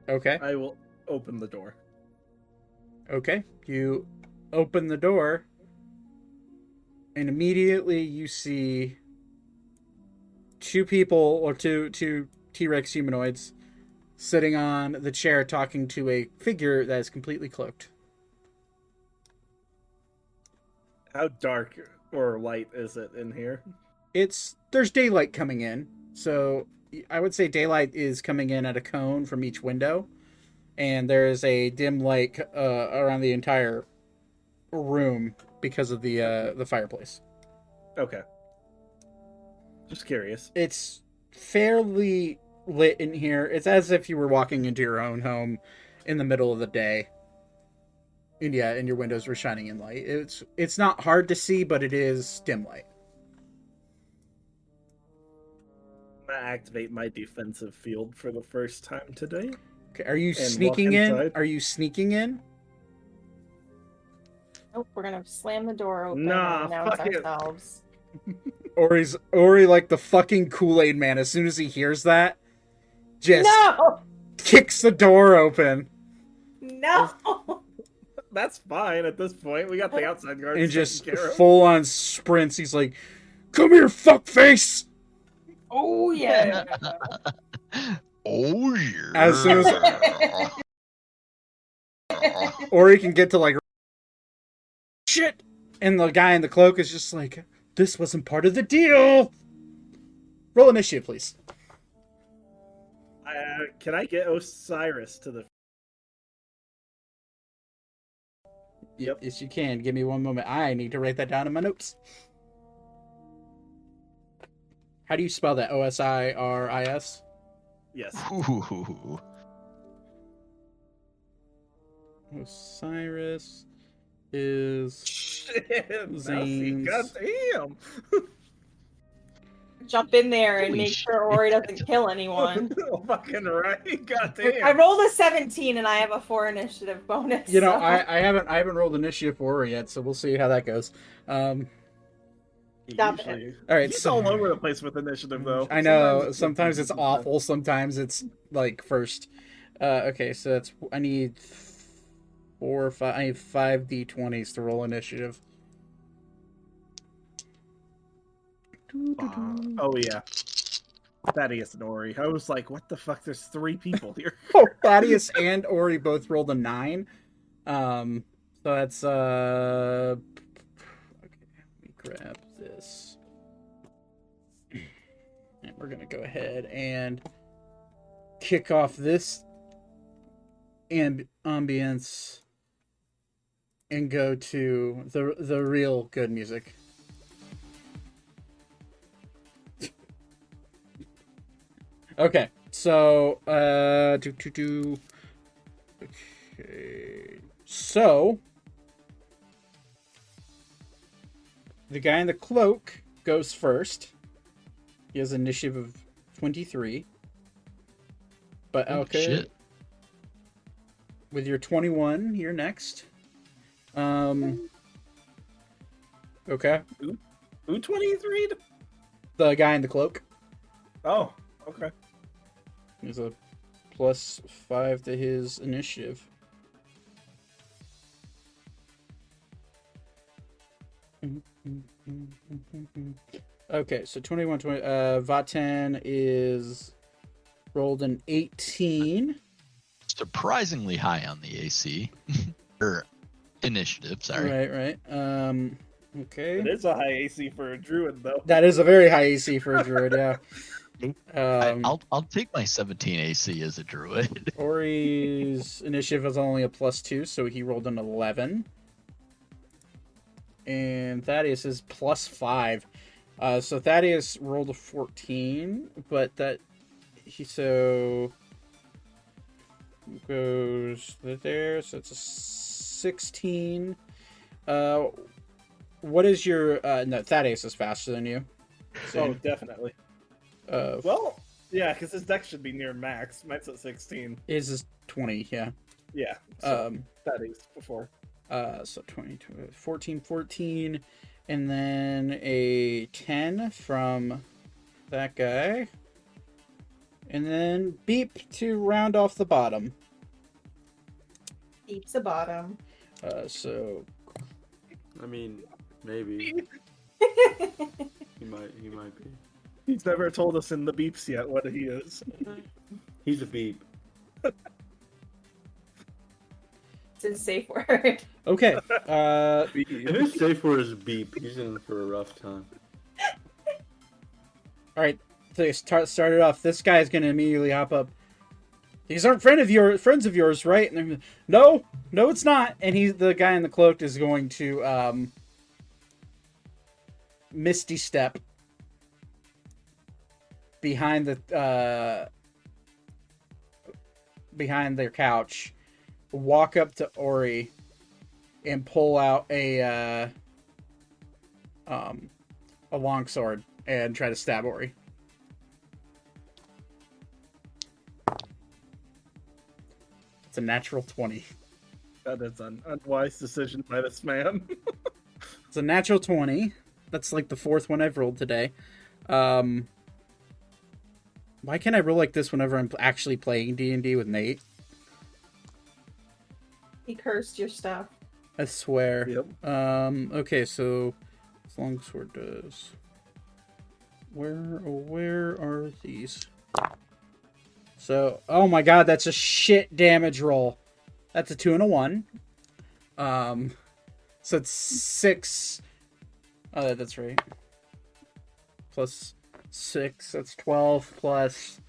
Okay. I will open the door. Okay. You open the door, and immediately you see two people, or two T-Rex humanoids, sitting on the chair talking to a figure that is completely cloaked. How dark or light is it in here? There's daylight coming in, so I would say daylight is coming in at a cone from each window, and there is a dim light around the entire room because of the fireplace. Okay. Just curious. It's fairly lit in here. It's as if you were walking into your own home in the middle of the day. And yeah, and your windows were shining in light. It's not hard to see, but it is dim light. I'm gonna activate my defensive field for the first time today. Okay, are you And sneaking walk in? inside. Are you sneaking in? Nope, we're gonna slam the door open Nah, and announce fuck it. ourselves. Ori like the fucking Kool-Aid man, as soon as he hears that, just No! kicks the door open No! That's fine at this point. We got the outside guards and taken just care of. full on sprints. He's like, "Come here, fuckface!" Oh yeah! Oh yeah. As soon Ori can get to like shit, and the guy in the cloak is just like, "This wasn't part of the deal." Roll initiative, please. Can I get Osiris to the... Yep. Yes, you can. Give me one moment. I need to write that down in my notes. How do you spell that? Osiris? Yes. Ooh. Osiris is Shit, Zane's- goddamn. Jump in there and Holy make sure Ori doesn't kill anyone. Fucking right, I goddamn. rolled a 17 and I have a 4 initiative bonus. You know, so- I haven't rolled initiative for Ori yet, so we'll see how that goes. Stop it. Usually- All right, He's so all over the place with initiative, though. I know sometimes it's awful, sometimes it's like first. Okay, so that's I need 4 or 5. I need 5 d20s to roll initiative. Oh yeah, Thaddeus and Ori. I was like, what the fuck? There's 3 people here. Oh, Thaddeus and Ori both rolled a 9. So that's okay, let me grab this. And we're gonna go ahead and kick off this ambience and go to the real good music. Okay, so okay, so the guy in the cloak goes first. He has an initiative of 23. But Holy okay, shit. with your 21, you're next. Okay, Who 23? the guy in the cloak Oh, okay. is a +5 to his initiative. Okay, so 21, Vaten is rolled an 18. Surprisingly high on the AC. or initiative, sorry. Right. Okay. It is a high AC for a druid, though. That is a very high AC for a druid, yeah. I'll take my 17 AC as a druid. Ori's initiative is only a +2, so he rolled an 11. And Thaddeus is +5. So Thaddeus rolled a 14, but that he goes there, so it's a 16. What is your no, Thaddeus is faster than you. Oh, definitely. Uh, Well, yeah, because his dex should be near max. Mine's at 16. his is 20, yeah. Yeah, so Um, that is before. so 20, 14, and then a 10 from that guy. And then beep to round off the bottom. Beeps the bottom. So I mean, maybe he might be. He's never told us in the beeps yet what he is. He's a beep. It's his safe word. okay. If his safe word is beep, he's in for a rough time. All right. So you started off. This guy's gonna immediately hop up. These aren't friends of yours, right? And they're, no, it's not. And the guy in the cloak is going to misty step behind their couch, walk up to Ori, and pull out a longsword and try to stab Ori. It's a natural 20. That is an unwise decision by this man. It's a natural 20. That's like the fourth one I've rolled today. Why can't I roll like this whenever I'm actually playing D&D with Nate? He cursed your stuff. I swear. Yep. Okay, so as longsword does. Where are these? So, oh my god, that's a shit damage roll. That's a 2 and a 1. So it's 6. Oh, that's right. Plus 6, that's 12 plus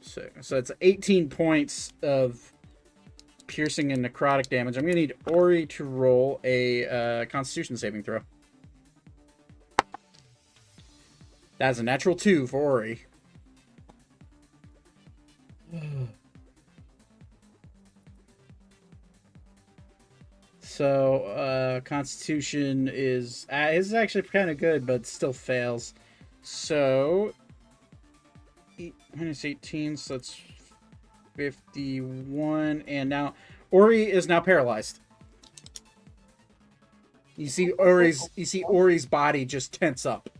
6. So it's 18 points of piercing and necrotic damage. I'm going to need Ori to roll a Constitution saving throw. That's a natural 2 for Ori. So, Constitution is actually kind of good, but still fails. So, minus 18, so that's 51, and now Ori is now paralyzed. You see Ori's body just tense up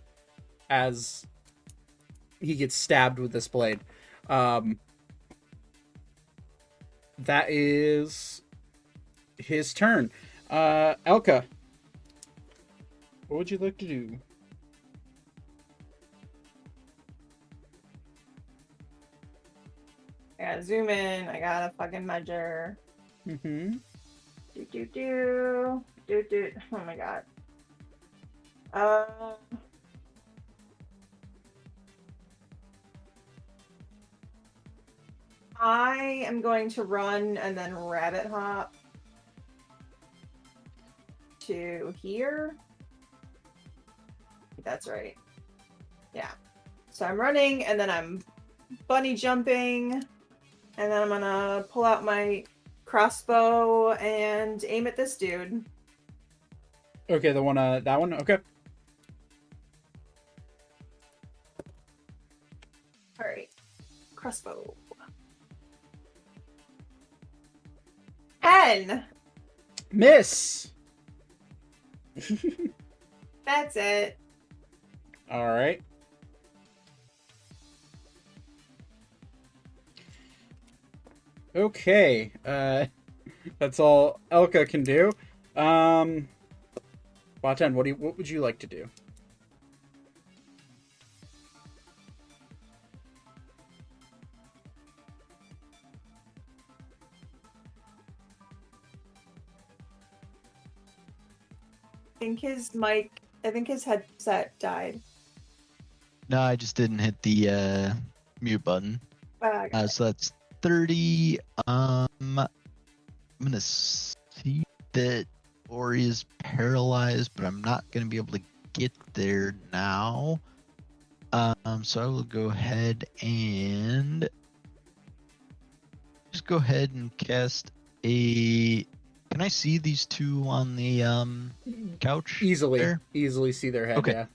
as he gets stabbed with this blade. That is his turn. Elka, what would you like to do? I gotta zoom in. I gotta fucking measure. Mm-hmm. Do. Oh my god. I am going to run and then rabbit hop to here. That's right. Yeah. So I'm running and then I'm bunny jumping and then I'm gonna pull out my crossbow and aim at this dude. Okay, that one. Okay. All right. Crossbow. 10. Miss. That's it. All right. Okay. That's all Elka can do. Batan, what would you like to do? I think his headset died. No, I just didn't hit the mute button. So that's 30. I'm gonna see that Ori is paralyzed, but I'm not gonna be able to get there now. So I will go ahead and just go ahead and cast a. Can I see these two on the couch? Easily see their head. Okay. Yeah.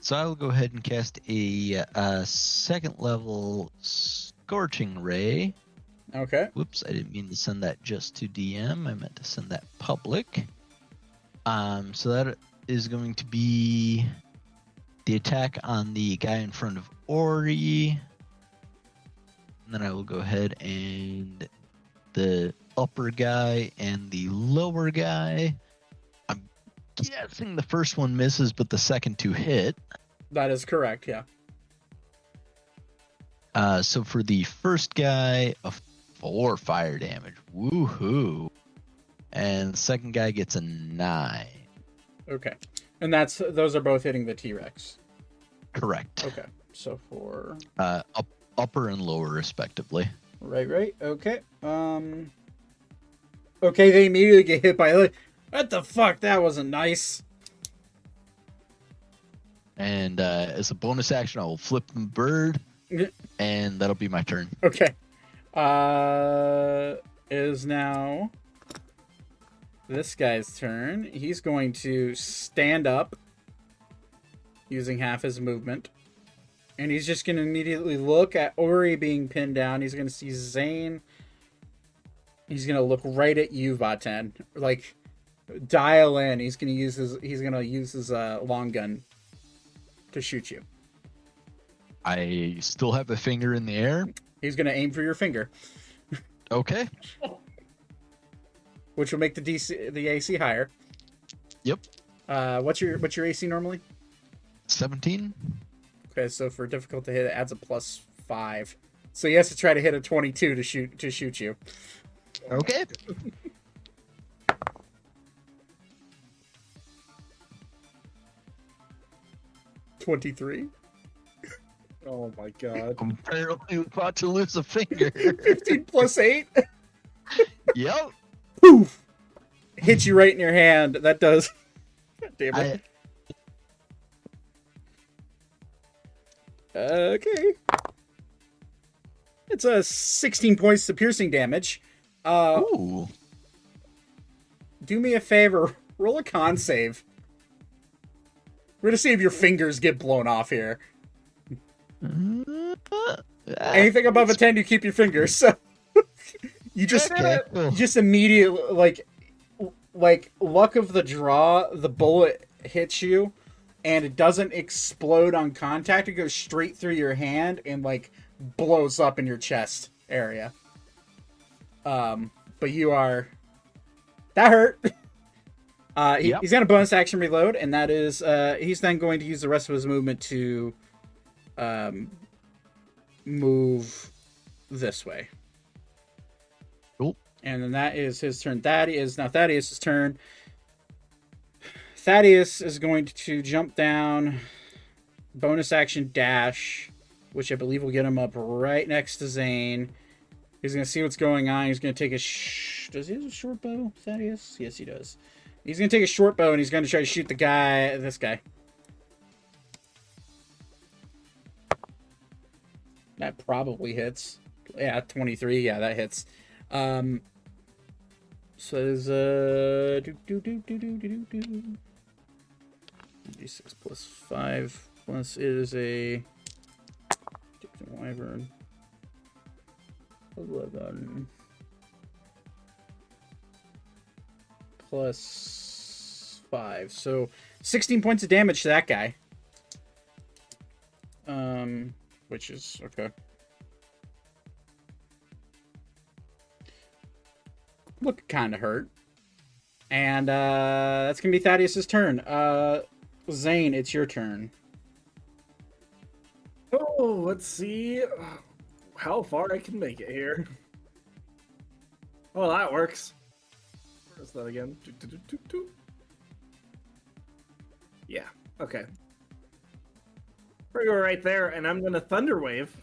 So I will go ahead and cast a second level Scorching Ray. Okay. Whoops, I didn't mean to send that just to DM. I meant to send that public. So that is going to be the attack on the guy in front of Ori. And then I will go ahead and the upper guy and the lower guy. I'm guessing the first one misses, but the second two hit. That is correct, yeah. So for the first guy, a 4 fire damage. Woohoo. And the second guy gets a 9. Okay. And those are both hitting the T-Rex. Correct. Okay. So for Upper and lower respectively. right. Okay. Okay, they immediately get hit by what the fuck? That wasn't nice. And as a bonus action, I will flip the bird, and that'll be my turn. Okay. Is now this guy's turn. He's going to stand up using half his movement. And he's just going to immediately look at Ori being pinned down. He's going to see Zane. He's going to look right at you, Vaten. Like, dial in. He's going to use his long gun to shoot you. I still have a finger in the air. He's going to aim for your finger, Okay. which will make the AC higher. Yep. What's your AC normally? 17. Okay, so for difficult to hit, it adds a +5. So he has to try to hit a 22 to shoot you. Okay. $23. Oh my god. I'm apparently about to lose a finger. 15 plus 8. Yep. Poof! Hits you right in your hand. That does. God damn it. Okay. It's a 16 points to piercing damage. Ooh. Do me a favor. Roll a con save. We're gonna see if your fingers get blown off here. Anything above a 10, you keep your fingers. So you just immediately like luck of the draw, the bullet hits you, and it doesn't explode on contact. It goes straight through your hand and like blows up in your chest area. But you are that hurt. He's got a bonus action reload, and that is he's then going to use the rest of his movement to move this way. Cool. And then that is his turn. Thaddeus' turn. Thaddeus is going to jump down, bonus action dash, which I believe will get him up right next to Zane. He's going to see what's going on. He's going to take does he have a short bow, Thaddeus? Yes, he does. He's going to take a short bow, and he's going to try to shoot this guy. That probably hits. Yeah, 23. Yeah, that hits. So there's D6 plus 5 plus is a wyvern 11 plus 5, so 16 points of damage to that guy. Which is okay. Look kind of hurt. And that's gonna be Thaddeus' turn. Zane, it's your turn. Oh, let's see how far I can make it here. Oh, that works. Where's that again? Yeah, okay. We're gonna go right there, and I'm gonna Thunder Wave.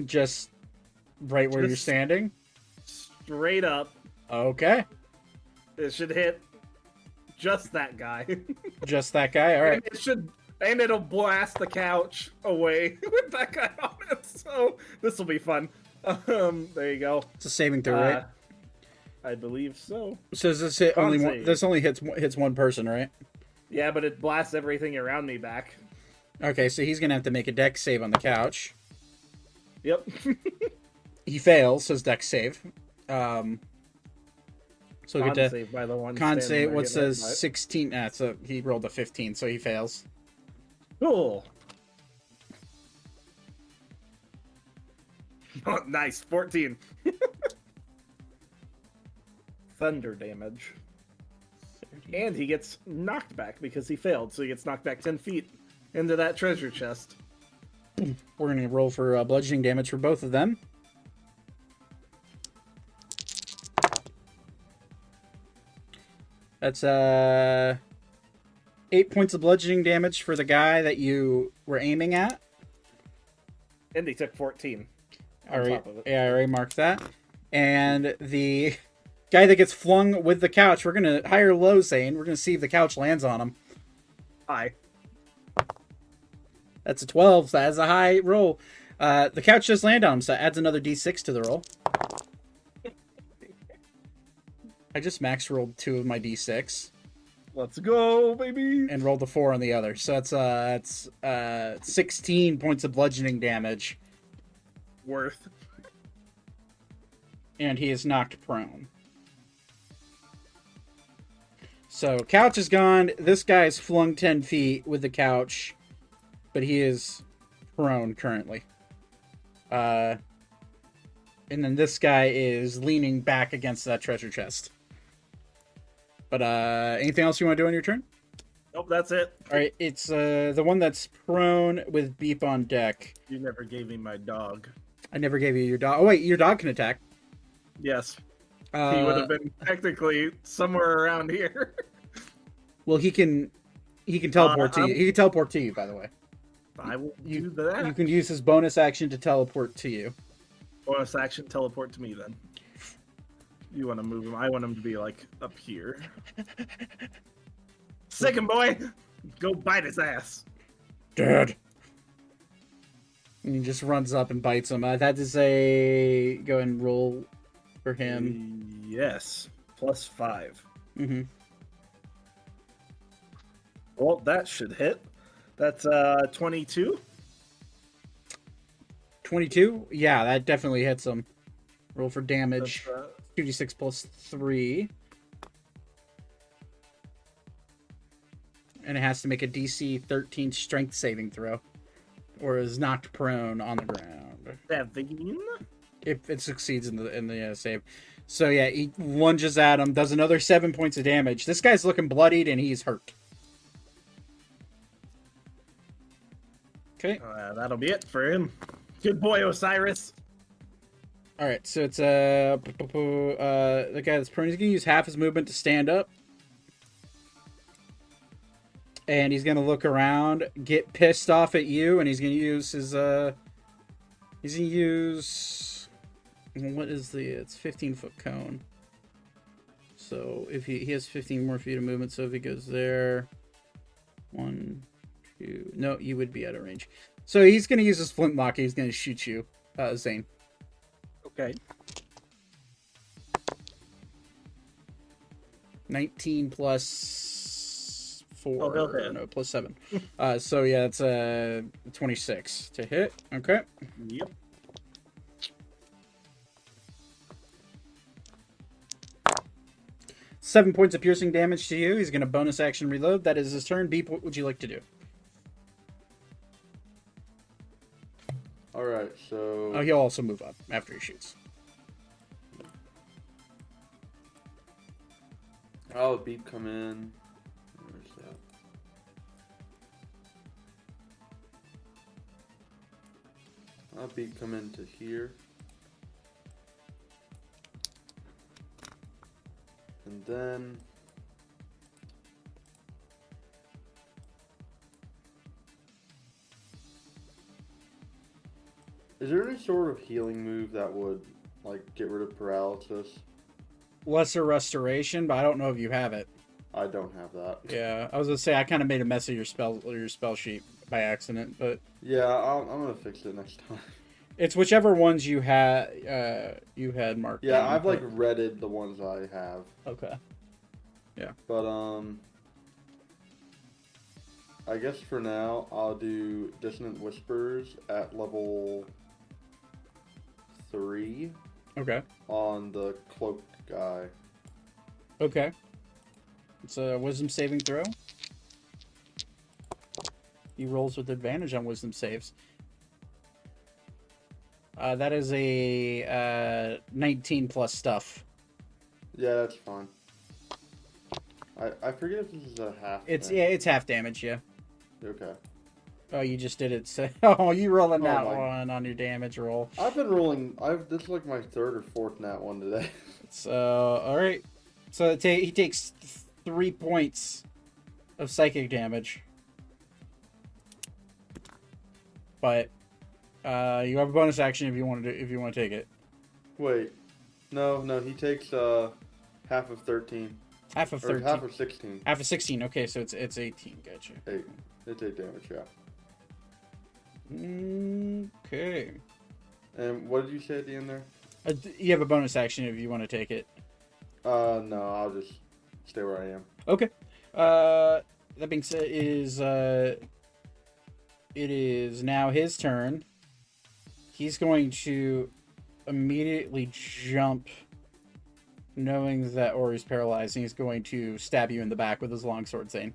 Just right where you're standing? Straight up. Okay. It should hit just that guy. Just that guy? Alright. And it'll blast the couch away with that guy on it. So this will be fun. There you go. It's a saving throw, right? I believe so. So does this hit only one? This only hits one person, right? Yeah, but it blasts everything around me back. Okay, so he's gonna have to make a dex save on the couch. Yep. He fails his dex save. So con save by the one. Con save. What says 16? So he rolled a 15, so he fails. Cool. Oh, nice. 14. Thunder damage. And he gets knocked back because he failed, so he gets knocked back 10 feet into that treasure chest. We're going to roll for bludgeoning damage for both of them. That's 8 points of bludgeoning damage for the guy that you were aiming at. And he took 14 on Alright, top of it. yeah, I already marked that. And the guy that gets flung with the couch, we're going to higher low, Zane. We're going to see if the couch lands on him. Hi. That's a 12, so that's a high roll. The couch does land on him, so that adds another d6 to the roll. I just max rolled 2 of my d6 Let's go, baby. and rolled a 4 on the other. So that's 16 points of bludgeoning damage, Worth. and he is knocked prone. So couch is gone. This guy's flung 10 feet with the couch, but he is prone currently. And then this guy is leaning back against that treasure chest. But anything else you want to do on your turn? Nope, that's it. All right, it's the one that's prone with Beep on deck. You never gave me my dog. I never gave you your dog. Oh wait, your dog can attack. Yes. He would have Uh, been technically somewhere around here. well, he can teleport to you. He can teleport to you, by the way. I will You- do that. You can use his bonus action to teleport to you. Bonus action, teleport to me then. You want to move him? I want him to be like up here. Sick him, boy! Go bite his ass. Dad. And he just runs up and bites him. That is a go ahead and roll for him. Yes. +5. Mm-hmm. Well, that should hit. That's 22. 22? Yeah, that definitely hits him. Roll for damage. That's, 2d6 plus 3. And it has to make a DC 13 strength saving throw. Or is knocked prone on the ground. 7. If it succeeds in the save. So yeah, he lunges at him, does another 7 points of damage. This guy's looking bloodied and he's hurt. Okay. That'll be it for him. Good boy, Osiris. All right, so it's the guy that's prone. He's gonna use half his movement to stand up, and he's gonna look around, get pissed off at you, and he's gonna use his he's gonna use what is the? It's 15-foot cone. So if he has 15 more feet of movement, so if he goes there, 1, 2, no, you would be out of range. So he's gonna use his flintlock. And he's gonna shoot you, Zane. Okay. 19 plus 4. Oh, he'll hit. No, plus 7. So yeah, it's 26 to hit. Okay. Yep. Seven points of piercing damage to you. He's going to bonus action reload. That is his turn. Beep, what would you like to do? All right, so Oh, he'll also move up after he shoots. I'll have Beep come in. Where's that? I'll have Beep come into here. And then is there any sort of healing move that would like get rid of paralysis? Lesser restoration, but I don't know if you have it. I don't have that. Yeah, I was going to say I kind of made a mess of your spell sheet by accident, but Yeah, I'm gonna fix it next time. it's whichever ones you had marked. Yeah, down, I've like but- redded the ones I have, Okay. but I guess for now I'll do Dissonant Whispers at level 3 Okay. on the cloaked guy. Okay. It's a wisdom saving throw. He rolls with advantage on wisdom saves. That is a 19 plus stuff. Yeah, that's fine. I forget if this is a half. It's half damage. Yeah. Okay. Oh, you just did it. So, oh, you rolling that my- one on your damage roll. I've been rolling. This is like my third or fourth nat one today. So, all right. So he takes 3 points of psychic damage. But you have a bonus action if you want to take it. Wait, no, he takes half of 13. Half of Or 13. half of 16. Half of 16. Okay, so it's 18. Gotcha. 8. It's 8 damage, yeah. Okay. And what did you say at the end there? You have a bonus action if you want to take it. No, I'll just stay where I am. Okay. That being said, it is now his turn. He's going to immediately jump, knowing that Ori's paralyzed, and he's going to stab you in the back with his longsword, Zane.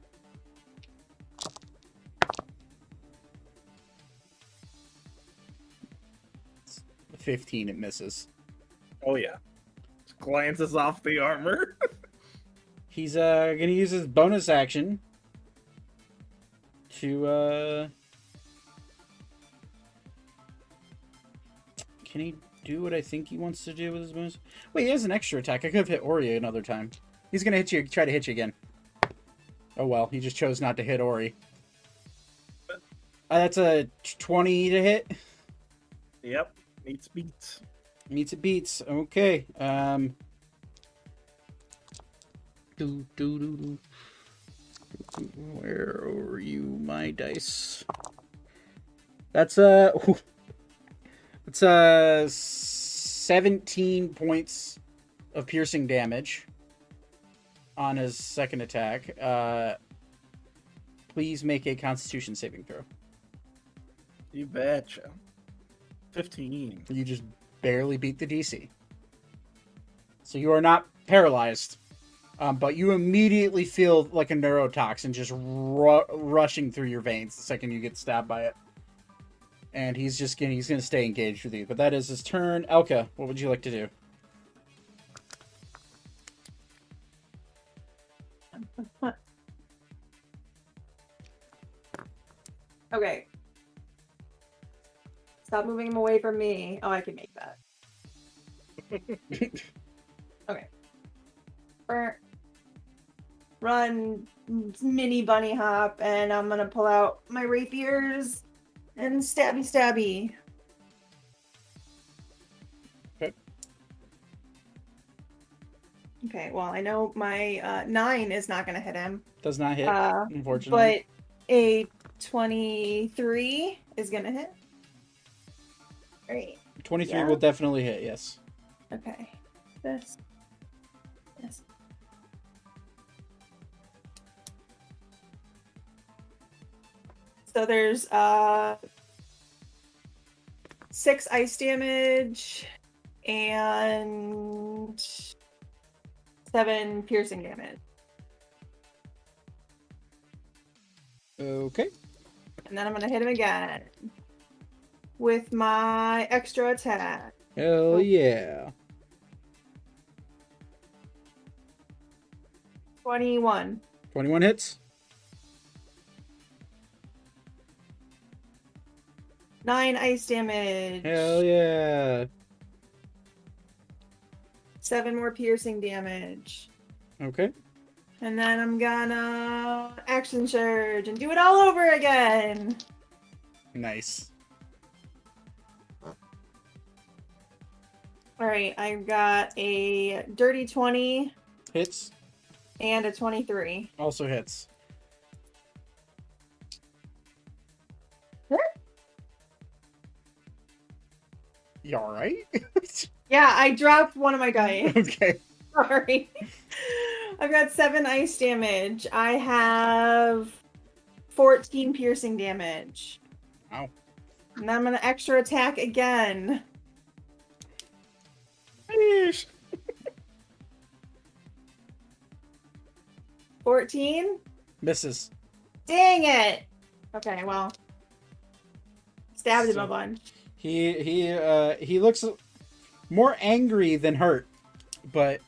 It's 15, it misses. Oh yeah. Just glances off the armor. He's gonna use his bonus action to can he do what I think he wants to do with his bonus? Wait, he has an extra attack. I could have hit Ori another time. He's gonna hit you, try to hit you again. Oh well, he just chose not to hit Ori. That's a 20 to hit. Yep. Meets beats. Meets it beats. Okay. Where are you, my dice? That's 17 points of piercing damage on his second attack. Please make a Constitution saving throw. You betcha. 15. You just barely beat the DC. So you are not paralyzed. But you immediately feel like a neurotoxin just rushing through your veins the second you get stabbed by it. And he's gonna stay engaged with you. But that is his turn. Elka, what would you like to do? Okay. Stop moving him away from me. Oh, I can make that. Okay. Run, mini bunny hop, and I'm gonna pull out my rapiers and stabby. Okay. Okay, well, I know my 9 is not gonna hit him. Does not hit, But unfortunately. a 23 is gonna hit. Great. 23 yeah. will definitely hit, yes. Okay. This. So there's 6 ice damage and 7 piercing damage. Okay. And then I'm gonna hit him again with my extra attack. Hell yeah. 21. 21 hits. 9 ice damage. Hell yeah. 7 more piercing damage. Okay. And then I'm gonna action surge and do it all over again. Nice. Alright, I've got a dirty 20 Hits. and a 23. Also hits. You alright? Yeah, I dropped one of my dice. Okay. Sorry. I've got 7 ice damage. I have 14 piercing damage. Wow. And I'm gonna extra attack again. 14? Misses. Dang it! Okay, well, stabbed him So- a bunch. He looks more angry than hurt, but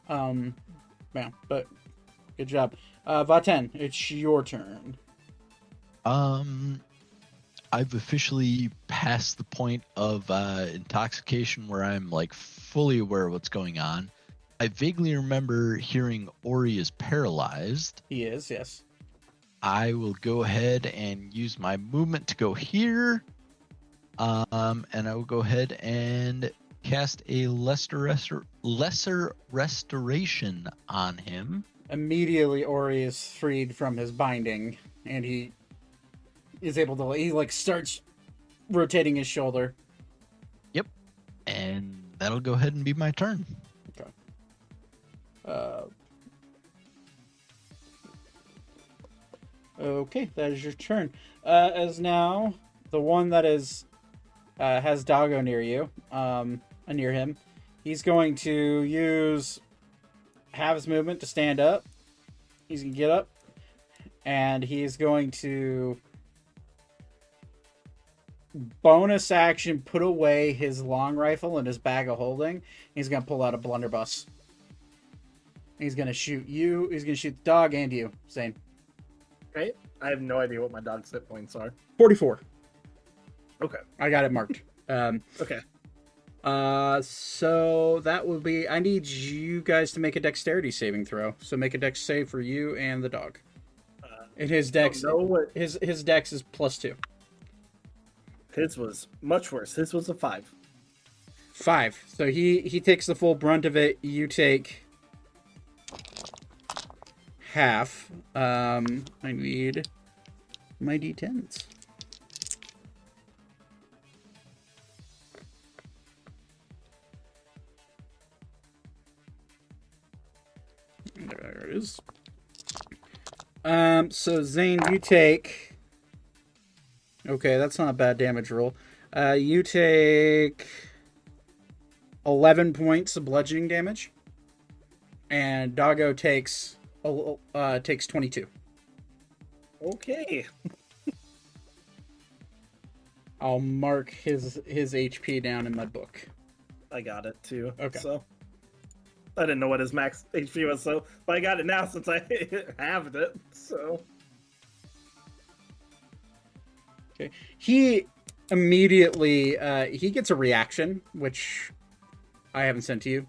yeah, but good job. Vaten, it's your turn. I've officially passed the point of intoxication where I'm like fully aware of what's going on. I vaguely remember hearing Ori is paralyzed. He is, yes. I will go ahead and use my movement to go here. And I will go ahead and cast a lesser restoration on him. Immediately, Ori is freed from his binding, and he is able to. He like starts rotating his shoulder. Yep. And that'll go ahead and be my turn. Okay, that is your turn. As now the one that is has Doggo near you, near him, he's going to use half his movement to stand up. He's gonna get up, and he's going to bonus action put away his long rifle in his bag of holding. He's gonna pull out a blunderbuss. He's gonna shoot you. He's gonna shoot the dog and you, Zane. Okay. I have no idea what my dog's hit points are. 44. Okay. I got it marked. Okay. So that would be. I need you guys to make a dexterity saving throw. So make a dex save for you and the dog. And his dex, Know what his dex is +2. his was much worse. His was a 5. 5. So he takes the full brunt of it. You take half. I need my d10s. There it is. So Zane, you take. Okay, that's not a bad damage roll. You take 11 points of bludgeoning damage, and Doggo takes 22. Okay. I'll mark his HP down in my book. I got it too. Okay. So I didn't know what his max HP was, so but I got it now since I halved it. So Okay. He immediately he gets a reaction, which I haven't sent to you.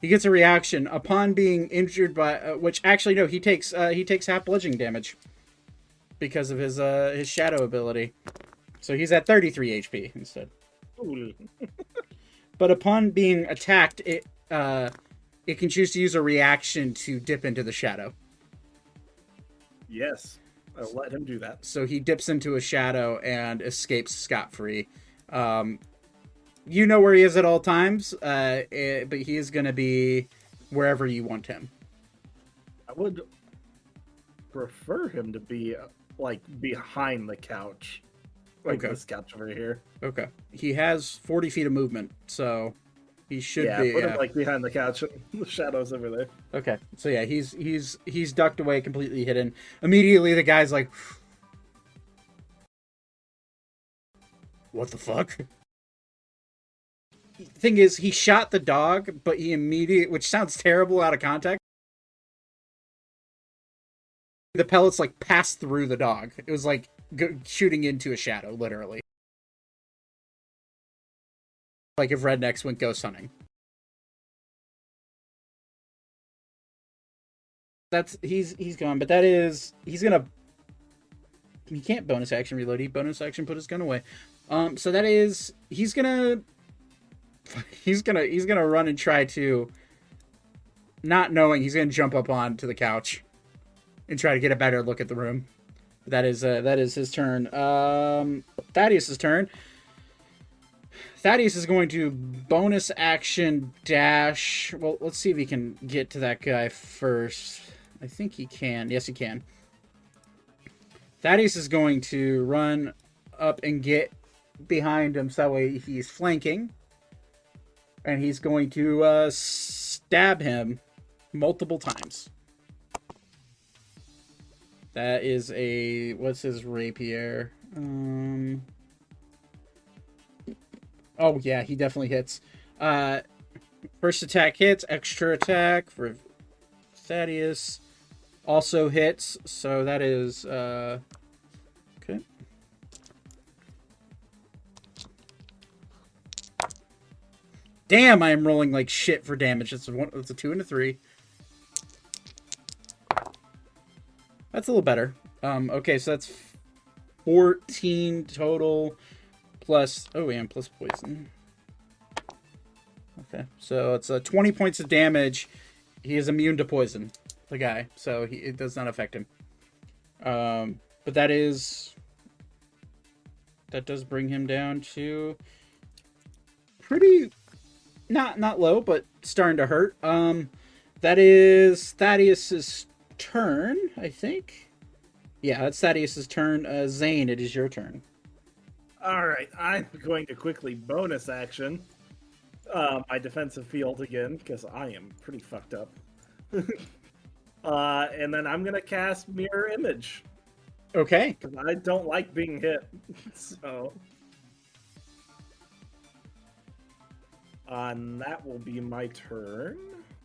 He gets a reaction upon being injured by which actually no, he takes half bludgeoning damage because of his shadow ability. So he's at 33 HP instead. ooh, But upon being attacked, it can choose to use a reaction to dip into the shadow. yes, I'll let him do that. So he dips into a shadow and escapes scot-free. You know where he is at all times, but he is going to be wherever you want him. I would prefer him to be like behind the couch, like Okay. this couch over here. Okay. He has 40 feet of movement, so he should Yeah, be. put Yeah. him like behind the couch. The shadows over there. Okay. So yeah, he's ducked away, completely hidden. Immediately, the guy's like, "What the fuck?" Thing is, he shot the dog, but he immediately, which sounds terrible out of context. The pellets like passed through the dog. It was like shooting into a shadow, literally. Like if rednecks went ghost hunting. That's he's gone, but that is he's gonna. He can't bonus action reload. He bonus action put his gun away. So that is he's gonna run and try to. Not knowing, he's gonna jump up onto the couch and try to get a better look at the room. That is his turn. Thaddeus' turn. Thaddeus is going to bonus action dash. Well, let's see if he can get to that guy first. I think he can. Yes, he can. Thaddeus is going to run up and get behind him so that way he's flanking. And he's going to stab him multiple times. That is a... What's his rapier? Oh, yeah, he definitely hits. First attack hits. Extra attack for Thaddeus also hits. So that is... Okay. Damn, I am rolling like shit for damage. It's a 2 and a 3. That's a little better. Okay, so that's 14 total plus... Oh, and plus poison. Okay, so it's 20 points of damage. He is immune to poison, the guy, so it does not affect him. But that does bring him down to pretty... Not low, but starting to hurt. That is Thaddeus's turn, I think. Yeah, that's Thaddeus's turn. Zane, it is your turn. All right, I'm going to quickly bonus action my defensive field again because I am pretty fucked up. And then I'm gonna cast Mirror Image Okay. because I don't like being hit. So, and that will be my turn.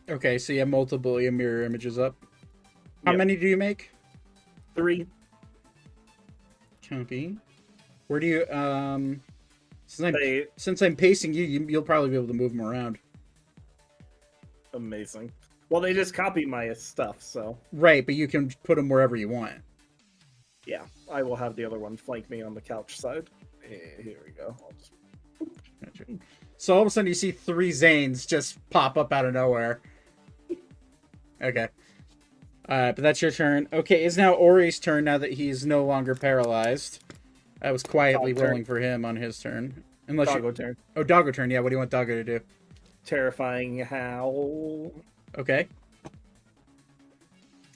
Okay, so you have multiple mirror images up. How Yep. many do you make? 3. Copy. Where do you They since I'm pacing you'll probably be able to move them around. amazing. Well, they just copy my stuff, so Right, but you can put them wherever you want. yeah, I will have the other one flank me on the couch side. Here we go. I'll just... Gotcha. So all of a sudden you see 3 Zanes just pop up out of nowhere. Okay. But that's your turn. Okay, it's now Ori's turn now that he's no longer paralyzed. I was quietly Dog turn. rolling for him on his turn. Unless Doggo turn. Oh, Doggo turn. Yeah, what do you want Doggo to do? Terrifying howl. Okay.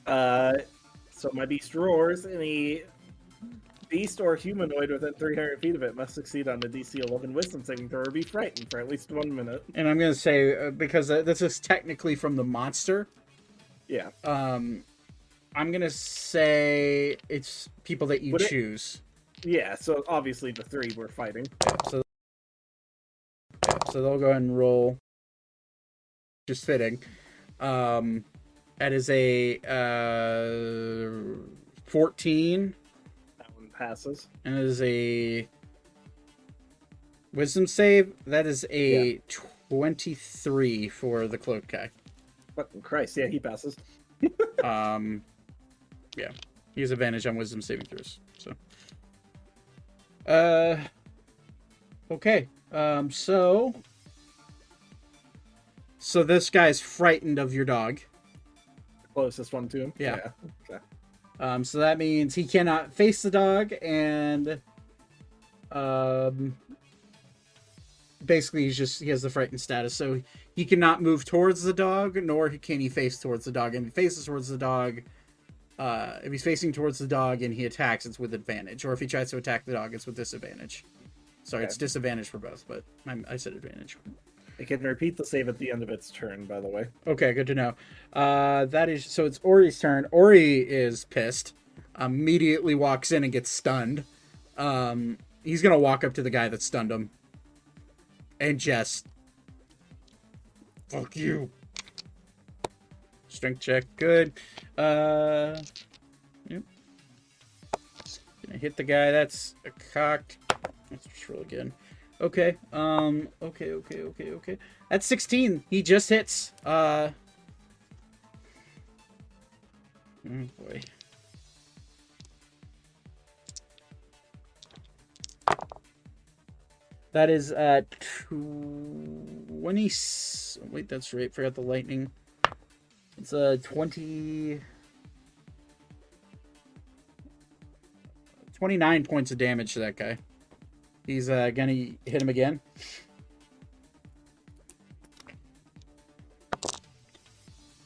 So my beast roars. Any beast or humanoid within 300 feet of it must succeed on the DC 11 Wisdom saving throw or be frightened for at least 1 minute. And I'm going to say, because this is technically from the monster, Yeah. I'm going to say it's people that you Would it- choose. Yeah, so obviously the 3 were fighting. So they'll go ahead and roll. Just fitting. That is a 14. That one passes. And it is a wisdom save. That is a 23 for the cloak guy. Fucking Christ, yeah, he passes. Yeah. He has advantage on wisdom saving throws. So. Okay. So this guy's frightened of your dog. Closest one to him. Yeah. Okay. So that means he cannot face the dog, and basically he has the frightened status. So he cannot move towards the dog, nor can he face towards the dog. And if he faces towards the dog, if he's facing towards the dog and he attacks, it's with advantage. Or if he tries to attack the dog, it's with disadvantage. Sorry, Okay. it's disadvantage for both, but I said advantage. It can repeat the save at the end of its turn, by the way. Okay, good to know. That is so. It's Ori's turn. Ori is pissed. Immediately walks in and gets stunned. He's gonna walk up to the guy that stunned him and just fuck you. Strength check, good. Yep. Just gonna hit the guy. That's a cocked. Let's just roll again. Okay. Okay. That's 16. He just hits. Oh boy. That is 20. Wait, that's right. Forgot the lightning. It's 20. 29 points of damage to that guy. He's gonna hit him again.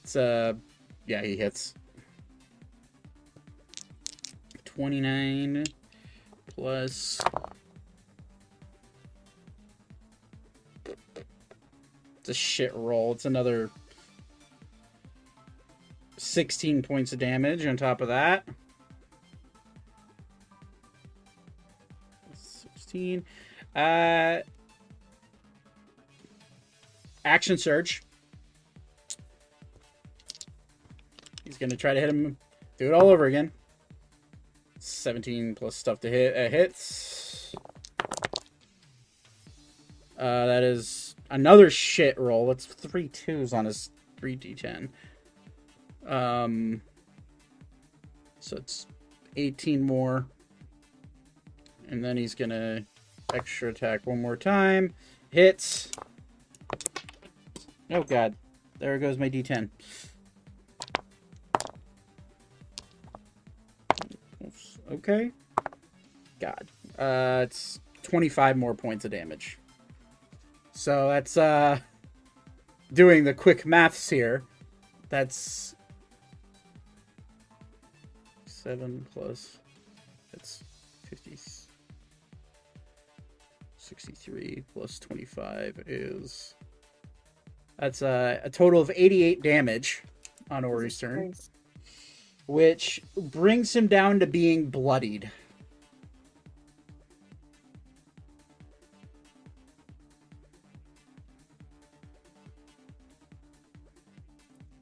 It's yeah, he hits. 29 plus. It's a shit roll. It's another 16 points of damage on top of that. 16. Action surge. He's going to try to hit him. Do it all over again. 17 plus stuff to hit. Hits. That is another shit roll. It's 3 2s on his 3d10. So it's 18 more. And then he's going to extra attack one more time. Hits. Oh, God. There goes my d10. Okay. God. It's 25 more points of damage. So that's, doing the quick maths here. That's 7 plus, that's 50, 63 plus 25 is, that's a total of 88 damage on Ori's turn, which brings him down to being bloodied.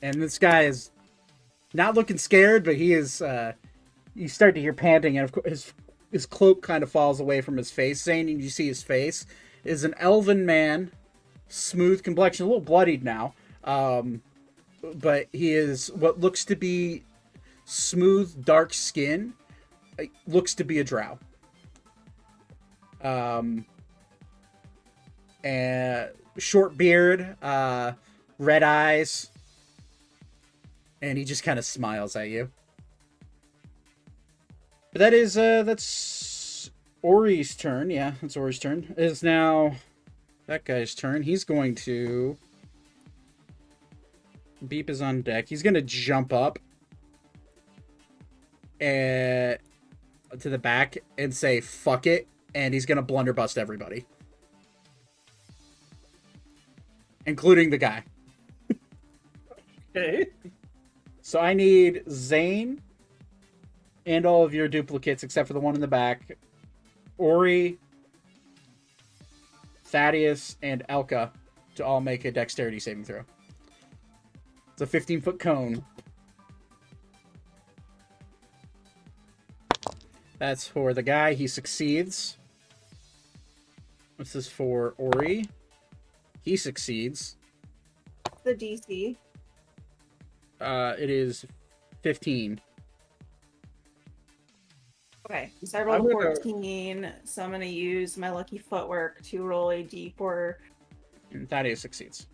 And this guy is not looking scared, but he is, you start to hear panting, and of course his cloak kind of falls away from his face. Zane, and you see his face is an elven man, smooth complexion, a little bloodied now, but he is what looks to be smooth, dark skin. It looks to be a drow. And short beard, red eyes, and he just kind of smiles at you. But that is, that's Ori's turn. Yeah, that's Ori's turn. It is now that guy's turn. He's going to... Beep is on deck. He's going to jump up to the back and say, fuck it. And he's going to blunderbust everybody. Including the guy. Okay. So I need Zane and all of your duplicates except for the one in the back. Ori, Thaddeus, and Elka to all make a dexterity saving throw. It's a 15-foot cone. That's for the guy. He succeeds. This is for Ori. He succeeds. The DC. It is 15. Okay, so I rolled I'm a gonna- 14, so I'm going to use my lucky footwork to roll a d4. And Thaddeus succeeds.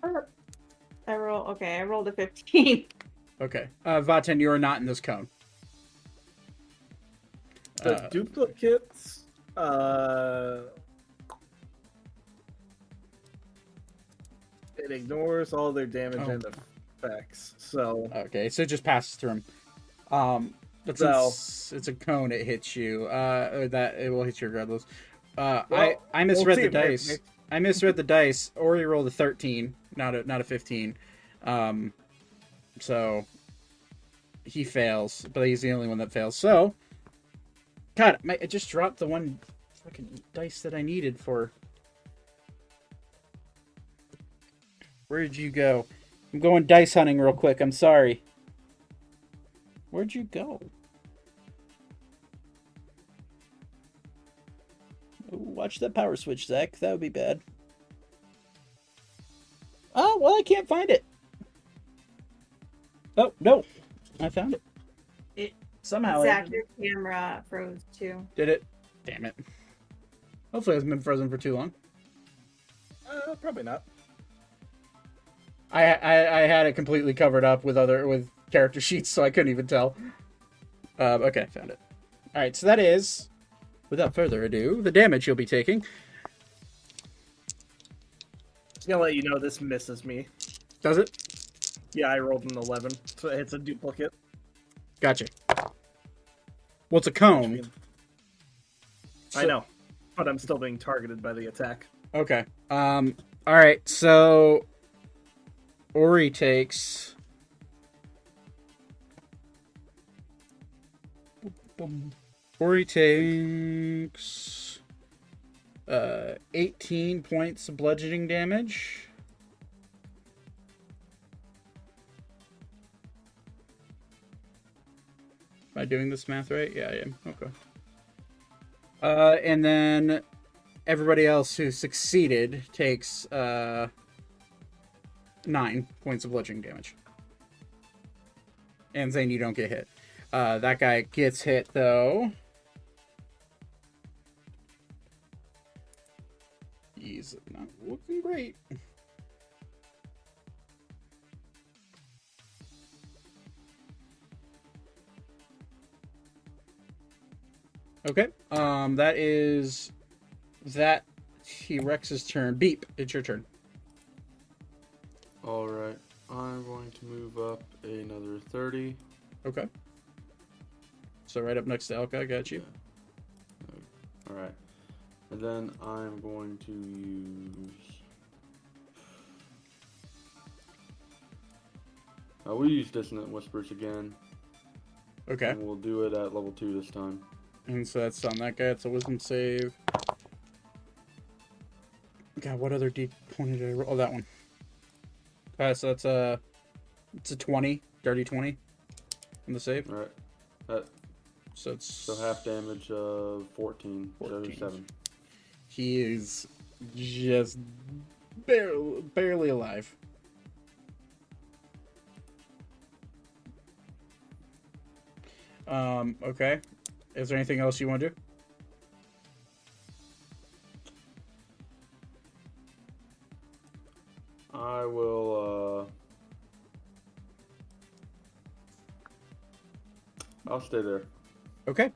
I rolled a 15. Okay. Vaten, you are not in this cone. The duplicates, it ignores all their damage and effects. So Okay, so it just passes through him. But So- since it's a cone, it hits you. That it will hit you regardless. Well, I misread we'll the see. dice. I misread the dice. Ori rolled a 13, not a 15. So he fails, but he's the only one that fails. So, God, I just dropped the one fucking dice that I needed for. Where'd you go? I'm going dice hunting real quick. I'm sorry. Where'd you go? Watch that power switch, Zach. That would be bad. Oh, well, I can't find it. Oh, no. I found it. It somehow... Zach, your camera froze too. Did it? Damn it. Hopefully it hasn't been frozen for too long. probably not. I had it completely covered up with character sheets, so I couldn't even tell. Okay, found it. All right, so that is, without further ado, the damage you'll be taking. Just gonna let you know this misses me. Does it? Yeah, I rolled an 11, so it's a duplicate. Gotcha. Well, it's a cone. I know, but I'm still being targeted by the attack. Okay. All right. So Ori takes. Ori takes 18 points of bludgeoning damage. Am I doing this math right? Yeah, I am. Okay. And then everybody else who succeeded takes 9 points of bludgeoning damage. And Zane, you don't get hit. That guy gets hit, though. He's not looking great. Okay. That is that T-Rex's turn. Beep, it's your turn. All right. I'm going to move up another 30. Okay. So right up next to Elka, I got you. All right. And then I'm going to use... we'll use Dissonant Whispers again. Okay. And we'll do it at level 2 this time. And so that's on that guy. It's a wisdom save. God, what other D20 did I roll? Oh, that one. So that's it's a 20, dirty 20 on the save. All right. So it's So half damage of 14. 14. 7. He is just barely alive. Okay. Is there anything else you want to do? I will, I'll stay there. Okay.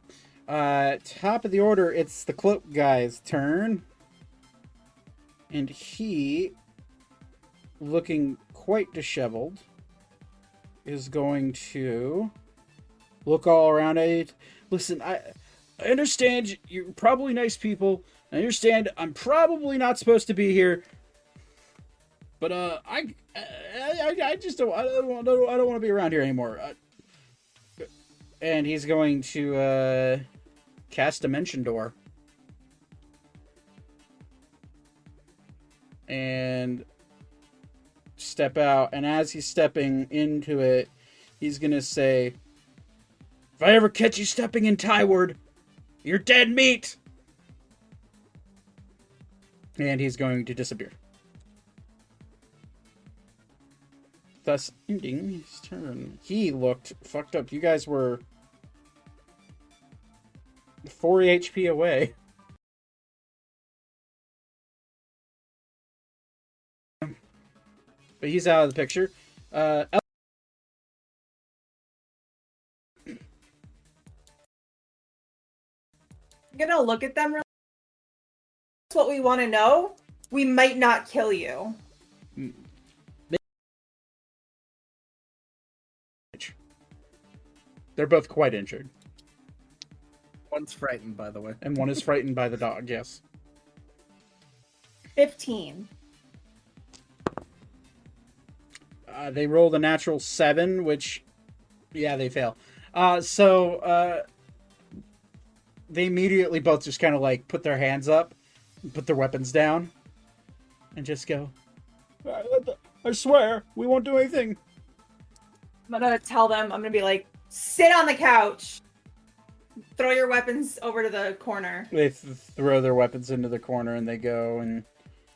Top of the order, it's the cloak guy's turn. And he, looking quite disheveled, is going to look all around at it. Listen, I understand you're probably nice people. I understand I'm probably not supposed to be here. But I just don't want to be around here anymore. And he's going to cast Dimension Door. And step out. And as he's stepping into it, he's going to say, if I ever catch you stepping in Tyward, you're dead meat! And he's going to disappear. Thus ending his turn. He looked fucked up. You guys were 4 HP away. But he's out of the picture. I'm gonna look at them. That's what we want to know. We might not kill you. They're both quite injured. One's frightened, by the way. And one is frightened by the dog, yes. 15. They rolled a natural 7, which, yeah, they fail. They immediately both just kind of like put their hands up, put their weapons down, and just go, I swear, we won't do anything. I'm gonna tell them, I'm gonna be like, sit on the couch. Throw your weapons over to the corner. They throw their weapons into the corner and they go, and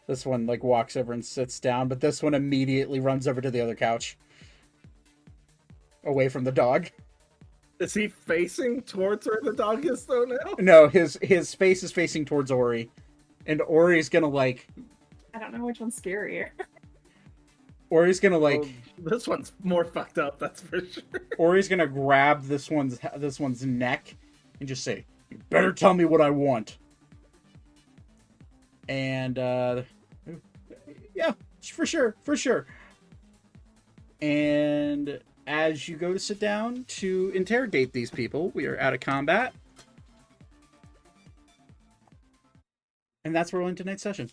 this one like walks over and sits down, but this one immediately runs over to the other couch. Away from the dog. Is he facing towards where the dog is though now? No, his face is facing towards Ori. And Ori's gonna like... I don't know which one's scarier. Ori's gonna like... This one's more fucked up, that's for sure. Ori's gonna grab this one's neck and just say, you better tell me what I want. And, yeah, for sure. And as you go to sit down to interrogate these people, we are out of combat. And that's where we'll end tonight's session.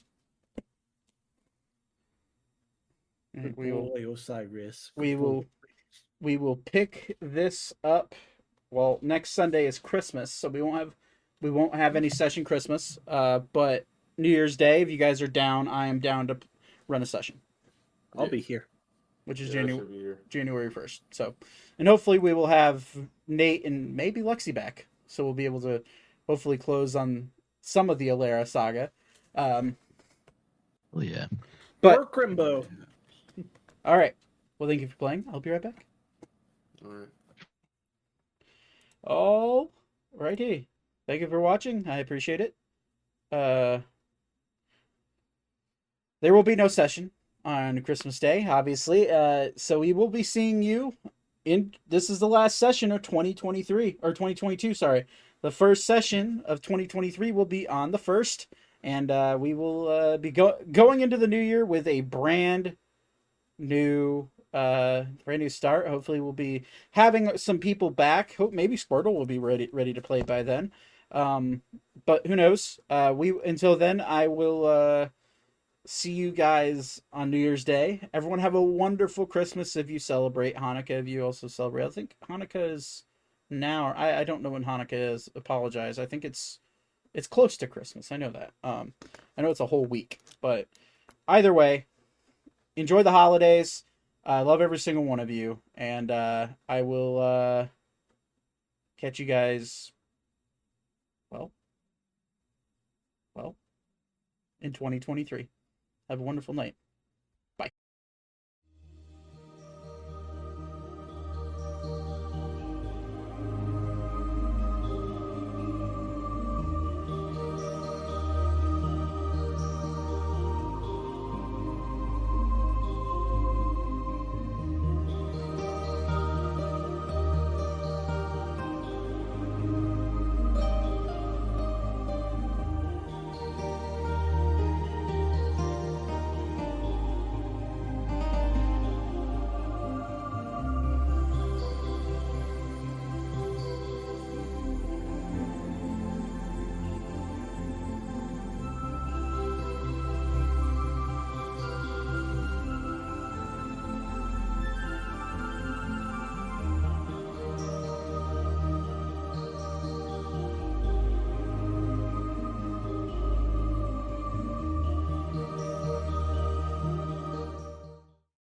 And Boy, Osiris. we will pick this up well, next Sunday is Christmas, so we won't have any session Christmas. But New Year's Day, if you guys are down, I am down to run a session, I'll Yeah. be here. which is Yeah, I should be here. January 1st. So, and hopefully we will have Nate and maybe Lexi back, so we'll be able to hopefully close on some of the Alera saga. Well, yeah. But Or Crimbo. all right, well, thank you for playing. I'll be right back. All right. All righty. Thank you for watching. I appreciate it. There will be no session on Christmas Day, obviously. So we will be seeing you in. This is the last session of 2023 or 2022. Sorry, the first session of 2023 will be on the 1st, and we will be going into the new year with a brand new start. Hopefully we'll be having some people back. Hope maybe Squirtle will be ready to play by then. But who knows? Until then, I will see you guys on New Year's Day. Everyone have a wonderful Christmas if you celebrate Hanukkah. If you also celebrate, I think Hanukkah is now. I don't know when Hanukkah is. Apologize. I think it's close to Christmas. I know that. I know it's a whole week, but either way, enjoy the holidays. I love every single one of you, and I will catch you guys. Well, in 2023. Have a wonderful night.